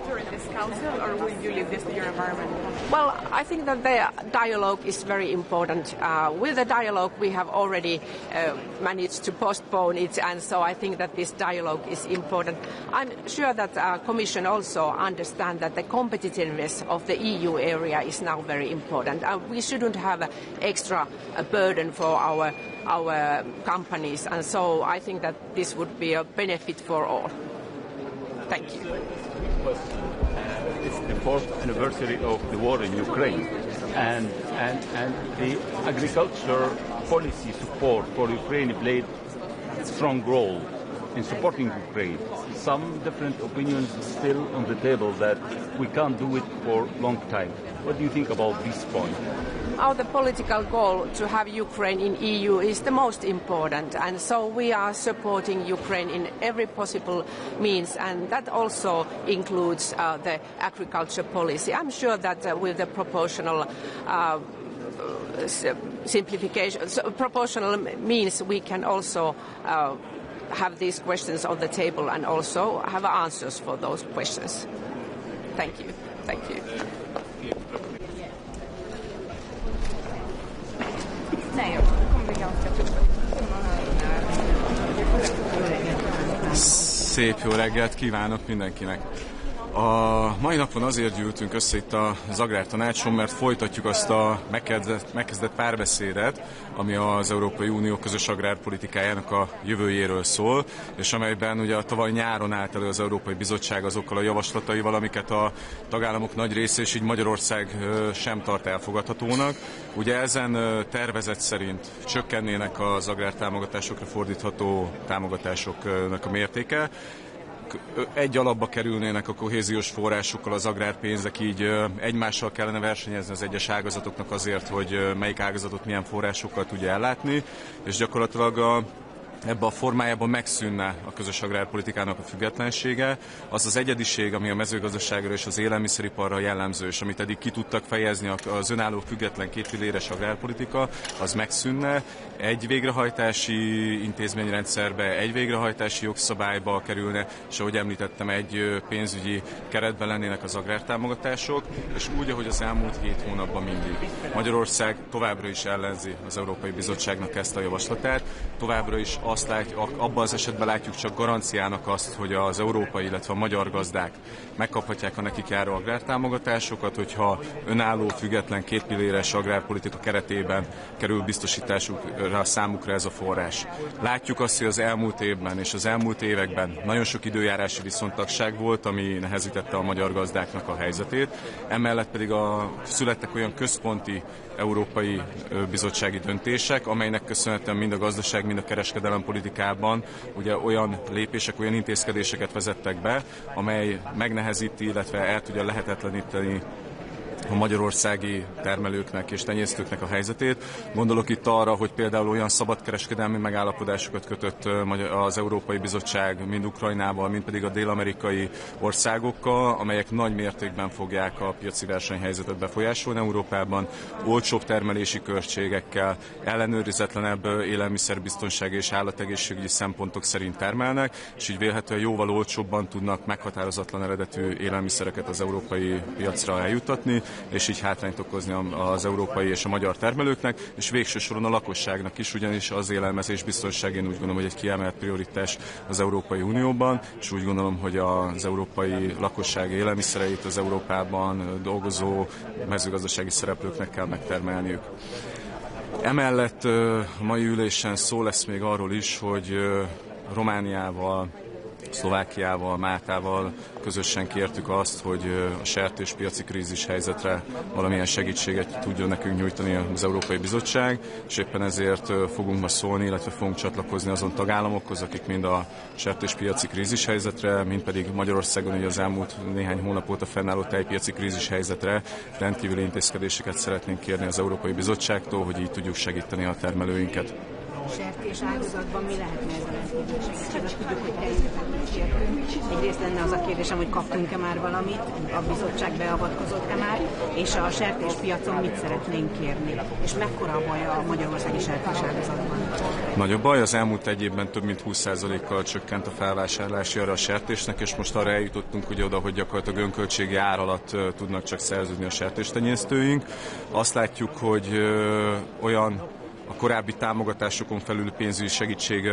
Speaker 13: During this council, or will you leave this to your environment?
Speaker 20: Well, I think that the dialogue is very important. With the dialogue, we have already managed to postpone it, and so I think that this dialogue is important. I'm sure that Commission also understands that the competitiveness of the EU area is now very important. We shouldn't have extra burden for our companies, and so I think that this would be a benefit for all. Thank you.
Speaker 4: It's the 4th anniversary of the war in Ukraine, and the agriculture policy support for Ukraine played a strong role in supporting Ukraine. Some different opinions still on the table that we can't do it for a long time. What do you think about this point?
Speaker 20: The political goal to have Ukraine in EU is the most important, and so we are supporting Ukraine in every possible means, and that also includes the agriculture policy. I'm sure that with the proportional proportional means, we can also have these questions on the table and also have answers for those questions. Thank you. Thank you.
Speaker 2: Szép jó reggelt kívánok mindenkinek! A mai napon azért gyűltünk össze itt az Agrártanácson, mert folytatjuk azt a megkezdett párbeszédet, ami az Európai Unió közös agrárpolitikájának a jövőjéről szól, és amelyben ugye a tavaly nyáron állt elő az Európai Bizottság azokkal a javaslataival, amiket a tagállamok nagy része, és így Magyarország sem tart elfogadhatónak. Ugye ezen tervezet szerint csökkennének az agrártámogatásokra fordítható támogatásoknak a mértéke, egy alapba kerülnének a kohéziós forrásokkal az agrárpénzek, így egymással kellene versenyezni az egyes ágazatoknak azért, hogy melyik ágazatot milyen forrásokkal tudja ellátni, és gyakorlatilag ebben a formájában megszűnne a közös agrárpolitikának a függetlensége. Az az egyediség, ami a mezőgazdaságra és az élelmiszeriparra jellemző, és amit eddig ki tudtak fejezni az önálló független kétpilléres agrárpolitika, az megszűnne. Egy végrehajtási intézményrendszerbe, egy végrehajtási jogszabályba kerülne, és ahogy említettem, egy pénzügyi keretben lennének az agrártámogatások, és úgy, ahogy az elmúlt 7 hónapban mindig. Magyarország továbbra is ellenzi az Európai Bizottságnak ezt a javaslatát, továbbra is azt látjuk, abban az esetben látjuk csak garanciának azt, hogy az európai, illetve a magyar gazdák megkaphatják a nekik járó agrártámogatásokat, hogyha önálló, független, kétpilléres agrárpolitika keretében kerül biztosításukra a számukra ez a forrás. Látjuk azt, hogy az elmúlt évben és az elmúlt években nagyon sok időjárási viszontagság volt, ami nehezítette a magyar gazdáknak a helyzetét. Emellett pedig születtek olyan központi európai bizottsági döntések, amelynek köszönhetően mind a gazdaság, mind a kereskedelem politikában ugye olyan lépések, olyan intézkedéseket vezettek be, amely megnehezíti, illetve el tudja lehetetleníteni a magyarországi termelőknek és tenyésztőknek a helyzetét. Gondolok itt arra, hogy például olyan szabadkereskedelmi megállapodásokat kötött az Európai Bizottság mind Ukrajnával, mind pedig a dél-amerikai országokkal, amelyek nagy mértékben fogják a piaci versenyhelyzetet befolyásolni Európában, olcsóbb termelési költségekkel, ellenőrizetlenebb élelmiszerbiztonsági és állategészségügyi szempontok szerint termelnek, és így vélhetően jóval olcsóbban tudnak meghatározatlan eredetű élelmiszereket az európai piacra eljuttatni, és így hátrányt okozni az európai és a magyar termelőknek, és végső soron a lakosságnak is, ugyanis az élelmezés biztonság én úgy gondolom, hogy egy kiemelt prioritás az Európai Unióban, és úgy gondolom, hogy az európai lakosság élelmiszereit az Európában dolgozó mezőgazdasági szereplőknek kell megtermelniük. Emellett a mai ülésen szó lesz még arról is, hogy Romániával, Szlovákiával, Máltával közösen kértük azt, hogy a sertéspiaci krízis helyzetre valamilyen segítséget tudjon nekünk nyújtani az Európai Bizottság, és éppen ezért fogunk ma szólni, illetve fogunk csatlakozni azon tagállamokhoz, akik mind a sertéspiaci krízis helyzetre, mind pedig Magyarországon ugye az elmúlt néhány hónap óta fennálló tejpiaci krízis helyzetre rendkívüli intézkedéseket szeretnénk kérni az Európai Bizottságtól, hogy így tudjuk segíteni a termelőinket.
Speaker 19: Sertés ágazatban mi lehetne ez a rendkívül segítség? Tudjuk, hogy természetesen kértünk. Egyrészt lenne az a kérdésem, hogy kaptunk-e már valamit, a bizottság beavatkozott-e már, és a sertéspiacon mit szeretnénk kérni, és mekkora a baj a magyarországi sertés ágazatban?
Speaker 2: Nagy a baj, az elmúlt egy évben több mint 20%-kal csökkent a felvásárlási ára a sertésnek, és most arra eljutottunk ugye oda, hogy gyakorlatilag önköltségi ár alatt tudnak csak szerződni a sertéstenyésztőink. Azt látjuk, hogy olyan a korábbi támogatásokon felül pénzügyi segítség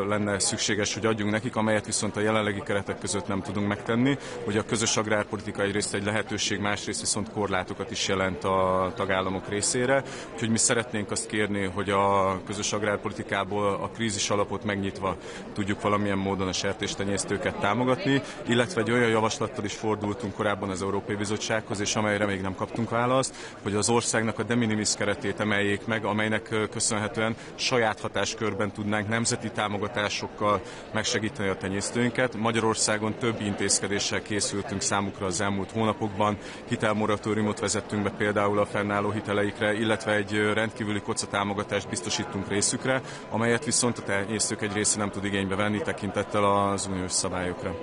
Speaker 2: lenne szükséges, hogy adjunk nekik, amelyet viszont a jelenlegi keretek között nem tudunk megtenni. Hogy a közös agrárpolitika egyrészt egy lehetőség, másrészt viszont korlátokat is jelent a tagállamok részére. Úgyhogy mi szeretnénk azt kérni, hogy a közös agrárpolitikából a krízis alapot megnyitva tudjuk valamilyen módon a sertéstenyésztőket támogatni, illetve egy olyan javaslattal is fordultunk korábban az Európai Bizottsághoz, és amelyre még nem kaptunk választ, hogy az országnak a de minimis keretét emeljék meg, amelynek köszönhetően saját hatáskörben tudnánk nemzeti támogatásokkal megsegíteni a tenyésztőinket. Magyarországon több intézkedéssel készültünk számukra az elmúlt hónapokban. Hitelmoratóriumot vezettünk be például a fennálló hiteleikre, illetve egy rendkívüli kocatámogatást biztosítunk részükre, amelyet viszont a tenyésztők egy része nem tud igénybe venni tekintettel az uniós szabályokra.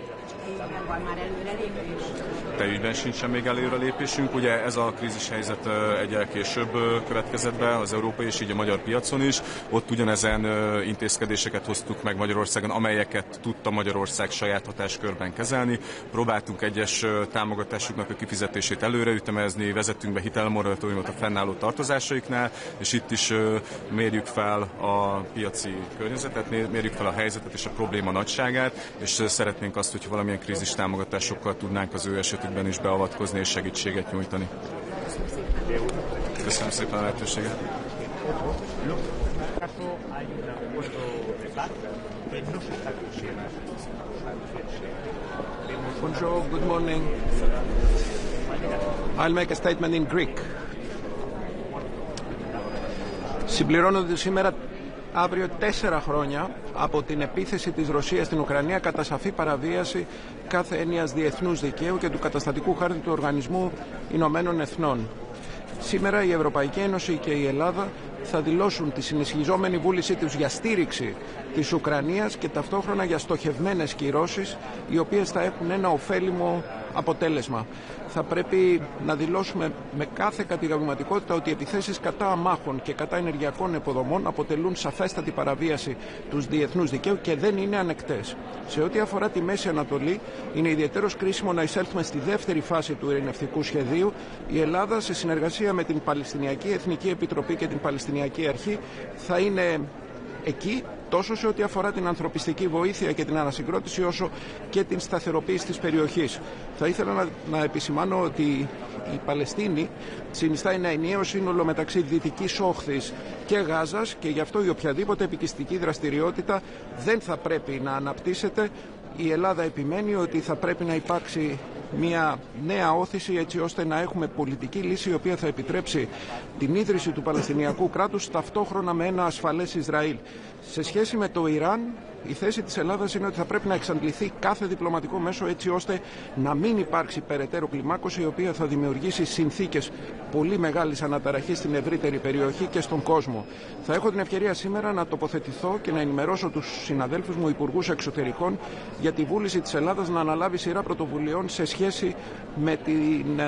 Speaker 19: Van már előrelépés?
Speaker 2: Te ügyben sincsen még előrelépésünk. Ugye ez a krízis helyzet egyel később következett be az európai és így a magyar piacon is. Ott ugyanezen intézkedéseket hoztuk meg Magyarországon, amelyeket tudta Magyarország saját hatáskörben kezelni. Próbáltunk egyes támogatásoknak a kifizetését előreütemezni, vezettünk be hitelmoratóriumot a fennálló tartozásaiknál, és itt is mérjük fel a piaci környezetet, mérjük fel a helyzetet és a probléma nagyságát, és szeretnénk azt, hogy valamilyen krízis támogatásokkal tudnánk az ő esetükben is beavatkozni és segítséget nyújtani. Köszönöm szépen a lehetőséget.
Speaker 6: Bonjour, good morning. I'll make a statement in Greek. Συμπληρώνονται σήμερα αύριο 4 χρόνια από την επίθεση της Ρωσίας στην Ουκρανία κατά σαφή παραβίαση κάθε έννοιας διεθνούς δικαίου και του καταστατικού χάρτη του Οργανισμού Ηνωμένων Εθνών. Σήμερα η Ευρωπαϊκή Ένωση και η Ελλάδα θα δηλώσουν τη συνισχυζόμενη βούλησή τους για στήριξη της Ουκρανίας και ταυτόχρονα για στοχευμένες κυρώσεις, οι οποίες θα έχουν ένα ωφέλιμο αποτέλεσμα. Θα πρέπει να δηλώσουμε με κάθε κατηγορηματικότητα ότι οι επιθέσεις κατά αμάχων και κατά ενεργειακών υποδομών αποτελούν σαφέστατη παραβίαση του διεθνούς δικαίου και δεν είναι ανεκτές. Σε ό,τι αφορά τη Μέση Ανατολή, είναι ιδιαίτερος κρίσιμο να εισέλθουμε στη δεύτερη φάση του ειρηνευτικού σχεδίου. Η Ελλάδα, σε συνεργασία με την Παλαιστινιακή Εθνική Επιτροπή και την Παλαιστινιακή Αρχή, θα είναι εκεί τόσο σε ό,τι αφορά την ανθρωπιστική βοήθεια και την ανασυγκρότηση όσο και την σταθεροποίηση της περιοχής. Θα ήθελα να επισημάνω ότι η Παλαιστίνη συνιστά ένα ενιαίο σύνολο μεταξύ Δυτικής Όχθης και Γάζας και γι' αυτό η οποιαδήποτε επικιστική δραστηριότητα δεν θα πρέπει να αναπτύσσεται. Η Ελλάδα επιμένει ότι θα πρέπει να υπάρξει μια νέα όθηση έτσι ώστε να έχουμε πολιτική λύση η οποία θα επιτρέψει την ίδρυση του Παλαιστινιακού κράτους ταυτόχρονα με ένα ασφαλές Ισραήλ. Σε σχέση με το Ιράν, Η θέση της Ελλάδας είναι ότι θα πρέπει να εξαντληθεί κάθε διπλωματικό μέσο έτσι ώστε να μην υπάρξει περαιτέρω κλιμάκωση, η οποία θα δημιουργήσει συνθήκες πολύ μεγάλης αναταραχής στην ευρύτερη περιοχή και στον κόσμο. Θα έχω την ευκαιρία σήμερα να τοποθετηθώ και να ενημερώσω τους συναδέλφους μου υπουργούς εξωτερικών για τη βούληση της Ελλάδας να αναλάβει σειρά πρωτοβουλειών σε σχέση με την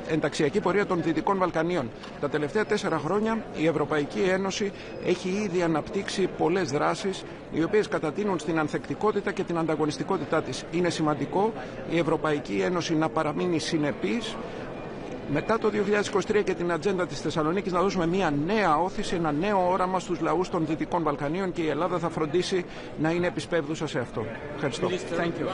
Speaker 6: ενταξιακή πορεία των Δυτικών Βαλκανίων. Τα τελευταία 4 χρόνια η Ευρωπαϊκή Ένωση έχει ήδη αναπτύξει πολλές δράσεις οι οποίες κατατείνουν στην ανθεκτικότητα και την ανταγωνιστικότητά της. Είναι σημαντικό η Ευρωπαϊκή Ένωση να παραμείνει συνεπής μετά το 2023 και την ατζέντα της Θεσσαλονίκης να δώσουμε μια νέα όθηση, ένα νέο όραμα στους λαούς των Δυτικών Βαλκανίων και η Ελλάδα θα φροντίσει να είναι επισπεύδουσα σε αυτό. Ευχαριστώ. Thank you.